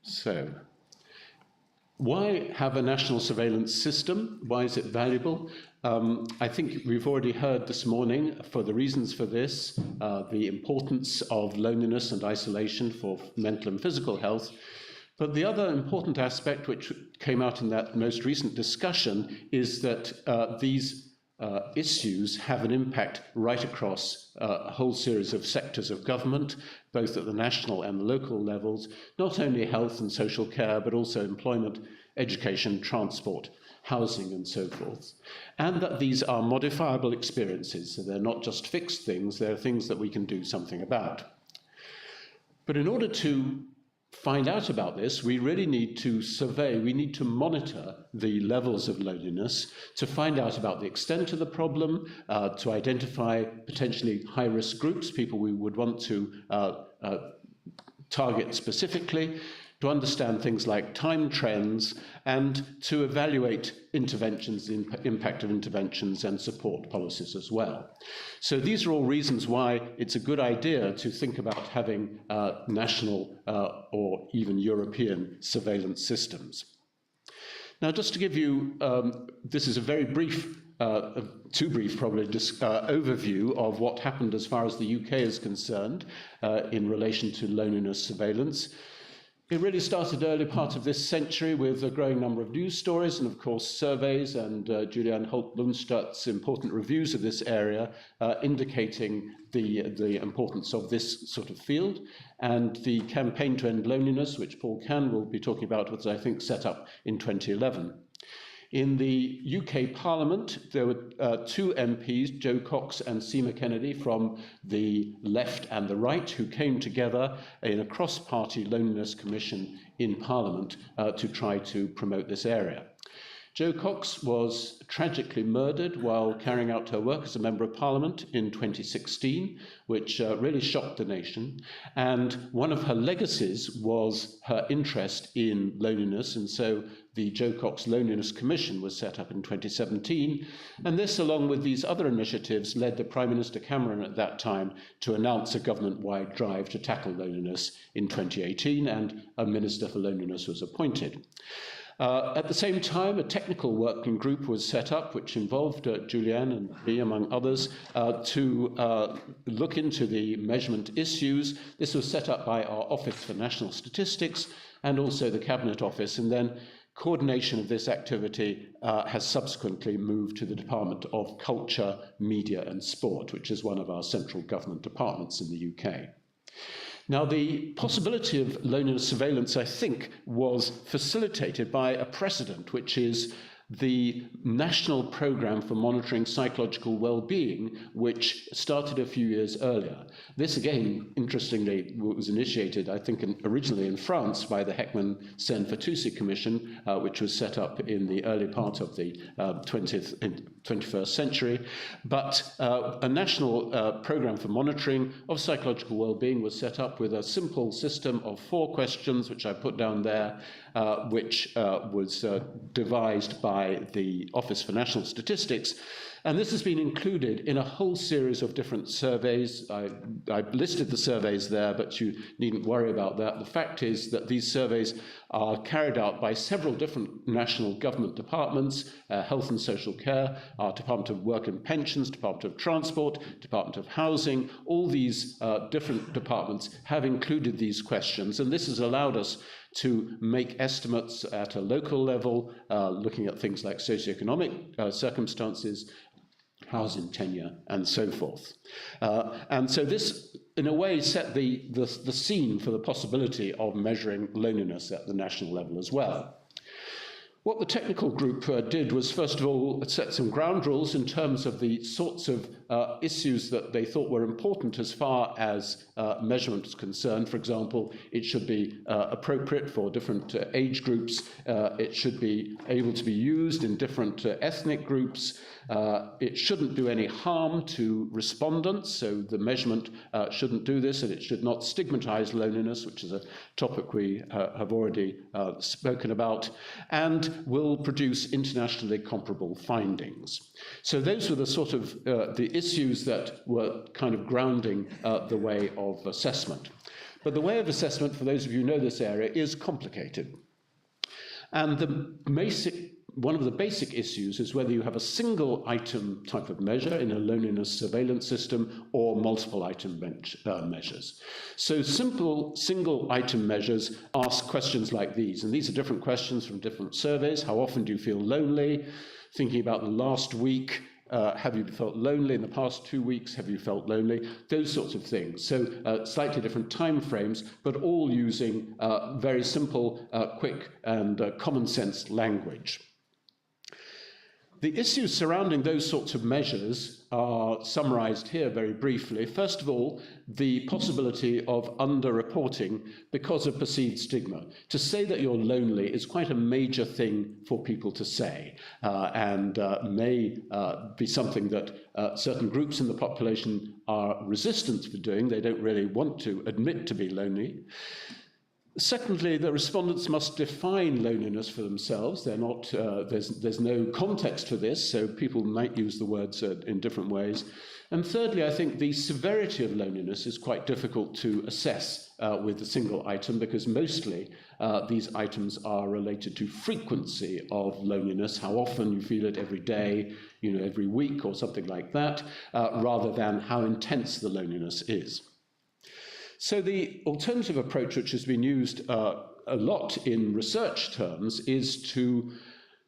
So, why have a national surveillance system? Why is it valuable? I think we've already heard this morning for the reasons for this, the importance of loneliness and isolation for mental and physical health. But the other important aspect which came out in that most recent discussion is that these issues have an impact right across a whole series of sectors of government, both at the national and the local levels, not only health and social care, but also employment, education, transport, housing, and so forth. And that these are modifiable experiences, so they're not just fixed things, they're things that we can do something about. But in order to find out about this, we really need to survey, we need to monitor the levels of loneliness to find out about the extent of the problem, to identify potentially high-risk groups, people we would want to target specifically, to understand things like time trends, and to evaluate interventions, the impact of interventions, and support policies as well. So these are all reasons why it's a good idea to think about having national or even European surveillance systems. Now, just to give you, this is a very brief, too brief probably, overview of what happened as far as the UK is concerned in relation to loneliness surveillance. It really started early part of this century with a growing number of news stories and, of course, surveys and Julianne Holt-Lundstadt's important reviews of this area indicating the importance of this sort of field. And the Campaign to End Loneliness, which Paul Can will be talking about, was, I think, set up in 2011. In the UK Parliament, there were two MPs, Jo Cox and Seema Kennedy, from the left and the right, who came together in a cross-party loneliness commission in Parliament to try to promote this area. Jo Cox was tragically murdered while carrying out her work as a Member of Parliament in 2016, which really shocked the nation. And one of her legacies was her interest in loneliness, and so the Jo Cox Loneliness Commission was set up in 2017. And this, along with these other initiatives, led the Prime Minister Cameron at that time to announce a government-wide drive to tackle loneliness in 2018, and a Minister for Loneliness was appointed. At the same time, a technical working group was set up, which involved Julianne and me, among others, to look into the measurement issues. This was set up by our Office for National Statistics and also the Cabinet Office, and then coordination of this activity has subsequently moved to the Department of Culture, Media and Sport, which is one of our central government departments in the UK. Now, the possibility of loneliness surveillance, I think, was facilitated by a precedent, which is the National Programme for Monitoring Psychological Well-being, which started a few years earlier. This, again, interestingly, was initiated, I think, originally in France by the Heckman-Sen-Fatoussi Commission, which was set up in the early part of the 21st century. But a national programme for monitoring of psychological well-being was set up with a simple system of 4 questions, which I put down there, which was devised by the Office for National Statistics. And this has been included in a whole series of different surveys. I listed the surveys there, but you needn't worry about that. The fact is that these surveys are carried out by several different national government departments, Health and Social Care, our Department of Work and Pensions, Department of Transport, Department of Housing. All these different departments have included these questions, and this has allowed us to make estimates at a local level, looking at things like socioeconomic circumstances, housing tenure, and so forth. And so this, in a way, set the scene for the possibility of measuring loneliness at the national level as well. What the technical group did was, first of all, set some ground rules in terms of the sorts of issues that they thought were important as far as measurement is concerned. For example, it should be appropriate for different age groups. It should be able to be used in different ethnic groups. It shouldn't do any harm to respondents, so the measurement shouldn't do this, and it should not stigmatize loneliness, which is a topic we have already spoken about, and will produce internationally comparable findings. So those were the sort of the issues that were kind of grounding the way of assessment. But the way of assessment, for those of you who know this area, is complicated. And one of the basic issues is whether you have a single item type of measure in a loneliness surveillance system or multiple item measures. So simple single item measures ask questions like these, and these are different questions from different surveys. How often do you feel lonely? Thinking about the last week, have you felt lonely in the past 2 weeks? Have you felt lonely? Those sorts of things. So slightly different time frames, but all using very simple, quick, and common sense language. The issues surrounding those sorts of measures are summarized here very briefly. First of all, the possibility of underreporting because of perceived stigma. To say that you're lonely is quite a major thing for people to say, and may be something that certain groups in the population are resistant to doing. They don't really want to admit to be lonely. Secondly, the respondents must define loneliness for themselves. They're not, there's no context for this, so people might use the words in different ways. And thirdly, I think the severity of loneliness is quite difficult to assess with a single item, because mostly these items are related to frequency of loneliness, how often you feel it every day, every week or something like that, rather than how intense the loneliness is. So the alternative approach, which has been used a lot in research terms, is to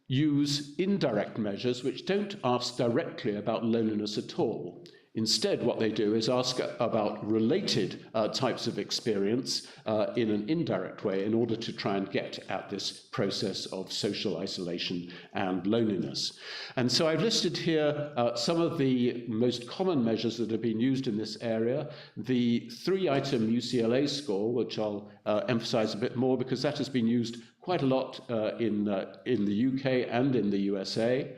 use indirect measures which don't ask directly about loneliness at all. Instead, what they do is ask about related types of experience in an indirect way in order to try and get at this process of social isolation and loneliness. And so I've listed here some of the most common measures that have been used in this area. The 3-item UCLA score, which I'll emphasize a bit more because that has been used quite a lot in the UK and in the USA.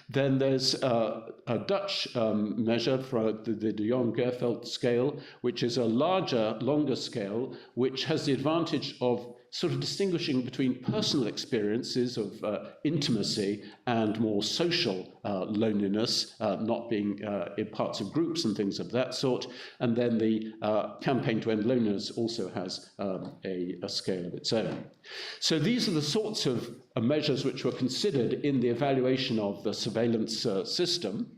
Then there's a Dutch measure for the de Jong-Gerfeld scale, which is a larger, longer scale, which has the advantage of sort of distinguishing between personal experiences of intimacy and more social loneliness, not being in parts of groups and things of that sort. And then the Campaign to End Loneliness also has a scale of its own. So these are the sorts of measures which were considered in the evaluation of the surveillance system,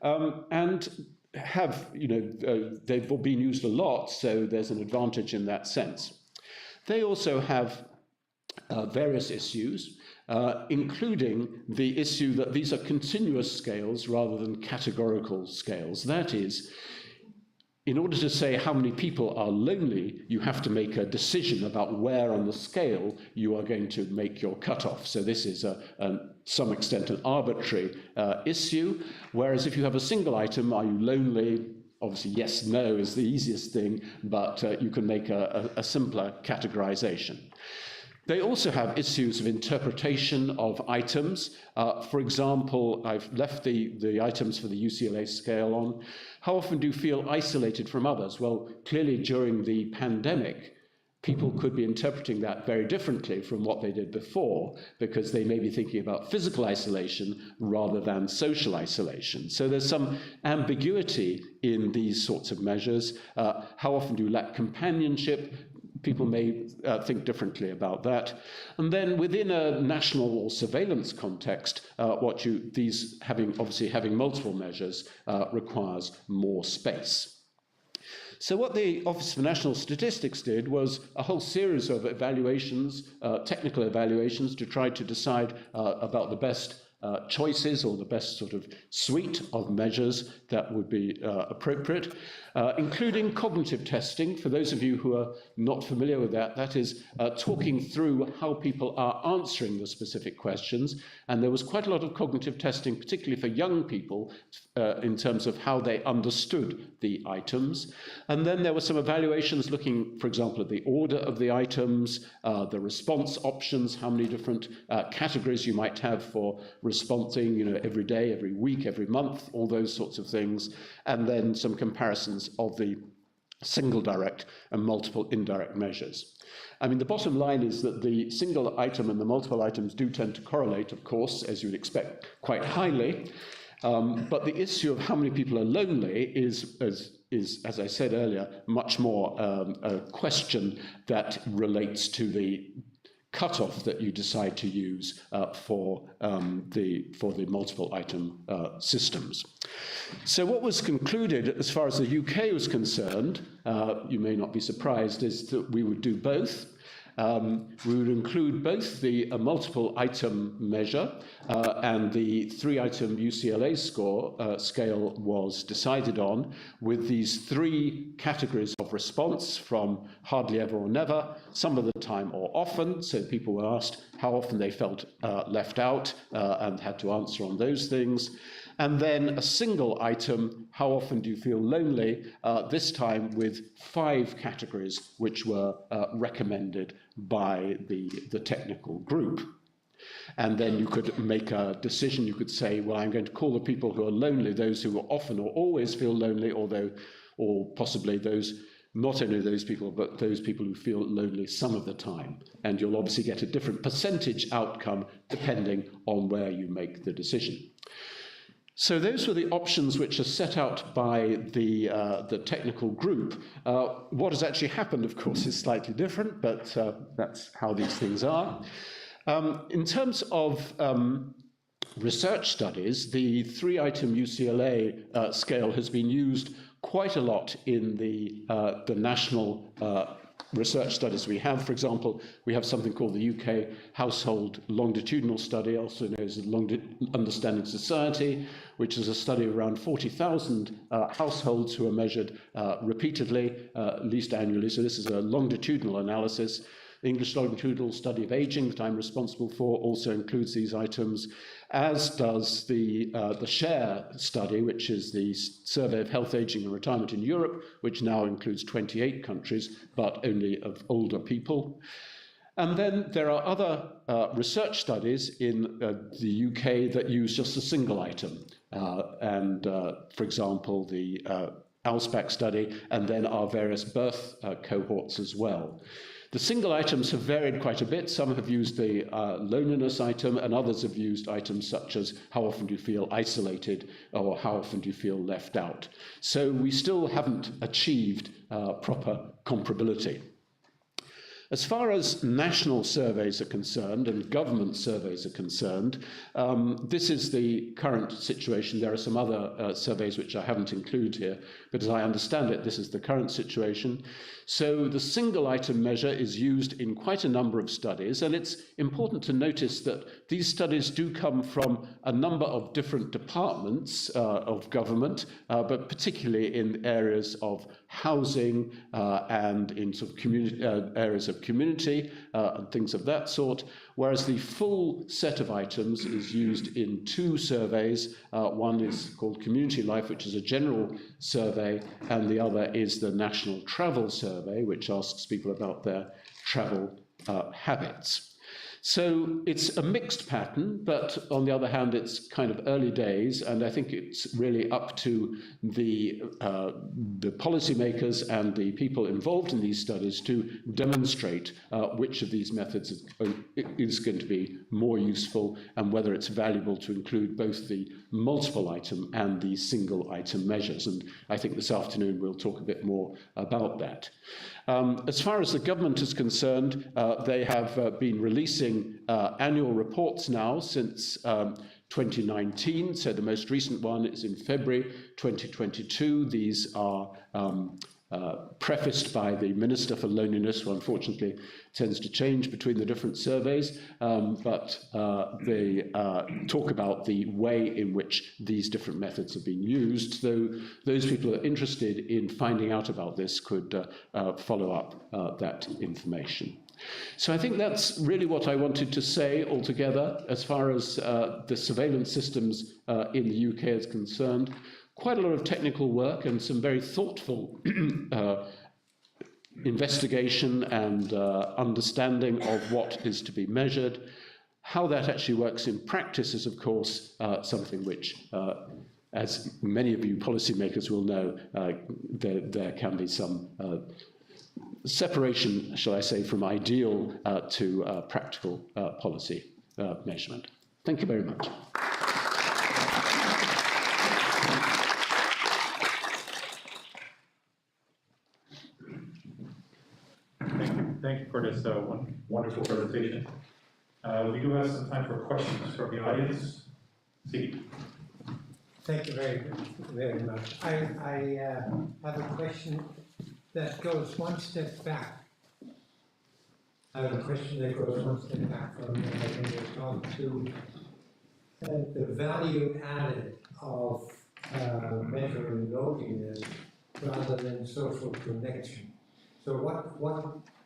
and have, they've been used a lot, so there's an advantage in that sense. They also have various issues, including the issue that these are continuous scales rather than categorical scales. That is, in order to say how many people are lonely, you have to make a decision about where on the scale you are going to make your cutoff. So this is, to some extent, an arbitrary issue, whereas if you have a single item, are you lonely? Obviously, yes, no is the easiest thing, but you can make a simpler categorization. They also have issues of interpretation of items. For example, I've left the items for the UCLA scale on. How often do you feel isolated from others? Well, clearly during the pandemic, people could be interpreting that very differently from what they did before, because they may be thinking about physical isolation rather than social isolation. So there's some ambiguity in these sorts of measures. How often do you lack companionship? People may think differently about that. And then within a national or surveillance context, having multiple measures requires more space. So what the Office for National Statistics did was a whole series of evaluations, technical evaluations, to try to decide about the best choices or the best sort of suite of measures that would be appropriate, including cognitive testing. For those of you who are not familiar with that, that is talking through how people are answering the specific questions. And there was quite a lot of cognitive testing, particularly for young people, in terms of how they understood the items. And then there were some evaluations looking, for example, at the order of the items, the response options, how many different categories you might have for responding, you know, every day, every week, every month, all those sorts of things, and then some comparisons of the single direct and multiple indirect measures. I mean, the bottom line is that the single item and the multiple items do tend to correlate, of course, as you would expect, quite highly. But the issue of how many people are lonely is, as I said earlier, much more a question that relates to the cutoff that you decide to use for the multiple item systems. So what was concluded as far as the UK was concerned, you may not be surprised, is that we would do both. We would include both the multiple item measure and the 3-item UCLA scale was decided on, with these 3 categories of response from hardly ever or never, some of the time or often. So people were asked how often they felt left out and had to answer on those things. And then a single item, how often do you feel lonely? This time with 5 categories which were recommended by the technical group. And then you could make a decision. You could say, well, I'm going to call the people who are lonely those who often or always feel lonely, or possibly those, not only those people, but those people who feel lonely some of the time. And you'll obviously get a different percentage outcome depending on where you make the decision. So those were the options which are set out by the technical group. What has actually happened, of course, is slightly different, but that's how these things are. In terms of research studies, the 3-item UCLA scale has been used quite a lot in the national research studies we have. For example, we have something called the UK Household Longitudinal Study, also known as the Understanding Society, which is a study of around 40,000 households who are measured repeatedly, at least annually. So this is a longitudinal analysis. The English Longitudinal Study of Aging that I'm responsible for also includes these items, as does the SHARE study, which is the Survey of Health, Aging and Retirement in Europe, which now includes 28 countries, but only of older people. And then there are other research studies in the UK that use just a single item. For example, the ALSPAC study, and then our various birth cohorts as well. The single items have varied quite a bit. Some have used the loneliness item, and others have used items such as how often do you feel isolated, or how often do you feel left out. So we still haven't achieved proper comparability. As far as national surveys are concerned and government surveys are concerned, this is the current situation. There are some other surveys which I haven't included here, but as I understand it, this is the current situation. So the single item measure is used in quite a number of studies, and it's important to notice that these studies do come from a number of different departments of government, but particularly in areas of housing and in sort of areas of community and things of that sort, whereas the full set of items is used in 2 surveys. One is called Community Life, which is a general survey, and the other is the National Travel Survey, which asks people about their travel habits. So it's a mixed pattern, but on the other hand, it's kind of early days, and I think it's really up to the policymakers and the people involved in these studies to demonstrate which of these methods is going to be more useful and whether it's valuable to include both the multiple item and the single item measures. And I think this afternoon we'll talk a bit more about that. As far as the government is concerned, they have been releasing annual reports now since 2019. So the most recent one is in February 2022. These are prefaced by the Minister for Loneliness, who unfortunately tends to change between the different surveys, but they talk about the way in which these different methods have been used. So those people who are interested in finding out about this could follow up that information. So I think that's really what I wanted to say altogether as far as the surveillance systems in the UK is concerned. Quite a lot of technical work and some very thoughtful investigation and understanding of what is to be measured. How that actually works in practice is, of course, something which, as many of you policymakers will know, there can be some separation, shall I say, from ideal to practical policy measurement. Thank you very much. Thank you for this wonderful presentation. We do have some time for questions from the audience. See. Thank you very much. I have a question that goes one step back. I have a question that goes one step back from when you talk to the value added of measuring loneliness rather than social connection. So what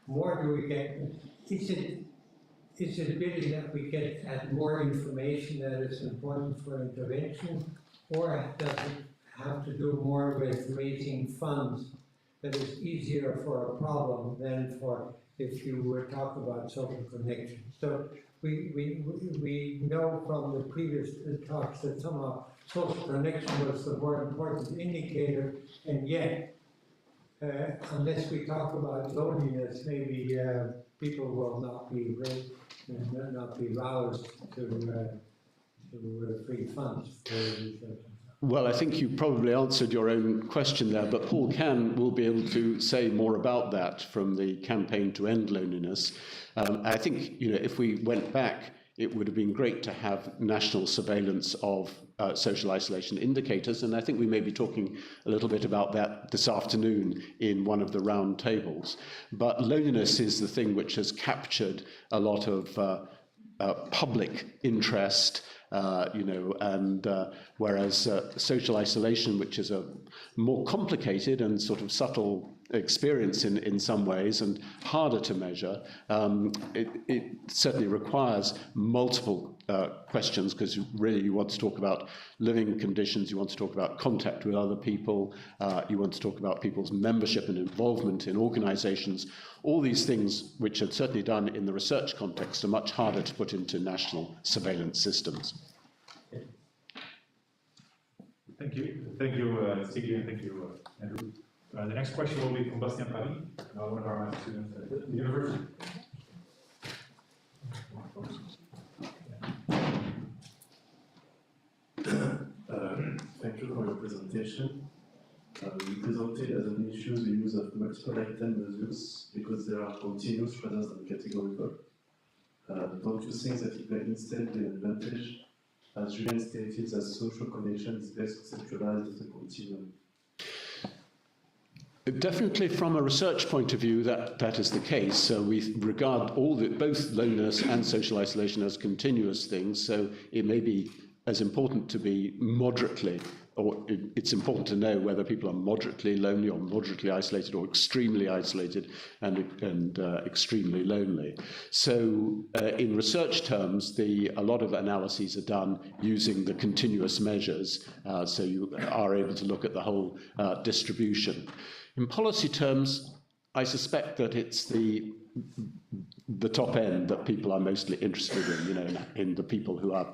more do we get? Is it really that we get at more information that is important for intervention, or does it have to do more with raising funds that is easier for a problem than for if you were talking about social connection? So we know from the previous talks that somehow social connection was the more important indicator, and yet unless we talk about loneliness, maybe people will not be roused to free funds for research. Well, I think you probably answered your own question there, but Paul will be able to say more about that from the campaign to end loneliness. I think, if we went back, it would have been great to have national surveillance of social isolation indicators, and I think we may be talking a little bit about that this afternoon in one of the round tables. But loneliness is the thing which has captured a lot of public interest, and whereas social isolation, which is a more complicated and sort of subtle experience in some ways and harder to measure, it certainly requires multiple questions, because really you want to talk about living conditions, you want to talk about contact with other people, you want to talk about people's membership and involvement in organizations. All these things, which are certainly done in the research context, are much harder to put into national surveillance systems. Thank you, Siggy, and thank you, Andrew. The next question will be from Bastien Paris, one of our master students at the university. Thank you for your presentation. You presented as an issue the use of multiple item measures because they are continuous rather than categorical. Don't you think that it may instead be an advantage, as Julien stated, that social connection is best conceptualized as a continuum? Definitely, from a research point of view, that is the case. So we regard both loneliness and social isolation as continuous things. So it may be as important to be moderately, or it's important to know whether people are moderately lonely or moderately isolated or extremely isolated and extremely lonely. So in research terms, a lot of analyses are done using the continuous measures, so you are able to look at the whole distribution. In policy terms, I suspect that it's the top end that people are mostly interested in, in the people who have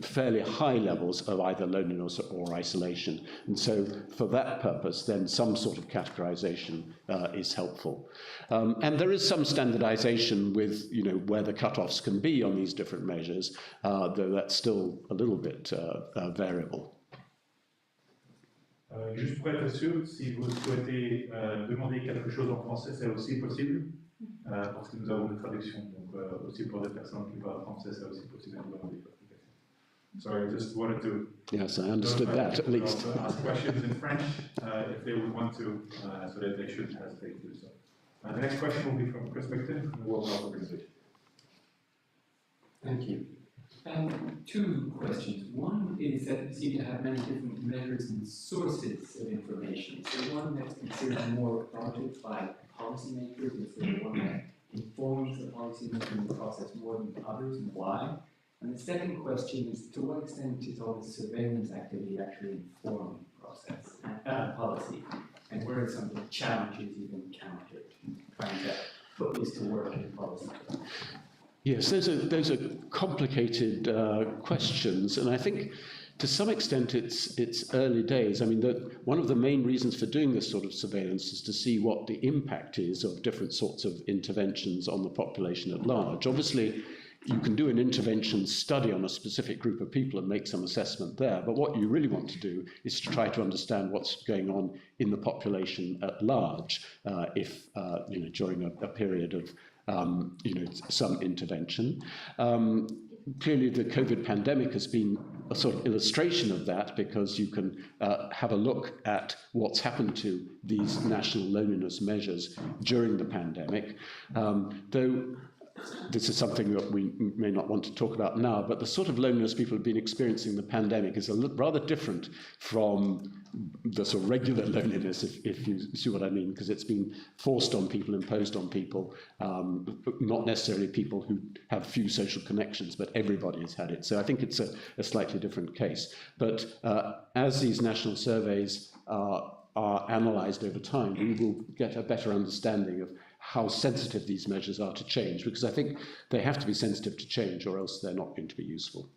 fairly high levels of either loneliness or isolation. And so for that purpose, then some sort of categorization is helpful. And there is some standardization with, where the cutoffs can be on these different measures, though that's still a little bit variable. Juste pour être sûr, si vous souhaitez demander quelque chose en français, c'est aussi possible, parce que nous avons des traductions, donc aussi pour des personnes qui parlent français, c'est aussi possible de demander. Sorry, I just wanted to. Yes, I understood that at least. Ask questions in French if they would want to, so that they shouldn't hesitate to do so. The next question will be from Chris McTinn from the World Health Organization. Thank you. Two questions. One is that you seem to have many different measures and sources of information. So one that's considered more authoritative by policymakers, is there one that informs the policy-making process more than others, and why? And the second question is, to what extent is all the surveillance activity actually informing the process and policy? And where are some of the challenges you've encountered trying to put this to work in policy? Yes, those are complicated questions, and I think to some extent it's early days. I mean, one of the main reasons for doing this sort of surveillance is to see what the impact is of different sorts of interventions on the population at large. Obviously, you can do an intervention study on a specific group of people and make some assessment there, but what you really want to do is to try to understand what's going on in the population at large, if during a period of some intervention. Clearly, the COVID pandemic has been a sort of illustration of that, because you can have a look at what's happened to these national loneliness measures during the pandemic, though this is something that we may not want to talk about now, but the sort of loneliness people have been experiencing in the pandemic is rather different from the sort of regular loneliness, if you see what I mean, because it's been forced on people, imposed on people, not necessarily people who have few social connections, but everybody has had it. So I think it's a slightly different case. But as these national surveys are analysed over time, we will get a better understanding of how sensitive these measures are to change, because I think they have to be sensitive to change, or else they're not going to be useful.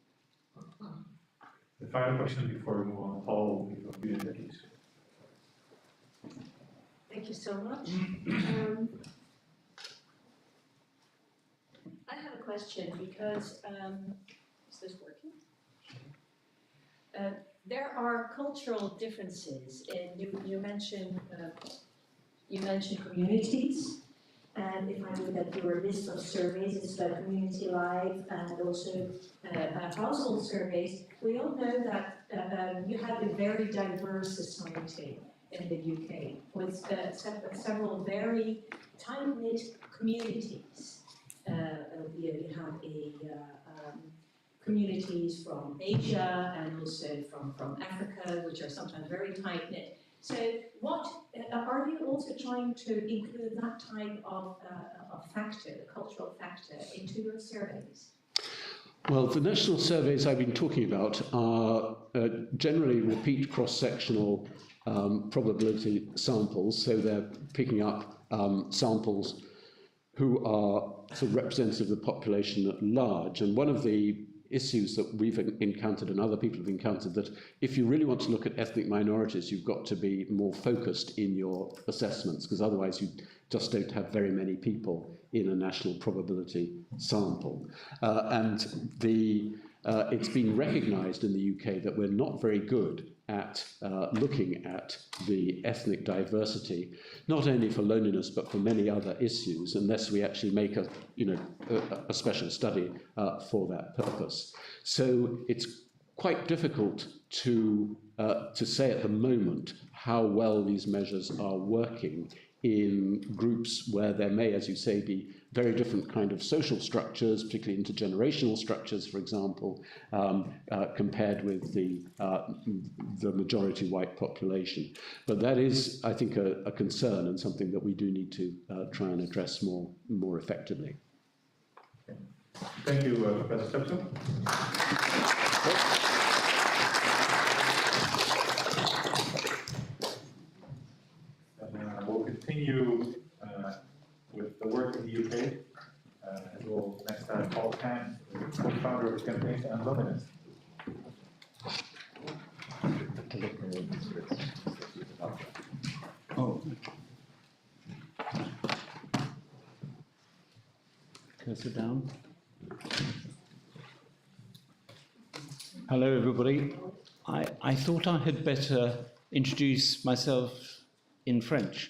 The final question before we move on, Paul, from Judith Murkies. Thank you so much. I have a question because, is this working? There are cultural differences, and you mentioned communities. And if I look at your list of surveys, it's about community life and also household surveys. We all know that you have a very diverse society in the UK with several very tight-knit communities. You have communities from Asia and also from Africa, which are sometimes very tight-knit. So what are you also trying to include that type of factor, the cultural factor, into your surveys? Well, the national surveys I've been talking about are generally repeat cross-sectional probability samples, so they're picking up samples who are sort of representative of the population at large. And one of the issues that we've encountered and other people have encountered, that if you really want to look at ethnic minorities, you've got to be more focused in your assessments, because otherwise you just don't have very many people in a national probability sample. It's been recognised in the UK that we're not very good at looking at the ethnic diversity, not only for loneliness but for many other issues, unless we actually make a special study for that purpose. So it's quite difficult to say at the moment how well these measures are working in groups where there may, as you say, be very different kind of social structures, particularly intergenerational structures, for example, compared with the majority white population. But that is, I think, a concern and something that we do need to try and address more effectively. Thank you, Professor Simpson. We'll continue with the work in the UK. And we'll next have Paul Tan, co-founder of Campaigns to End Loneliness. Oh. Cursor down. Hello, everybody. I thought I had better introduce myself in French.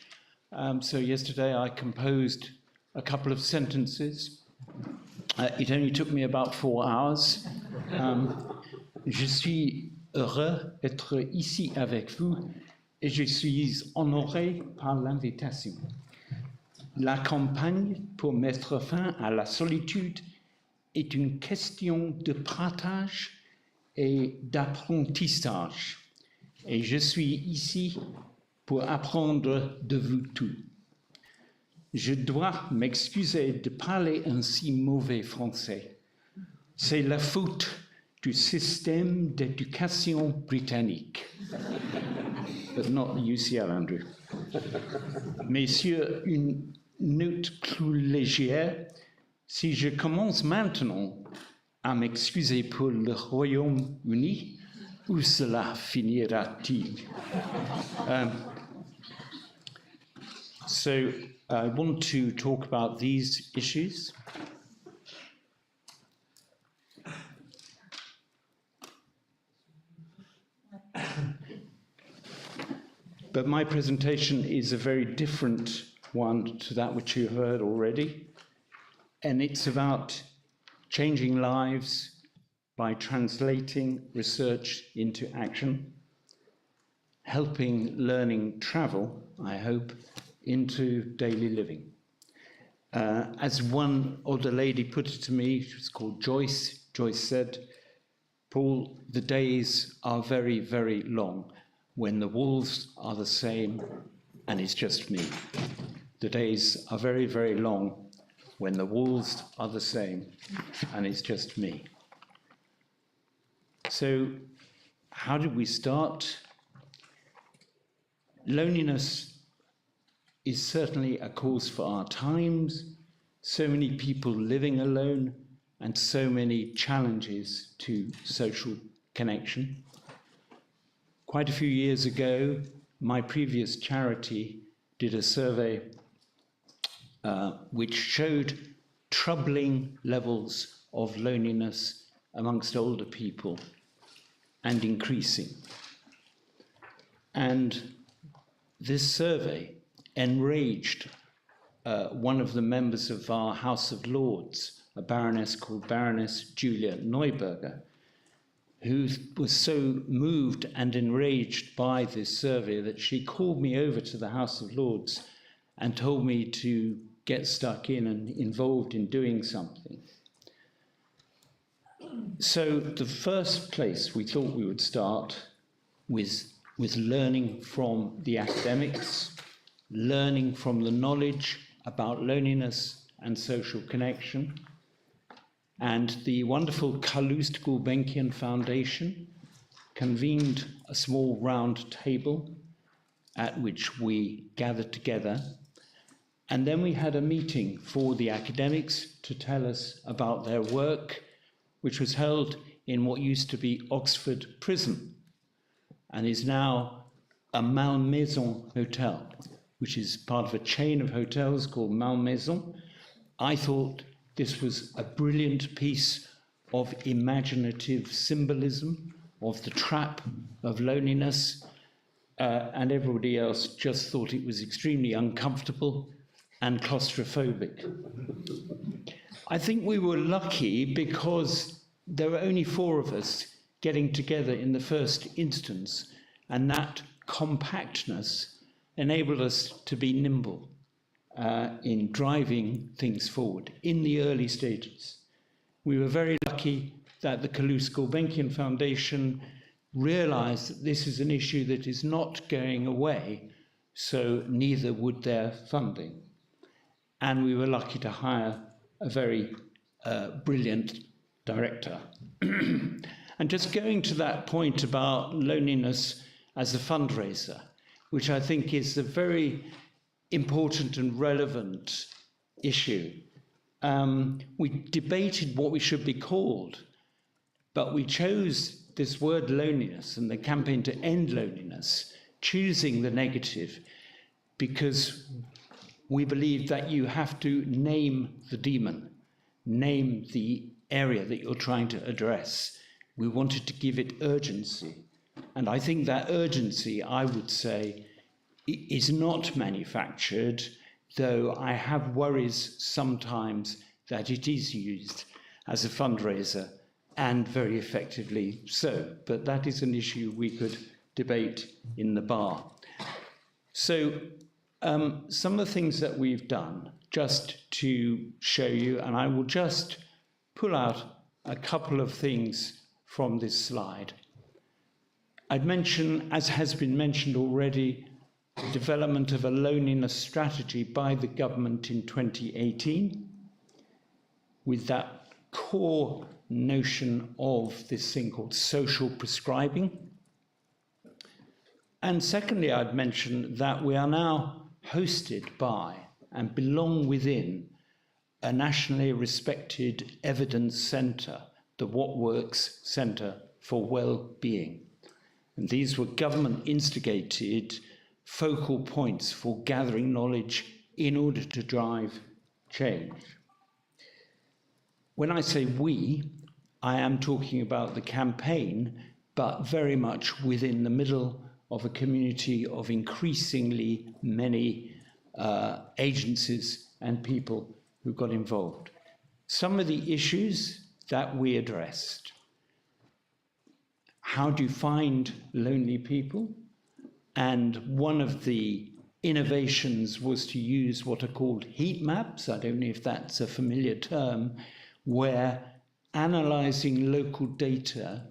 So yesterday I composed a couple of sentences. It only took me about 4 hours. Je suis heureux d'être ici avec vous et je suis honoré par l'invitation. La campagne pour mettre fin à la solitude est une question de partage et d'apprentissage. Et je suis ici pour apprendre de vous tous. Je dois m'excuser de parler un si mauvais français. C'est la faute du système d'éducation britannique. But not the UCL, Andrew. Mais sur une note plus légère, si je commence maintenant à m'excuser pour le Royaume-Uni, où cela finira-t-il? So I want to talk about these issues. But my presentation is a very different one to that which you heard already. And it's about changing lives by translating research into action, helping learning travel, I hope, into daily living. As one older lady put it to me, she was called Joyce. Joyce said, Paul, the days are very, very long when the wolves are the same and it's just me. The days are very, very long when the wolves are the same and it's just me. So how did we start? Loneliness is certainly a cause for our times. So many people living alone and so many challenges to social connection. Quite a few years ago, my previous charity did a survey which showed troubling levels of loneliness amongst older people and increasing. And this survey enraged one of the members of our House of Lords, a baroness called Baroness Julia Neuberger, who was so moved and enraged by this survey that she called me over to the House of Lords and told me to get stuck in and involved in doing something. So the first place we thought we would start was learning from the academics, learning from the knowledge about loneliness and social connection. And the wonderful Calouste Gulbenkian Foundation convened a small round table at which we gathered together. And then we had a meeting for the academics to tell us about their work, which was held in what used to be Oxford Prison and is now a Malmaison Hotel, which is part of a chain of hotels called Malmaison. I thought this was a brilliant piece of imaginative symbolism of the trap of loneliness, and everybody else just thought it was extremely uncomfortable and claustrophobic. I think we were lucky because there were only 4 of us getting together in the first instance, and that compactness enabled us to be nimble in driving things forward in the early stages. We were very lucky that the Calouste Gulbenkian Foundation realized that this is an issue that is not going away, so neither would their funding. And we were lucky to hire a very brilliant director. And just going to that point about loneliness as a fundraiser, which I think is a very important and relevant issue. We debated what we should be called, but we chose this word loneliness and the campaign to end loneliness, choosing the negative, because we believe that you have to name the demon, name the area that you're trying to address. We wanted to give it urgency. And I think that urgency, I would say, is not manufactured, though I have worries sometimes that it is used as a fundraiser and very effectively so. But that is an issue we could debate in the bar. So some of the things that we've done, just to show you, and I will just pull out a couple of things from this slide. I'd mention, as has been mentioned already, the development of a loneliness strategy by the government in 2018, with that core notion of this thing called social prescribing. And secondly, I'd mention that we are now hosted by and belong within a nationally respected evidence centre, the What Works Centre for Wellbeing. And these were government-instigated focal points for gathering knowledge in order to drive change. When I say we, I am talking about the campaign, but very much within the middle of a community of increasingly many agencies and people who got involved. Some of the issues that we addressed. How do you find lonely people? And one of the innovations was to use what are called heat maps. I don't know if that's a familiar term, where analysing local data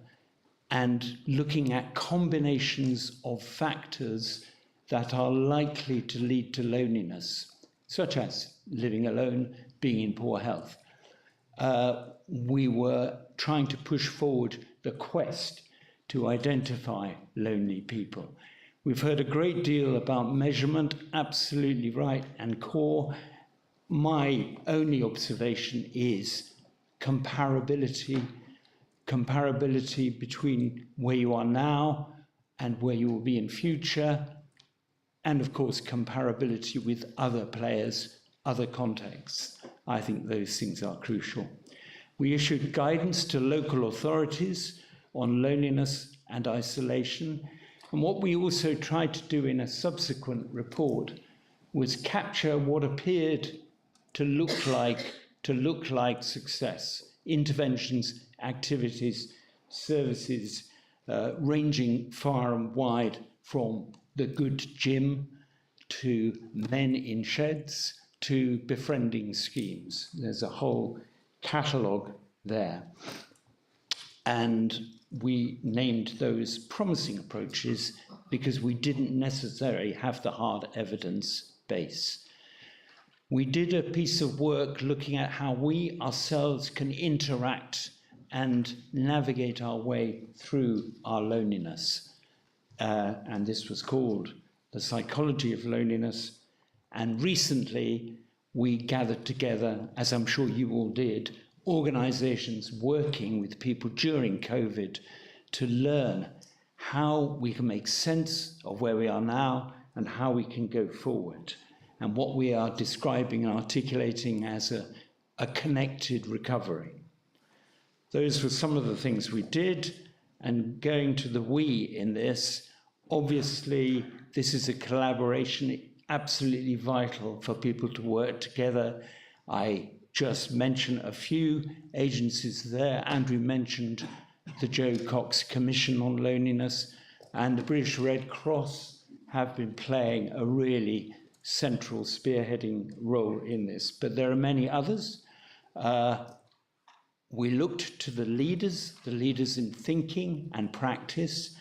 and looking at combinations of factors that are likely to lead to loneliness, such as living alone, being in poor health. We were trying to push forward the quest to identify lonely people. We've heard a great deal about measurement, absolutely right, and core. My only observation is comparability between where you are now and where you will be in future, and of course comparability with other players, other contexts. I think those things are crucial. We issued guidance to local authorities on loneliness and isolation, and what we also tried to do in a subsequent report was capture what appeared to look like success. Interventions, activities, services ranging far and wide, from the good gym to men in sheds to befriending schemes. There's a whole catalogue there. And we named those promising approaches because we didn't necessarily have the hard evidence base. We did a piece of work looking at how we ourselves can interact and navigate our way through our loneliness. And this was called The Psychology of Loneliness. And recently, we gathered together, as I'm sure you all did, organizations working with people during COVID to learn how we can make sense of where we are now and how we can go forward, and what we are describing and articulating as a connected recovery. Those were some of the things we did, and going to the we in this, obviously this is a collaboration, absolutely vital for people to work together. I just mention a few agencies there. Andrew mentioned the Joe Cox Commission on Loneliness, and the British Red Cross have been playing a really central spearheading role in this, but there are many others. We looked to the leaders in thinking and practice,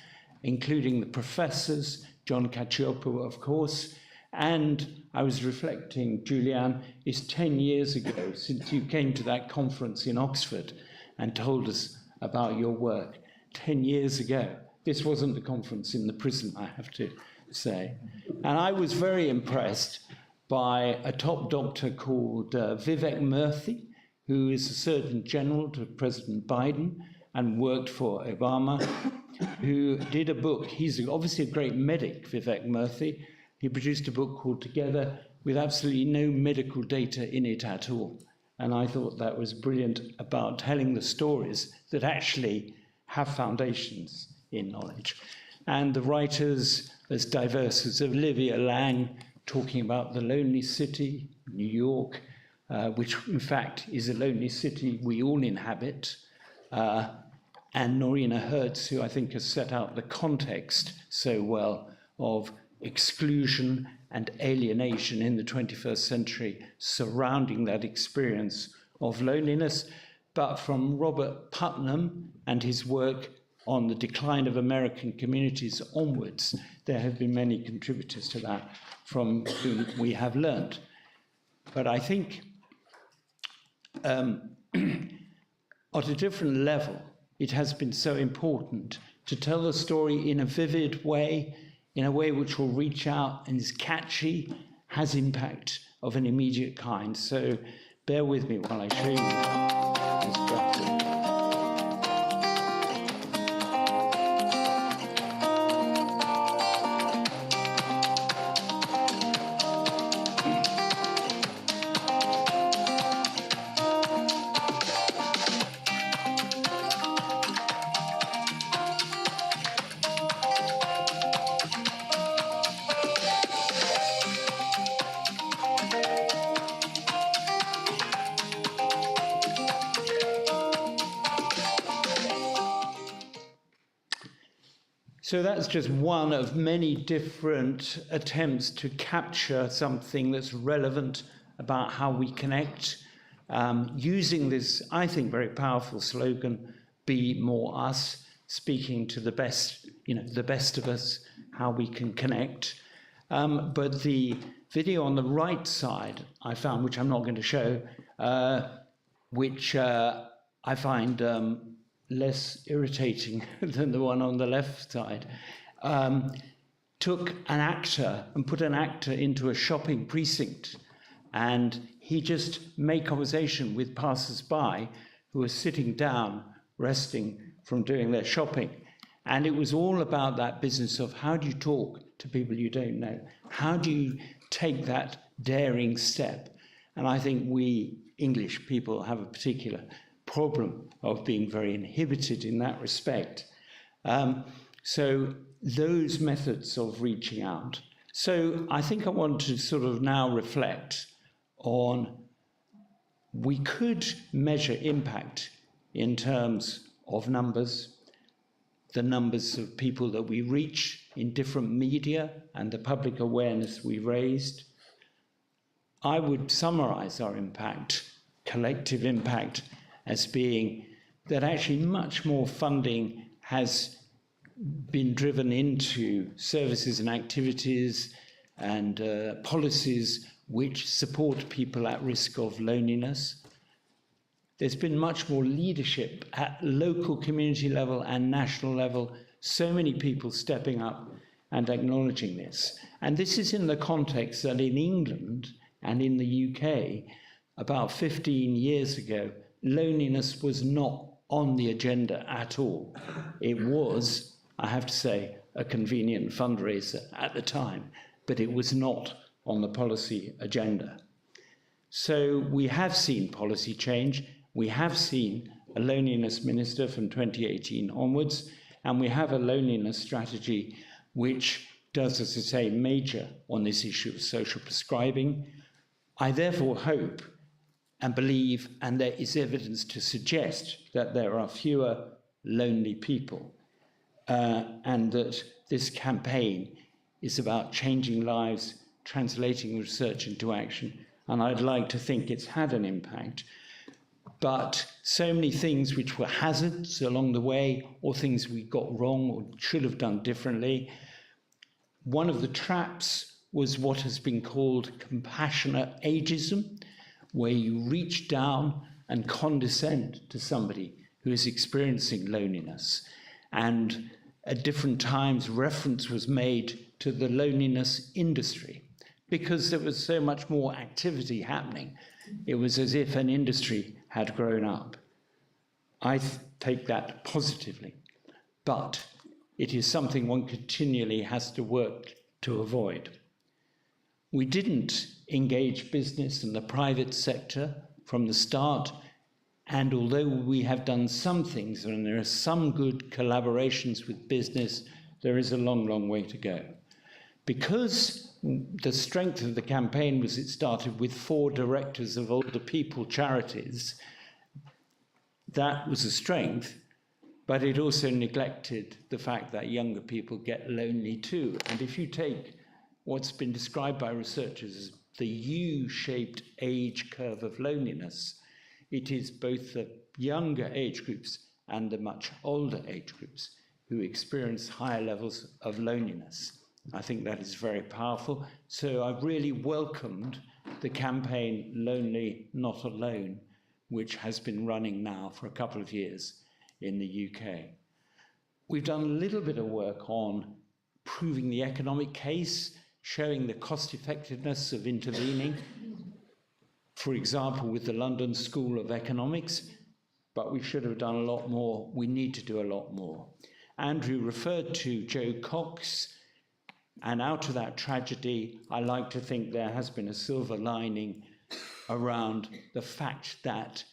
including the professors, John Cacioppo, of course, and I was reflecting, Julianne, it's 10 years ago since you came to that conference in Oxford and told us about your work. 10 years ago. This wasn't the conference in the prison, I have to say. And I was very impressed by a top doctor called Vivek Murthy, who is a Surgeon General to President Biden and worked for Obama, who did a book. He's obviously a great medic, Vivek Murthy. He produced a book called Together with absolutely no medical data in it at all. And I thought that was brilliant about telling the stories that actually have foundations in knowledge. And the writers as diverse as Olivia Lang, talking about the lonely city, New York, which in fact is a lonely city we all inhabit. and Norina Hertz, who I think has set out the context so well of exclusion and alienation in the 21st century surrounding that experience of loneliness, but from Robert Putnam and his work on the decline of American communities onwards, there have been many contributors to that from whom we have learned. But I think at a different level, it has been so important to tell the story in a vivid way, in a way which will reach out and is catchy, has impact of an immediate kind. So bear with me while I show you this graphic. So that's just one of many different attempts to capture something that's relevant about how we connect, using this, I think, very powerful slogan, "Be more us," speaking to the best, the best of us, how we can connect. But the video on the right side, I found, which I'm not going to show, which I find less irritating than the one on the left side, took an actor and put an actor into a shopping precinct, and he just made conversation with passers-by who were sitting down, resting from doing their shopping. And it was all about that business of how do you talk to people you don't know? How do you take that daring step? And I think we English people have a particular problem of being very inhibited in that respect. So those methods of reaching out. So I think I want to sort of now reflect on, we could measure impact in terms of numbers, the numbers of people that we reach in different media and the public awareness we raised. I would summarize our impact, collective impact, as being that actually much more funding has been driven into services and activities and policies which support people at risk of loneliness. There's been much more leadership at local community level and national level, so many people stepping up and acknowledging this. And this is in the context that in England and in the UK, about 15 years ago, loneliness was not on the agenda at all. It was, I have to say, a convenient fundraiser at the time, but it was not on the policy agenda. So we have seen policy change. We have seen a loneliness minister from 2018 onwards, and we have a loneliness strategy which does, as I say, major on this issue of social prescribing. I therefore hope and believe, and there is evidence to suggest, that there are fewer lonely people, and that this campaign is about changing lives, translating research into action, and I'd like to think it's had an impact. But so many things which were hazards along the way, or things we got wrong or should have done differently. One of the traps was what has been called compassionate ageism, where you reach down and condescend to somebody who is experiencing loneliness. And at different times, reference was made to the loneliness industry because there was so much more activity happening. It was as if an industry had grown up. I take that positively, but it is something one continually has to work to avoid. We didn't engage business and the private sector from the start, and although we have done some things and there are some good collaborations with business, there is a long, long way to go. Because the strength of the campaign was it started with 4 directors of older people charities, that was a strength, but it also neglected the fact that younger people get lonely too. And if you take what's been described by researchers as the U-shaped age curve of loneliness, it is both the younger age groups and the much older age groups who experience higher levels of loneliness. I think that is very powerful. So I've really welcomed the campaign Lonely Not Alone, which has been running now for a couple of years in the UK. We've done a little bit of work on proving the economic case, showing the cost effectiveness of intervening, for example, with the London School of Economics, but we should have done a lot more. We need to do a lot more. Andrew referred to Joe Cox, and out of that tragedy, I like to think there has been a silver lining around the fact that,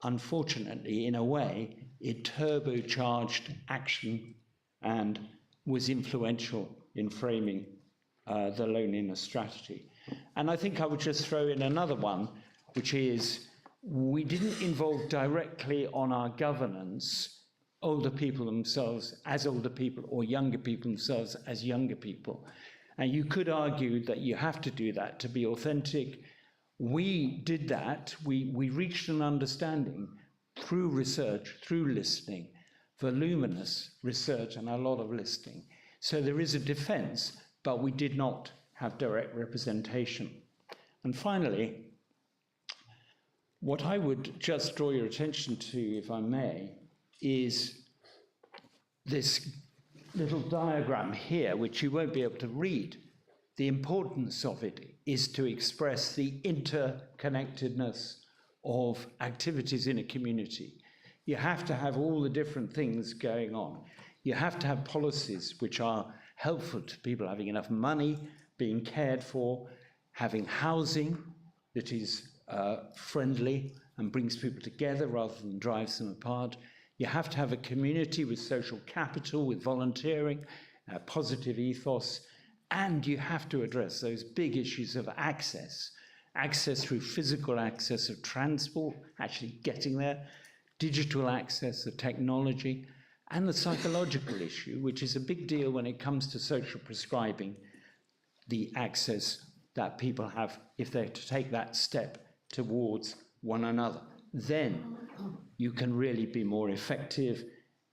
unfortunately, in a way, it turbocharged action and was influential in framing the loneliness strategy. And I think I would just throw in another one, which is we didn't involve directly on our governance older people themselves as older people or younger people themselves as younger people. And you could argue that you have to do that to be authentic. We did that. We reached an understanding through research, through listening, voluminous research and a lot of listening. So there is a defense, but we did not have direct representation. And finally, what I would just draw your attention to, if I may, is this little diagram here, which you won't be able to read. The importance of it is to express the interconnectedness of activities in a community. You have to have all the different things going on. You have to have policies which are helpful to people having enough money, being cared for, having housing that is friendly and brings people together rather than drives them apart. You have to have a community with social capital, with volunteering, positive ethos, and you have to address those big issues of access. Access through physical access of transport, actually getting there, digital access of technology, and the psychological issue, which is a big deal when it comes to social prescribing, the access that people have if they're to take that step towards one another. Then you can really be more effective.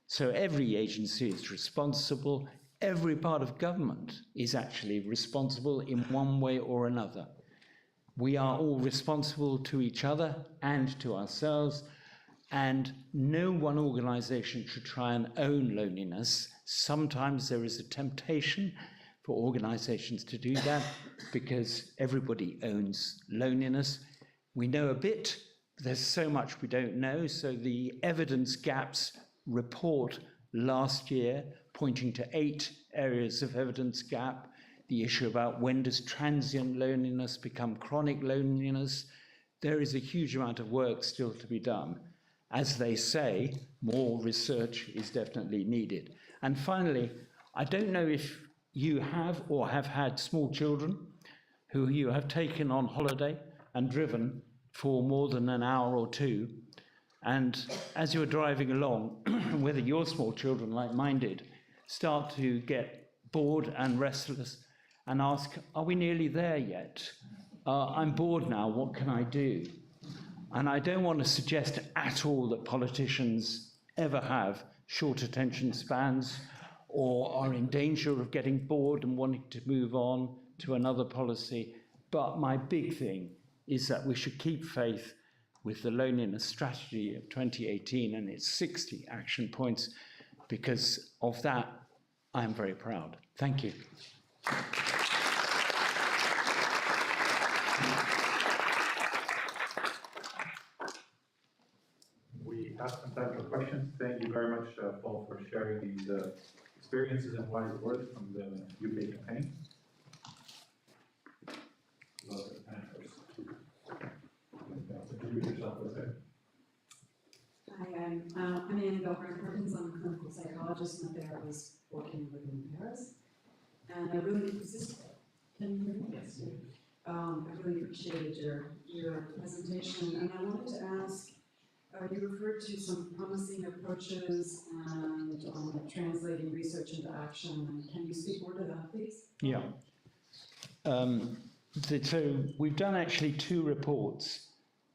So every agency is responsible. Every part of government is actually responsible in one way or another. We are all responsible to each other and to ourselves, and no one organization should try and own loneliness. Sometimes there is a temptation for organizations to do that because everybody owns loneliness. We know a bit. There's so much we don't know. So the evidence gaps report last year pointing to 8 areas of evidence gap, the issue about when does transient loneliness become chronic loneliness. There is a huge amount of work still to be done. As they say, more research is definitely needed. And finally, I don't know if you have or have had small children who you have taken on holiday and driven for more than an hour or two. And as you're driving along, whether your small children, like mine did, start to get bored and restless and ask, are we nearly there yet? I'm bored now, what can I do? And I don't want to suggest at all that politicians ever have short attention spans or are in danger of getting bored and wanting to move on to another policy. But my big thing is that we should keep faith with the loneliness strategy of 2018 and its 60 action points. Because of that, I'm very proud. Thank you. We have some time for questions. Thank you very much, Paul, for sharing these experiences and wise words from the UK campaign. Hi, I'm Anne Gilbert-Perkins. I'm a clinical psychologist and a therapist working within Paris. And I really, can you hear me? Yes. I really appreciated your presentation, and I wanted to ask You referred to some promising approaches and translating research into action. Can you speak more to that, please? Yeah. So we've done actually 2 reports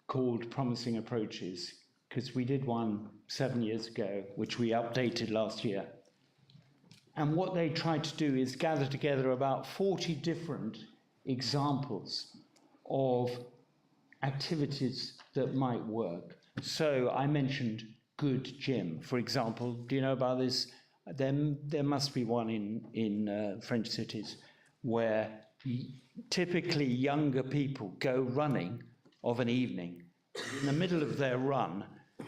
called Promising Approaches, because we did one 7 years ago, which we updated last year. And what they tried to do is gather together about 40 different examples of activities that might work. So I mentioned Good Gym, for example. Do you know about this? There must be one in French cities where typically younger people go running of an evening. In the middle of their run,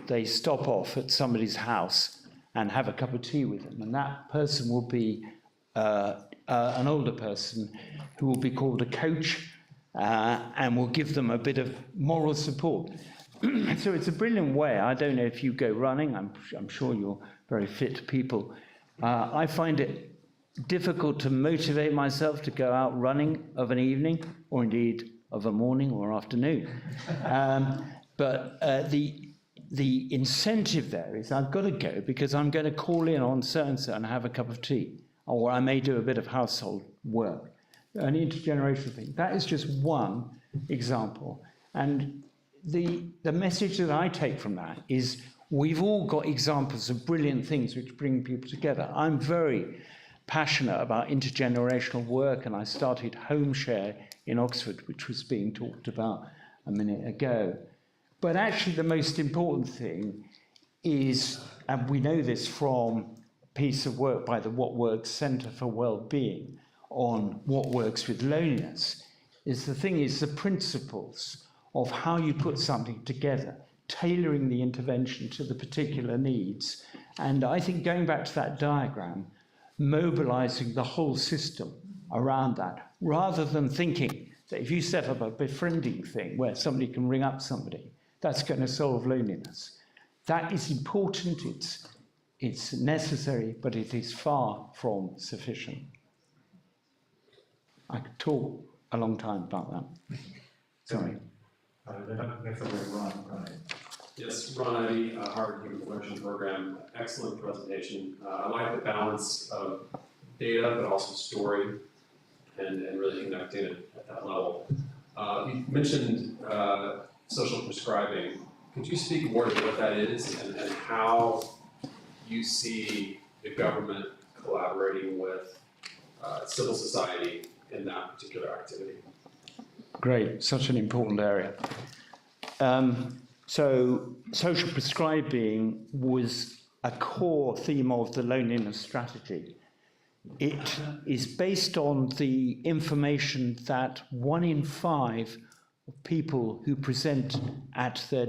they stop off at somebody's house and have a cup of tea with them. And that person will be an older person who will be called a coach and will give them a bit of moral support. So it's a brilliant way. I don't know if you go running. I'm sure you're very fit people. I find it difficult to motivate myself to go out running of an evening, or indeed of a morning or afternoon. But the incentive there is I've got to go because I'm going to call in on so-and-so and have a cup of tea, or I may do a bit of household work, an intergenerational thing. That is just one example. And the message that I take from that is we've all got examples of brilliant things which bring people together. I'm very passionate about intergenerational work, and I started Home Share in Oxford, which was being talked about a minute ago. But actually the most important thing is, and we know this from a piece of work by the What Works Centre for Wellbeing on what works with loneliness, is the principles of how you put something together, tailoring the intervention to the particular needs. And I think going back to that diagram, mobilizing the whole system around that, rather than thinking that if you set up a befriending thing where somebody can ring up somebody, that's going to solve loneliness. That is important, it's necessary, but it is far from sufficient. I could talk a long time about that. Sorry. Next up, we have Ron. Yes, Ron Ivey, Harvard Human Function Program. Excellent presentation. I like the balance of data, but also story, and really connecting it at that level. You mentioned social prescribing. Could you speak more to what that is and how you see the government collaborating with civil society in that particular activity? Great, such an important area. So social prescribing was a core theme of the loneliness strategy. It is based on the information that 1 in 5 people who present at their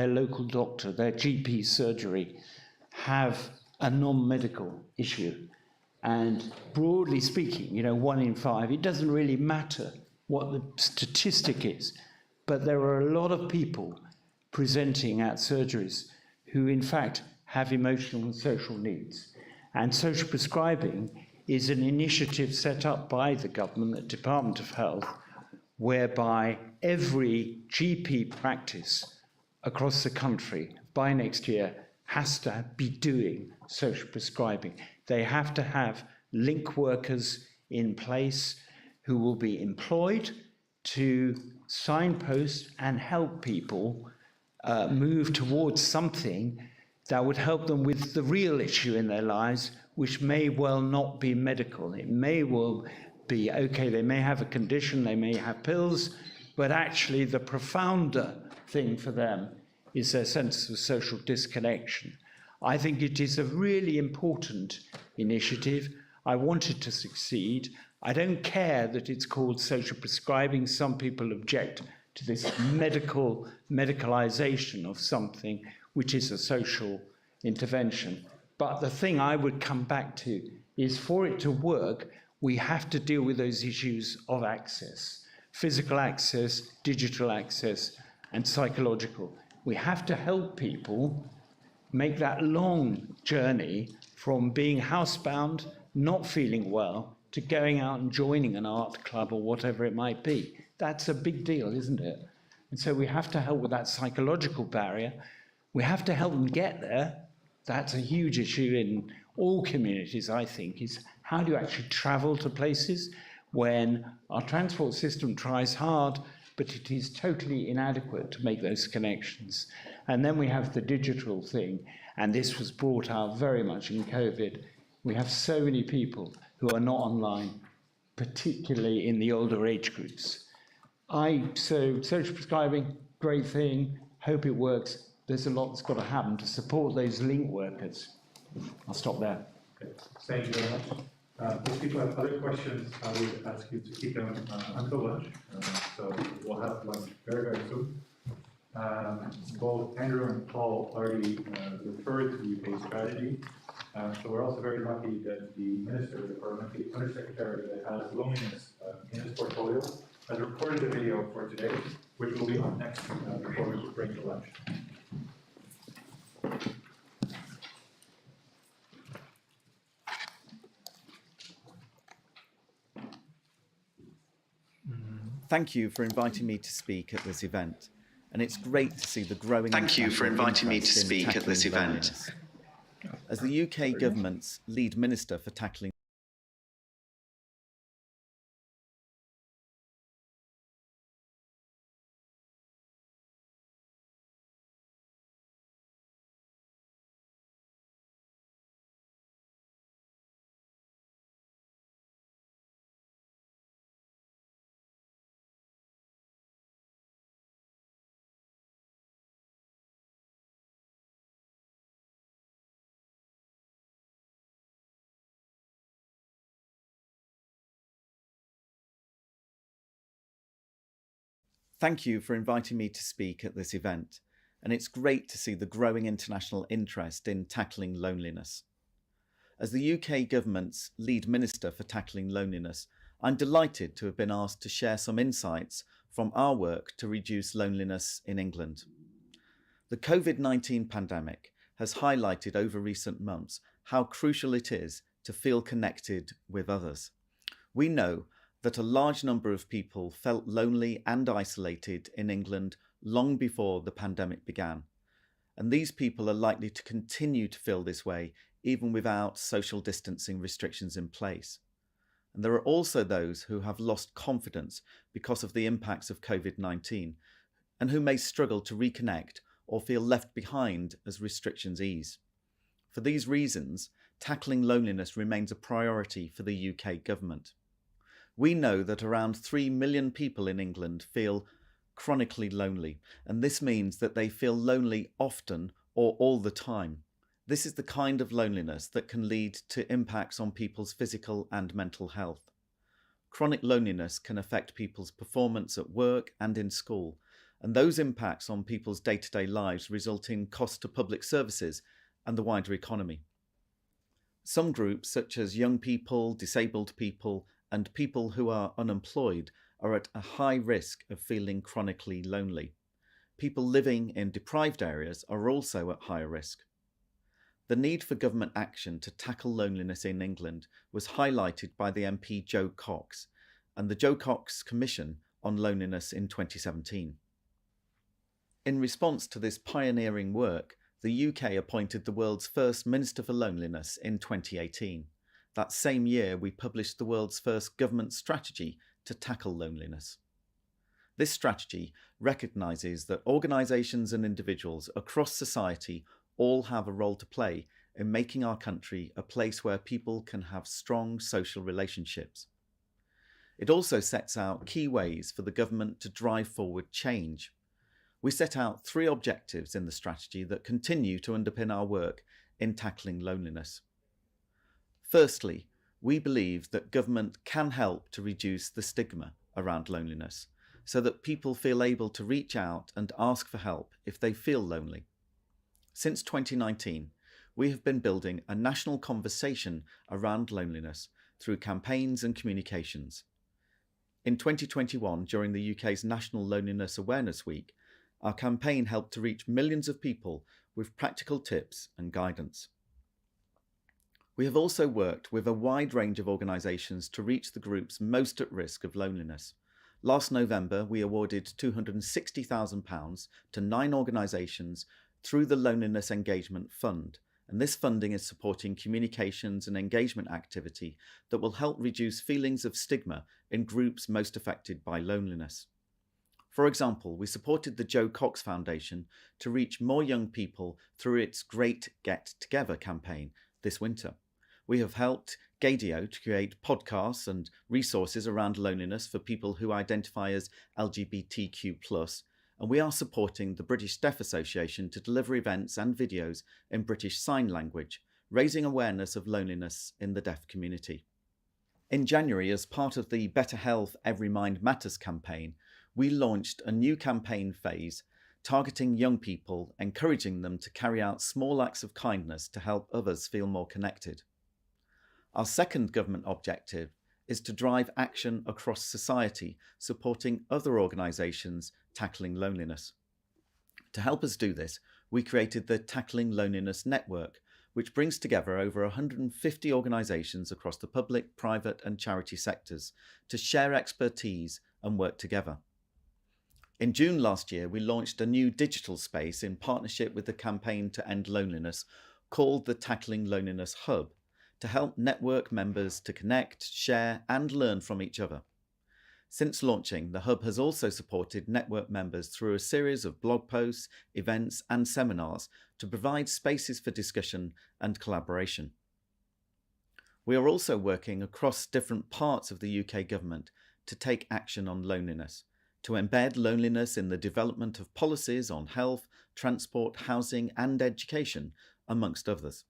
local doctor, their GP surgery, have a non-medical issue. And broadly speaking, 1 in 5, it doesn't really matter what the statistic is, but there are a lot of people presenting at surgeries who in fact have emotional and social needs. And social prescribing is an initiative set up by the government, the Department of Health, whereby every GP practice across the country by next year has to be doing social prescribing. They have to have link workers in place who will be employed to signpost and help people move towards something that would help them with the real issue in their lives, which may well not be medical. It may well be, okay, they may have a condition, they may have pills, but actually the profounder thing for them is their sense of social disconnection. I think it is a really important initiative. I want it to succeed. I don't care that it's called social prescribing. Some people object to this medicalization of something which is a social intervention. But the thing I would come back to is, for it to work, we have to deal with those issues of access, physical access, digital access, and psychological. We have to help people make that long journey from being housebound, not feeling well, to going out and joining an art club or whatever it might be. That's a big deal, isn't it? And so we have to help with that psychological barrier. We have to help them get there. That's a huge issue in all communities, I think, is how do you actually travel to places when our transport system tries hard, but it is totally inadequate to make those connections. And then we have the digital thing, and this was brought out very much in COVID. We have so many people who are not online, particularly in the older age groups. So social prescribing, great thing, hope it works. There's a lot that's got to happen to support those link workers. I'll stop there. Okay. Thank you very much. If people have other questions, I would ask you to keep them until lunch. So we'll have lunch very, very soon. Both Andrew and Paul already referred to a strategy. So we're also very lucky that the Minister, the Undersecretary that has loneliness in his portfolio, has recorded a video for today, which will be on next before we break for lunch. Thank you for inviting me to speak at this event, and it's great to see the growing. Thank you for inviting me to speak at this event. As the UK government's lead minister for tackling Thank you for inviting me to speak at this event, and it's great to see the growing international interest in tackling loneliness. As the UK government's lead minister for tackling loneliness, I'm delighted to have been asked to share some insights from our work to reduce loneliness in England. The COVID-19 pandemic has highlighted over recent months how crucial it is to feel connected with others. We know that a large number of people felt lonely and isolated in England long before the pandemic began. And these people are likely to continue to feel this way even without social distancing restrictions in place. And there are also those who have lost confidence because of the impacts of COVID-19 and who may struggle to reconnect or feel left behind as restrictions ease. For these reasons, tackling loneliness remains a priority for the UK government. We know that around 3 million people in England feel chronically lonely, and this means that they feel lonely often or all the time. This is the kind of loneliness that can lead to impacts on people's physical and mental health. Chronic loneliness can affect people's performance at work and in school, and those impacts on people's day-to-day lives result in cost to public services and the wider economy. Some groups, such as young people, disabled people, and people who are unemployed, are at a high risk of feeling chronically lonely. People living in deprived areas are also at higher risk. The need for government action to tackle loneliness in England was highlighted by the MP Jo Cox and the Jo Cox Commission on Loneliness in 2017. In response to this pioneering work, the UK appointed the world's first Minister for Loneliness in 2018. That same year, we published the world's first government strategy to tackle loneliness. This strategy recognises that organisations and individuals across society all have a role to play in making our country a place where people can have strong social relationships. It also sets out key ways for the government to drive forward change. We set out 3 objectives in the strategy that continue to underpin our work in tackling loneliness. Firstly, we believe that government can help to reduce the stigma around loneliness so that people feel able to reach out and ask for help if they feel lonely. Since 2019, we have been building a national conversation around loneliness through campaigns and communications. In 2021, during the UK's National Loneliness Awareness Week, our campaign helped to reach millions of people with practical tips and guidance. We have also worked with a wide range of organisations to reach the groups most at risk of loneliness. Last November, we awarded £260,000 to 9 organisations through the Loneliness Engagement Fund, and this funding is supporting communications and engagement activity that will help reduce feelings of stigma in groups most affected by loneliness. For example, we supported the Joe Cox Foundation to reach more young people through its Great Get Together campaign this winter. We have helped Gadio to create podcasts and resources around loneliness for people who identify as LGBTQ+, and we are supporting the British Deaf Association to deliver events and videos in British Sign Language, raising awareness of loneliness in the deaf community. In January, as part of the Better Health Every Mind Matters campaign, we launched a new campaign phase targeting young people, encouraging them to carry out small acts of kindness to help others feel more connected. Our second government objective is to drive action across society, supporting other organisations tackling loneliness. To help us do this, we created the Tackling Loneliness Network, which brings together over 150 organisations across the public, private and charity sectors to share expertise and work together. In June last year, we launched a new digital space in partnership with the Campaign to End Loneliness called the Tackling Loneliness Hub, to help network members to connect, share and learn from each other. Since launching, the Hub has also supported network members through a series of blog posts, events and seminars to provide spaces for discussion and collaboration. We are also working across different parts of the UK government to take action on loneliness, to embed loneliness in the development of policies on health, transport, housing and education, amongst others.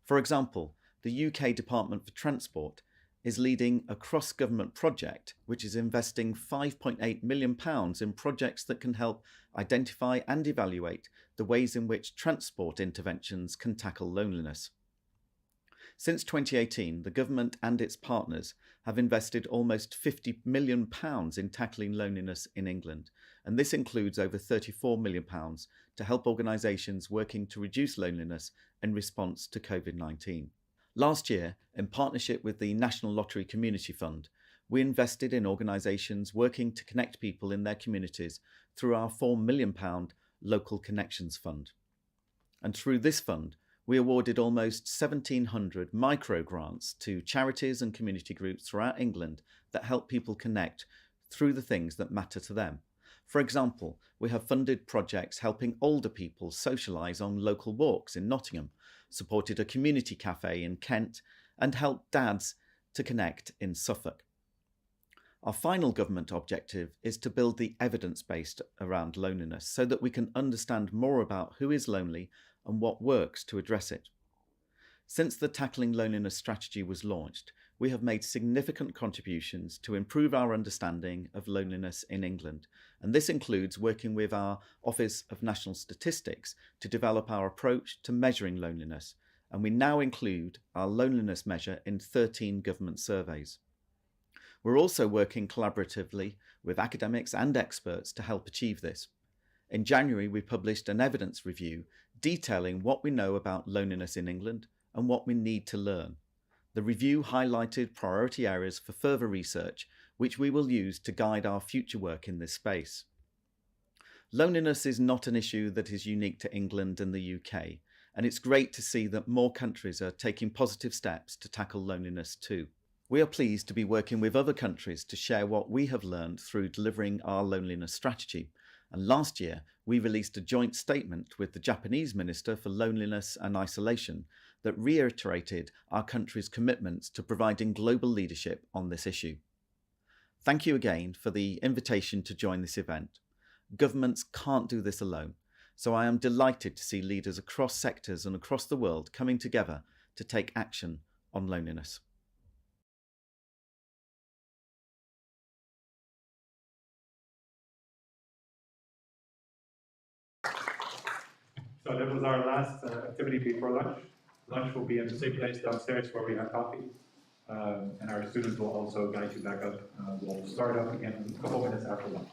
For example, the UK Department for Transport is leading a cross-government project which is investing £5.8 million in projects that can help identify and evaluate the ways in which transport interventions can tackle loneliness. Since 2018, the government and its partners have invested almost £50 million in tackling loneliness in England, and this includes over £34 million to help organisations working to reduce loneliness in response to COVID-19. Last year, in partnership with the National Lottery Community Fund, we invested in organisations working to connect people in their communities through our £4 million Local Connections Fund. And through this fund, we awarded almost 1,700 micro grants to charities and community groups throughout England that help people connect through the things that matter to them. For example, we have funded projects helping older people socialise on local walks in Nottingham, supported a community cafe in Kent, and helped dads to connect in Suffolk. Our final government objective is to build the evidence base around loneliness so that we can understand more about who is lonely and what works to address it. Since the Tackling Loneliness strategy was launched, we have made significant contributions to improve our understanding of loneliness in England, and this includes working with our Office of National Statistics to develop our approach to measuring loneliness, and we now include our loneliness measure in 13 government surveys. We're also working collaboratively with academics and experts to help achieve this. In January, we published an evidence review detailing what we know about loneliness in England and what we need to learn. The review highlighted priority areas for further research, which we will use to guide our future work in this space. Loneliness is not an issue that is unique to England and the UK, and it's great to see that more countries are taking positive steps to tackle loneliness too. We are pleased to be working with other countries to share what we have learned through delivering our loneliness strategy. And last year, we released a joint statement with the Japanese Minister for Loneliness and Isolation that reiterated our country's commitments to providing global leadership on this issue. Thank you again for the invitation to join this event. Governments can't do this alone, so I am delighted to see leaders across sectors and across the world coming together to take action on loneliness. So that was our last activity before lunch. Lunch will be in the same place downstairs where we have coffee. And our students will also guide you back up. We'll start up again a couple minutes after lunch.